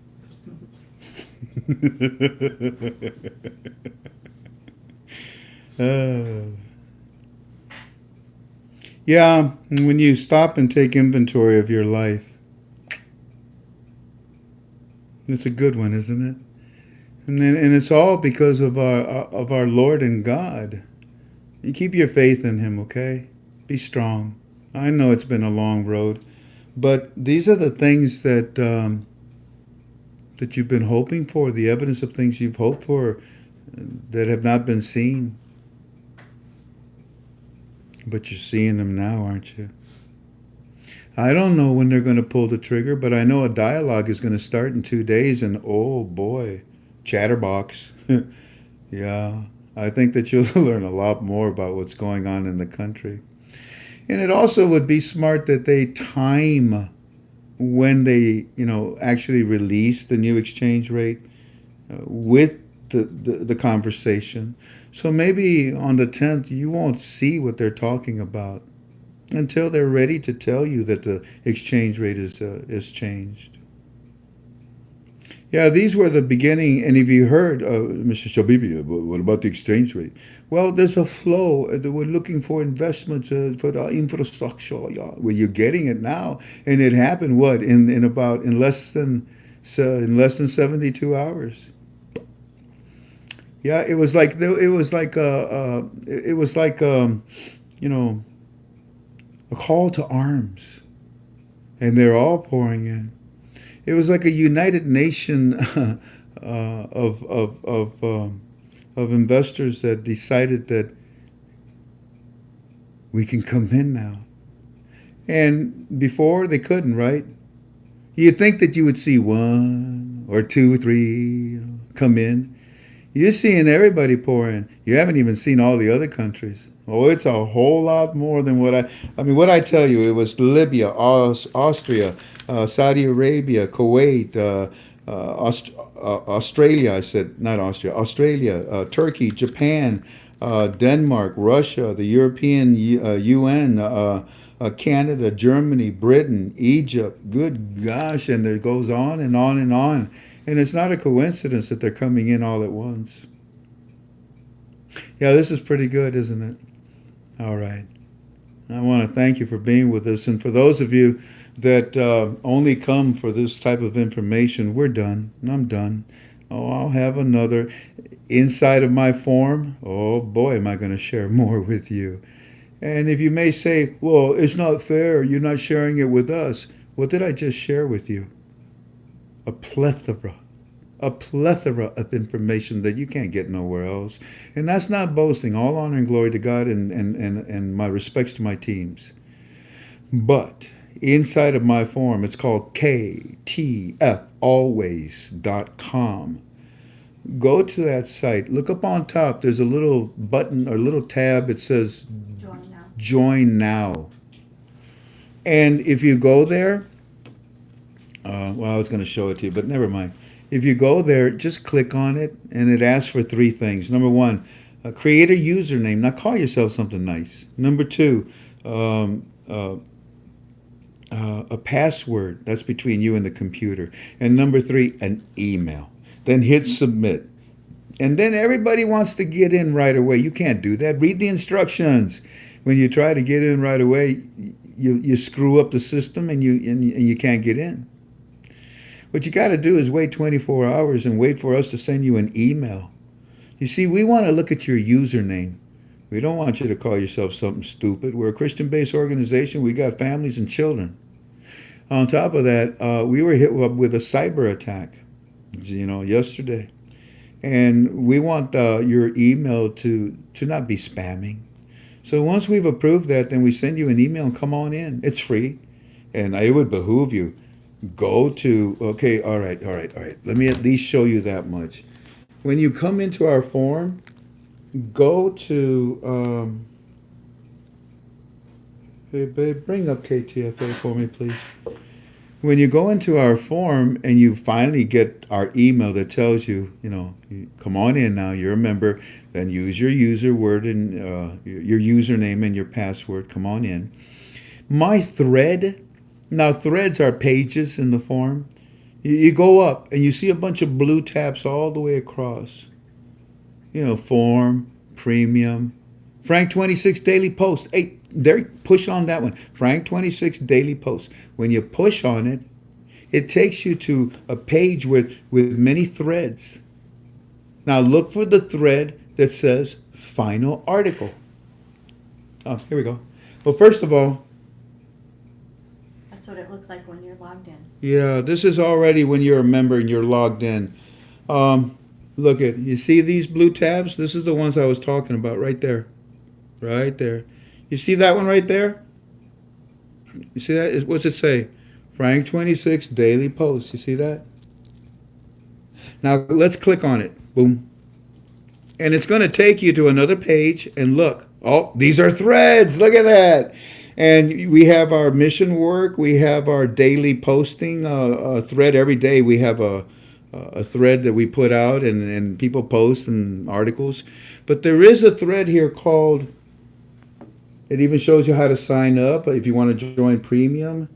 Yeah, when you stop and take inventory of your life, it's a good one, isn't it? And it's all because of our Lord and God. You keep your faith in Him, okay? Be strong. I know it's been a long road, but these are the things that that you've been hoping for, the evidence of things you've hoped for that have not been seen. But you're seeing them now, aren't you? I don't know when they're going to pull the trigger, but I know a dialogue is going to start in 2 days, and oh boy, chatterbox. Yeah, I think that you'll learn a lot more about what's going on in the country. And it also would be smart that they time when they, actually release the new exchange rate with the conversation. So maybe on the 10th, you won't see what they're talking about until they're ready to tell you that the exchange rate is changed. Yeah, these were the beginning. And if you heard, Mr. Shabibi, what about the exchange rate? Well, there's a flow. We're looking for investments for the infrastructure. Yeah, well, you're getting it now, and it happened in less than 72 hours. Yeah, it was like a call to arms, and they're all pouring in. It was like a united nation of investors that decided that we can come in now, and before they couldn't, right? You'd think that you would see one or two, three come in. You're seeing everybody pour in. You haven't even seen all the other countries. Oh, it's a whole lot more than what I tell you, it was Libya, Austria, Saudi Arabia, Kuwait, Australia, I said, not Austria, Australia, Turkey, Japan, Denmark, Russia, the European UN, Canada, Germany, Britain, Egypt. Good gosh, and it goes on and on and on. And it's not a coincidence that they're coming in all at once. Yeah, this is pretty good, isn't it? All right. I want to thank you for being with us. And for those of you that only come for this type of information, we're done. I'm done. Oh, I'll have another inside of my form. Oh, boy, am I going to share more with you. And if you may say, well, it's not fair. You're not sharing it with us. What did I just share with you? A plethora of information that you can't get nowhere else. And that's not boasting. All honor and glory to God and my respects to my teams. But inside of my form, it's called ktfalways.com. Go to that site. Look up on top. There's a little button or a little tab. It says Join now. Join Now. And if you go there, well, I was going to show it to you, but never mind. If you go there, just click on it, and it asks for three things. Number one, create a username. Now, call yourself something nice. Number two, a password. That's between you and the computer. And number three, an email. Then hit submit. And then everybody wants to get in right away. You can't do that. Read the instructions. When you try to get in right away, you screw up the system and you can't get in. What you got to do is wait 24 hours and wait for us to send you an email. You see, we want to look at your username. We don't want you to call yourself something stupid. We're a Christian-based organization. We got families and children. On top of that, we were hit with a cyber attack, yesterday. And we want your email to not be spamming. So once we've approved that, then we send you an email and come on in. It's free. And it would behoove you. Go to, okay, all right. Let me at least show you that much. When you come into our form, go to, hey babe, bring up KTFA for me, please. When you go into our form and you finally get our email that tells you, come on in now, you're a member, then use your user word and your username and your password, come on in. My thread, now threads are pages in the form. You go up and you see a bunch of blue tabs all the way across. Form, premium, Frank 26 daily post. Hey, there, push on that one. Frank 26 daily post. When you push on it, it takes you to a page with many threads. Now look for the thread that says final article. Oh, here we go. Well, first of all, That's what it looks like when you're logged in. yeah, this is already when you're a member and you're logged in. Look at, you see these blue tabs? This is the ones I was talking about right there. Right there. You see that one right there? You see that? What's it say? Frank 26 daily post. You see that? Now let's click on it. Boom. And it's going to take you to another page and look. Oh, these are threads. Look at that. And we have our mission work. We have our daily posting thread. Every day we have a thread that we put out and people post and articles. But there is a thread here called, it even shows you how to sign up if you want to join premium.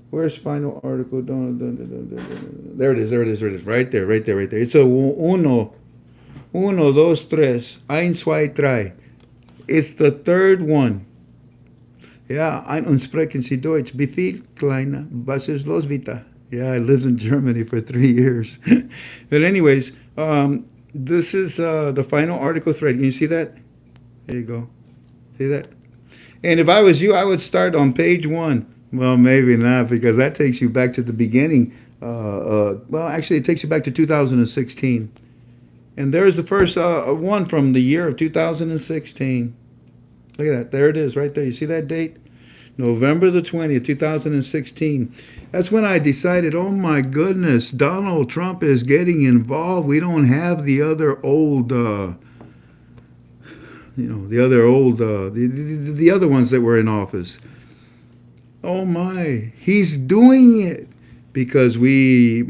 Where's final article? There it is. Right there. It's a uno, dos, tres, eins, zwei, drei. It's the third one. Ja, und sprechen Sie Deutsch. Wie viel, Kleiner? Was ist los, Vita? Yeah, I lived in Germany for 3 years. But anyways, this is the final article thread. Can you see that? There you go. See that? And if I was you, I would start on page 1. Well, maybe not, because that takes you back to the beginning. Well, actually, it takes you back to 2016. And there's the first one from the year of 2016. Look at that. There it is right there. You see that date? November the 20th, 2016. That's when I decided, oh my goodness, Donald Trump is getting involved. We don't have the other old, the other ones that were in office. Oh my, he's doing it. Because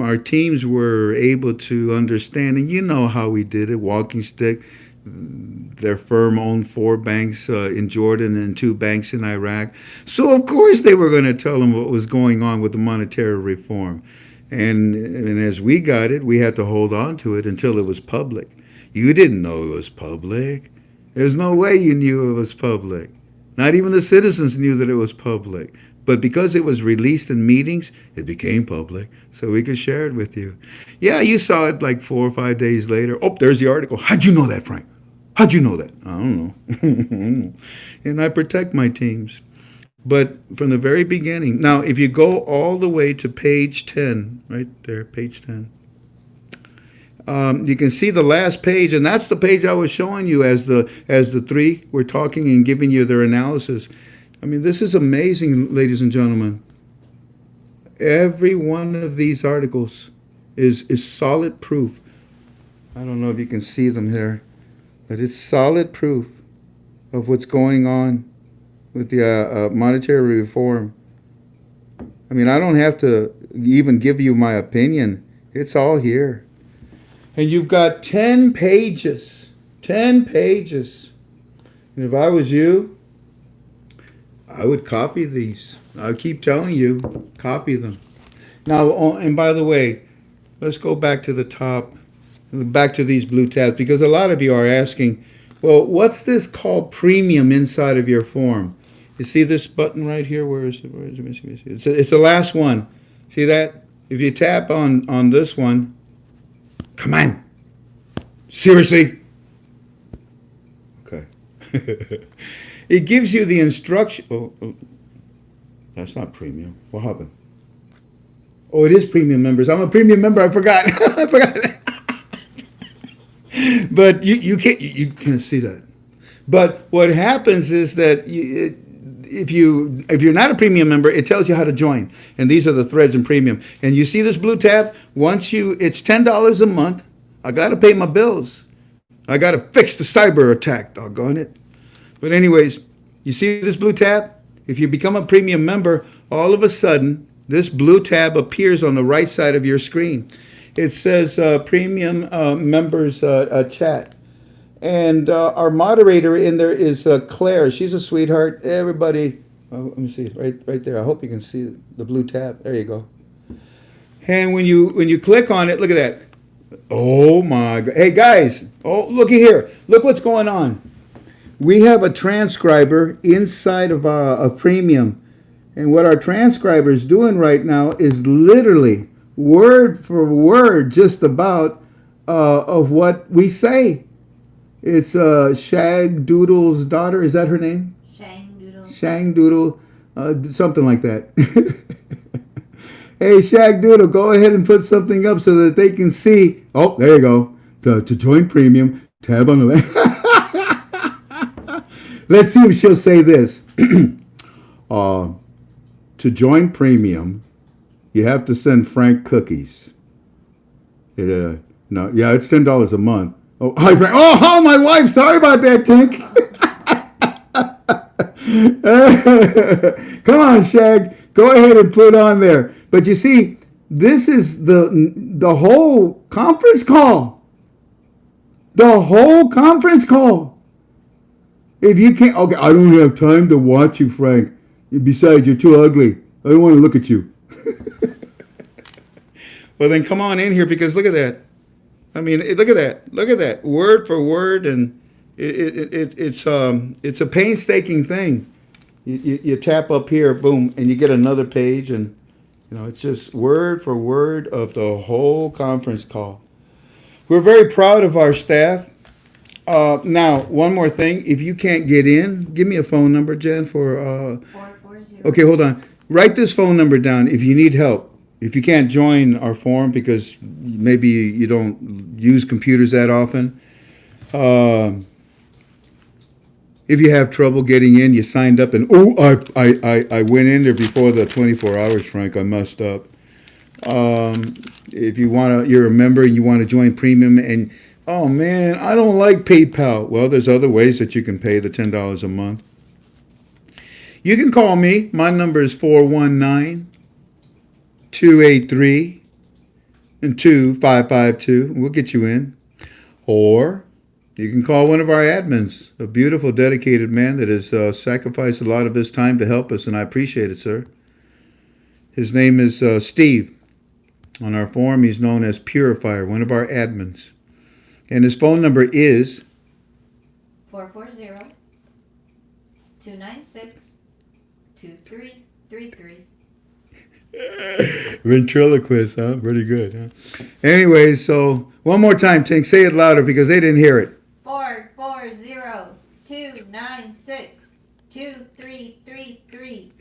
our teams were able to understand, and you know how we did it, walking stick. Their firm owned 4 banks in Jordan and 2 banks in Iraq. So, of course, they were going to tell them what was going on with the monetary reform. And as we got it, we had to hold on to it until it was public. You didn't know it was public. There's no way you knew it was public. Not even the citizens knew that it was public. But because it was released in meetings, it became public, so we could share it with you. Yeah, you saw it like 4 or 5 days later. Oh, there's the article. How'd you know that, Frank? How'd you know that? I don't know. And I protect my teams. But from the very beginning. Now, if you go all the way to page 10, right there, page 10, you can see the last page, and that's the page I was showing you as the 3 were talking and giving you their analysis. I mean, this is amazing, ladies and gentlemen. Every one of these articles is solid proof. I don't know if you can see them here, but it's solid proof of what's going on with the monetary reform. I mean, I don't have to even give you my opinion. It's all here. And you've got 10 pages. 10 pages. And if I was you, I would copy these. I keep telling you, copy them. Now, and by the way, let's go back to the top, back to these blue tabs, because a lot of you are asking, well, what's this called premium inside of your form? You see this button right here? Where is it? It's the last one. See that? If you tap on this one, come on. Seriously? Okay. It gives you the instruction. Oh, that's not premium. What happened? Oh, it is premium members. I'm a premium member. I forgot. I forgot. But you can't see that. But what happens is that if you're not a premium member, it tells you how to join, and these are the threads in premium. And you see this blue tab. It's $10 a month. I got to pay my bills. I got to fix the cyber attack. Doggone it. But anyways, you see this blue tab. If you become a premium member, all of a sudden this blue tab appears on the right side of your screen. It says premium members chat. And our moderator in there is Claire. She's a sweetheart. Everybody, let me see, right there. I hope you can see the blue tab. There you go. And when you click on it, look at that. Oh my God! Hey guys, oh looky here. Look what's going on. We have a transcriber inside of a premium, and what our transcriber is doing right now is literally word for word, just about of what we say. It's Shag Doodle's daughter. Is that her name? Shang Doodle. Shang Doodle, something like that. Hey, Shag Doodle, go ahead and put something up so that they can see. Oh, there you go. To join premium, tab on the left. Let's see if she'll say this. To join premium, you have to send Frank cookies. No, yeah, it's $10 a month. Oh, hi, Frank. Oh, my wife. Sorry about that, Tink. Come on, Shag. Go ahead and put on there. But you see, this is the whole conference call. The whole conference call. If you can't, okay, I don't have time to watch you, Frank. Besides, you're too ugly. I don't want to look at you. Well, then come on in here, because look at that. I mean, look at that. Look at that. Word for word, and it's a painstaking thing. You tap up here, boom, and you get another page, and it's just word for word of the whole conference call. We're very proud of our staff. Now, one more thing. If you can't get in, give me a phone number, Jen, for 440. Okay, hold on. Write this phone number down if you need help. If you can't join our forum because maybe you don't use computers that often. If you have trouble getting in, you signed up and, I went in there before the 24 hours, Frank. I messed up. If you're a member and you want to join premium and, oh man, I don't like PayPal. Well, there's other ways that you can pay the $10 a month. You can call me. My number is 419-283-2552. We'll get you in. Or you can call one of our admins, a beautiful, dedicated man that has sacrificed a lot of his time to help us, and I appreciate it, sir. His name is Steve. On our forum, he's known as Purifier, one of our admins. And his phone number is 440-296-2333. Ventriloquist, huh? Pretty good, huh? Anyway, so one more time, Tink. Say it louder because they didn't hear it. 440-296-2333.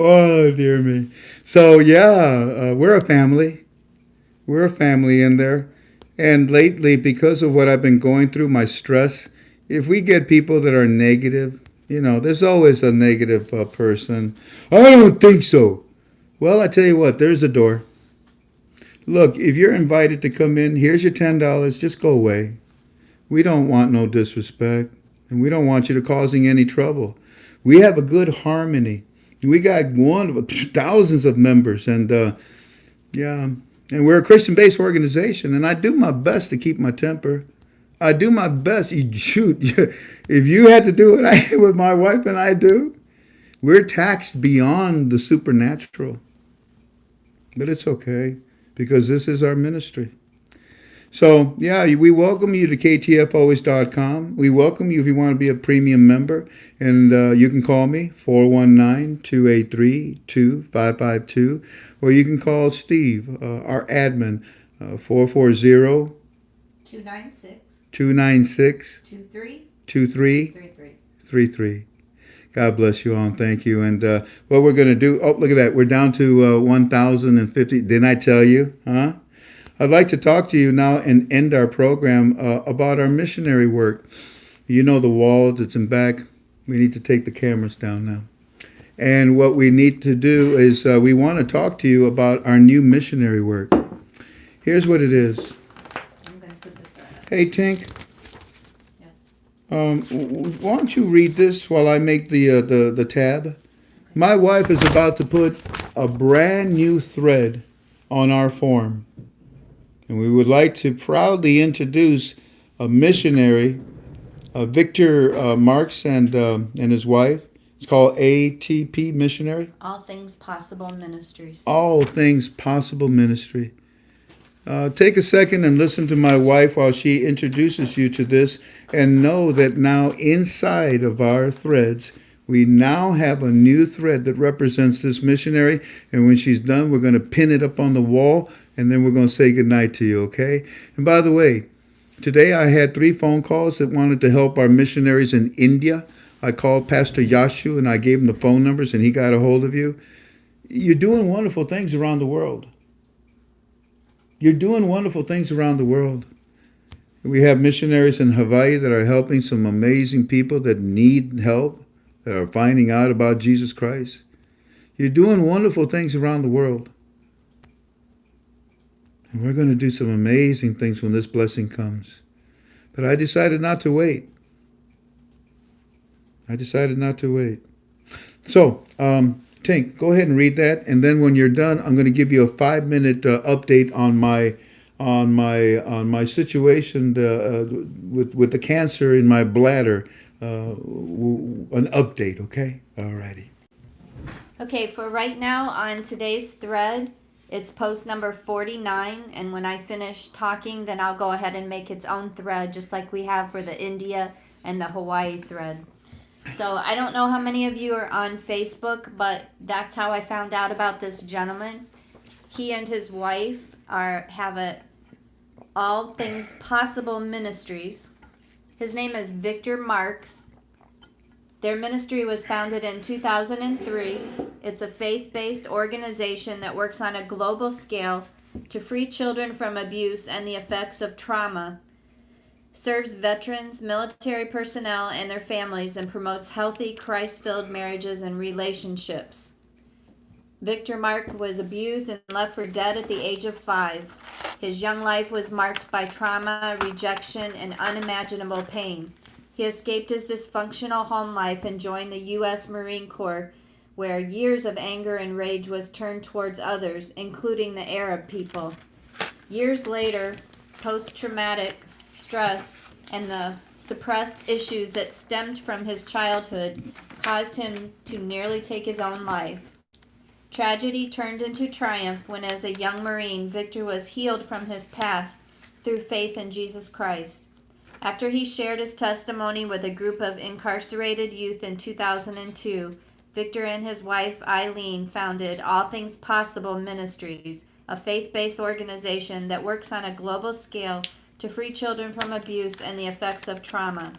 Oh, dear me. So, yeah, we're a family. We're a family in there. And lately, because of what I've been going through, my stress, if we get people that are negative, there's always a negative person. I don't think so. Well, I tell you what, there's a door. Look, if you're invited to come in, here's your $10. Just go away. We don't want no disrespect, and we don't want you to causing any trouble. We have a good harmony. We got thousands of members, and and we're a Christian-based organization, and I do my best to keep my temper. I do my best. Shoot, if you had to do what I did with my wife and I do, we're taxed beyond the supernatural. But it's okay, because this is our ministry. So, yeah, we welcome you to ktfoalways.com. We welcome you if you want to be a premium member. And you can call me, 419-283-2552. Or you can call Steve, our admin, 440 296 296 23 2333. God bless you all, and thank you. And what we're going to do, oh, look at that. We're down to 1,050. Didn't I tell you? Huh? I'd like to talk to you now and end our program about our missionary work. You know the wall that's in back. We need to take the cameras down now. And what we need to do is we want to talk to you about our new missionary work. Here's what it is. I'm going to put the thread up. Hey, Tink, Yes. why don't you read this while I make the tab? My wife is about to put a brand new thread on our form. And we would like to proudly introduce a missionary, Victor Marks and his wife. It's called ATP Missionary. All Things Possible Ministries. All Things Possible Ministry. Take a second and listen to my wife while she introduces you to this, and know that now inside of our threads, we now have a new thread that represents this missionary. And when she's done, we're going to pin it up on the wall, and then we're going to say goodnight to you, okay? And by the way, today I had 3 phone calls that wanted to help our missionaries in India. I called Pastor Yashu and I gave him the phone numbers and he got a hold of you. You're doing wonderful things around the world. You're doing wonderful things around the world. We have missionaries in Hawaii that are helping some amazing people that need help, that are finding out about Jesus Christ. You're doing wonderful things around the world. And we're going to do some amazing things when this blessing comes. But I decided not to wait. So, Tink, go ahead and read that, and then when you're done, I'm going to give you a 5-minute update on my situation with the cancer in my bladder. An update, okay? All righty. Okay, for right now on today's thread, it's post number 49, and when I finish talking, then I'll go ahead and make its own thread, just like we have for the India and the Hawaii thread. So I don't know how many of you are on Facebook, but that's how I found out about this gentleman. He and his wife have a All Things Possible Ministries. His name is Victor Marks. Their ministry was founded in 2003. It's a faith-based organization that works on a global scale to free children from abuse and the effects of trauma, serves veterans, military personnel, and their families, and promotes healthy, Christ-filled marriages and relationships. Victor Mark was abused and left for dead at the age of 5. His young life was marked by trauma, rejection, and unimaginable pain. He escaped his dysfunctional home life and joined the U.S. Marine Corps, where years of anger and rage was turned towards others, including the Arab people. Years later, post-traumatic stress and the suppressed issues that stemmed from his childhood caused him to nearly take his own life. Tragedy turned into triumph when, as a young Marine, Victor was healed from his past through faith in Jesus Christ. After he shared his testimony with a group of incarcerated youth in 2002, Victor and his wife Eileen founded All Things Possible Ministries, a faith-based organization that works on a global scale to free children from abuse and the effects of trauma.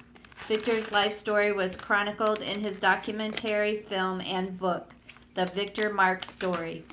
Victor's life story was chronicled in his documentary film and book, The Victor Mark Story.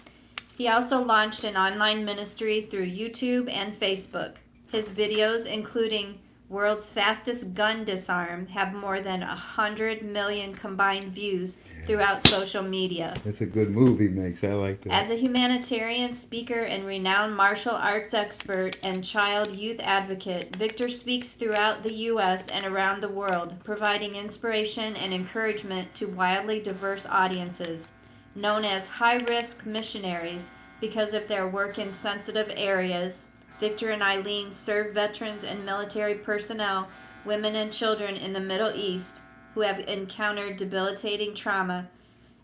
He also launched an online ministry through YouTube and Facebook. His videos, including World's Fastest Gun Disarm, have more than 100 million combined views throughout social media. That's a good move he makes. I like that. As a humanitarian, speaker, and renowned martial arts expert and child youth advocate, Victor speaks throughout the U.S. and around the world, providing inspiration and encouragement to wildly diverse audiences. Known as high-risk missionaries because of their work in sensitive areas, Victor and Eileen serve veterans and military personnel, women and children in the Middle East who have encountered debilitating trauma,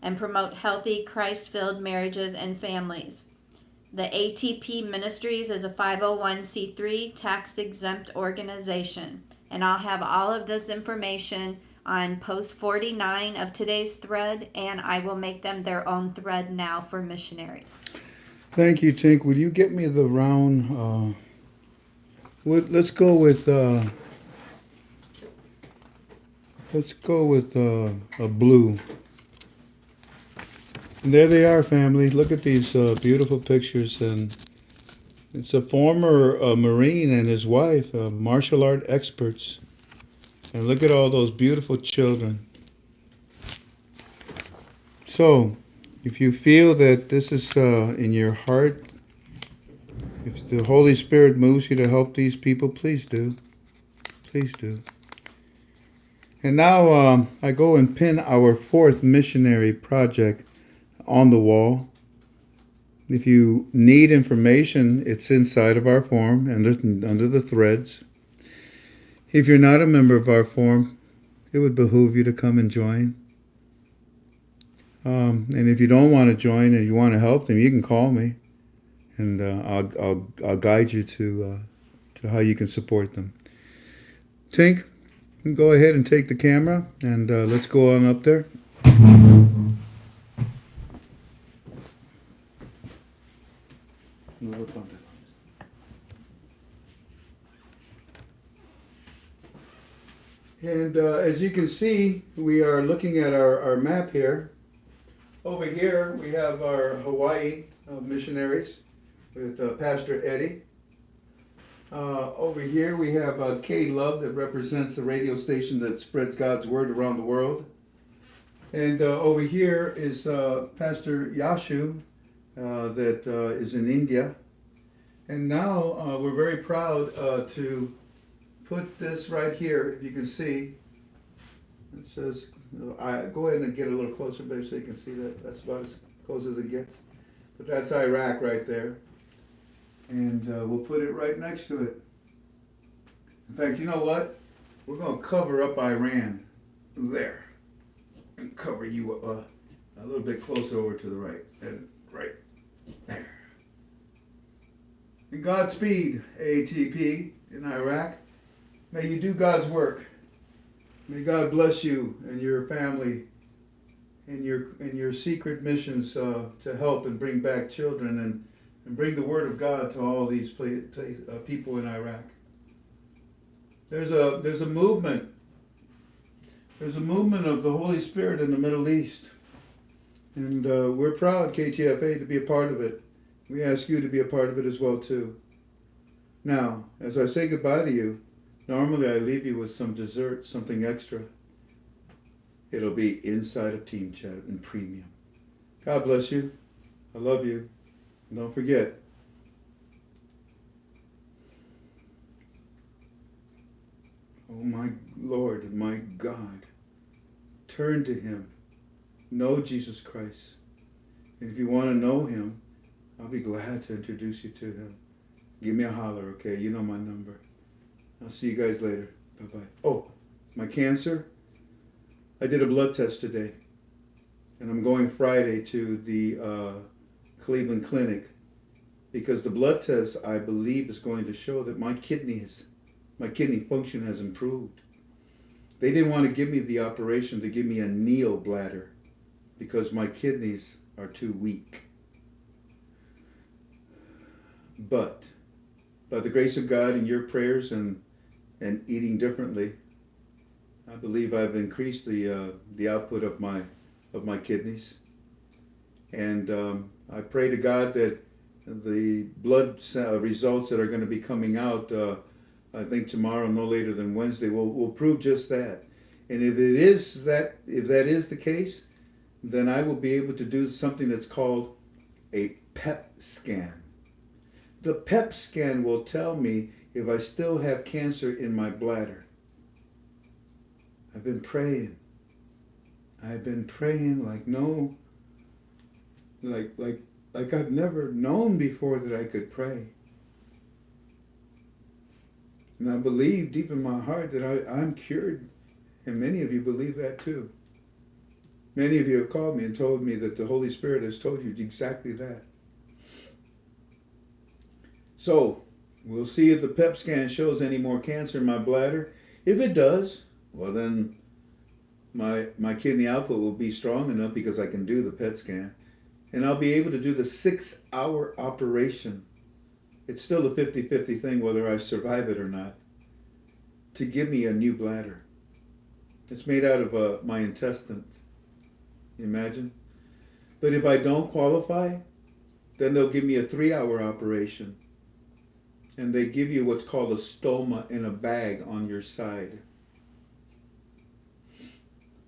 and promote healthy, Christ-filled marriages and families. The ATP Ministries is a 501c3 tax-exempt organization, and I'll have all of this information on post 49 of today's thread, and I will make them their own thread now for missionaries. Thank you, Tink. Would you get me the round? Let's go with Let's go with a blue. And there they are, family. Look at these beautiful pictures. And it's a former Marine and his wife, martial art experts. And look at all those beautiful children. So, if you feel that this is in your heart, if the Holy Spirit moves you to help these people, please do. Please do. And now I go and pin our 4th missionary project on the wall. If you need information, it's inside of our form under the threads. If you're not a member of our form, it would behoove you to come and join. And if you don't want to join and you want to help them, you can call me, and I'll guide you to how you can support them. Tink, you can go ahead and take the camera, and let's go on up there. And as you can see, we are looking at our map here. Over here, we have our Hawaii missionaries with Pastor Eddie. Over here, we have K Love that represents the radio station that spreads God's word around the world. And over here is Pastor Yashu that is in India. And now we're very proud to put this right here, if you can see. It says, go ahead and get a little closer, baby, so you can see that. That's about as close as it gets. But that's Iraq right there. And we'll put it right next to it. In fact, you know what? We're going to cover up Iran there. And cover you up a little bit closer over to the right. And right there. And Godspeed, ATP in Iraq. May you do God's work. May God bless you and your family in your secret missions to help and bring back children and bring the word of God to all these people in Iraq. There's a movement. There's a movement of the Holy Spirit in the Middle East. And we're proud, KTFA, to be a part of it. We ask you to be a part of it as well, too. Now, as I say goodbye to you, normally I leave you with some dessert, something extra. It'll be inside of Team Chat and Premium. God bless you. I love you. And don't forget, oh my Lord, my God, turn to Him. Know Jesus Christ. And if you want to know Him, I'll be glad to introduce you to Him. Give me a holler, okay? You know my number. I'll see you guys later. Bye-bye. Oh, my cancer? I did a blood test today. And I'm going Friday to the Cleveland Clinic because the blood test, I believe, is going to show that my kidney function has improved. They didn't want to give me the operation to give me a neo bladder because my kidneys are too weak. But by the grace of God and your prayers and eating differently, I believe I've increased the output of my kidneys. And I pray to God that the blood results that are going to be coming out, I think tomorrow, no later than Wednesday, will prove just that. And if that is the case, then I will be able to do something that's called a PET scan. The PET scan will tell me if I still have cancer in my bladder. I've been praying like I've never known before that I could pray. And I believe deep in my heart that I'm cured. And many of you believe that too. Many of you have called me and told me that the Holy Spirit has told you exactly that. So, we'll see if the PET scan shows any more cancer in my bladder. If it does, well then my kidney output will be strong enough because I can do the PET scan. And I'll be able to do the 6-hour operation. It's still a 50-50 thing whether I survive it or not. To give me a new bladder. It's made out of my intestines. Imagine. But if I don't qualify, then they'll give me a 3-hour operation. And they give you what's called a stoma in a bag on your side.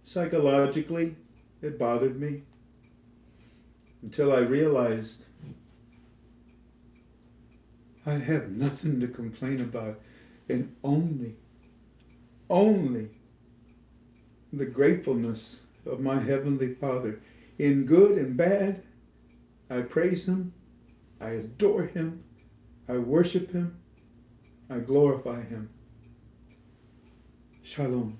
Psychologically, it bothered me until I realized I have nothing to complain about, and only the gratefulness of my Heavenly Father. In good and bad, I praise Him, I adore Him, I worship Him, I glorify Him. Shalom.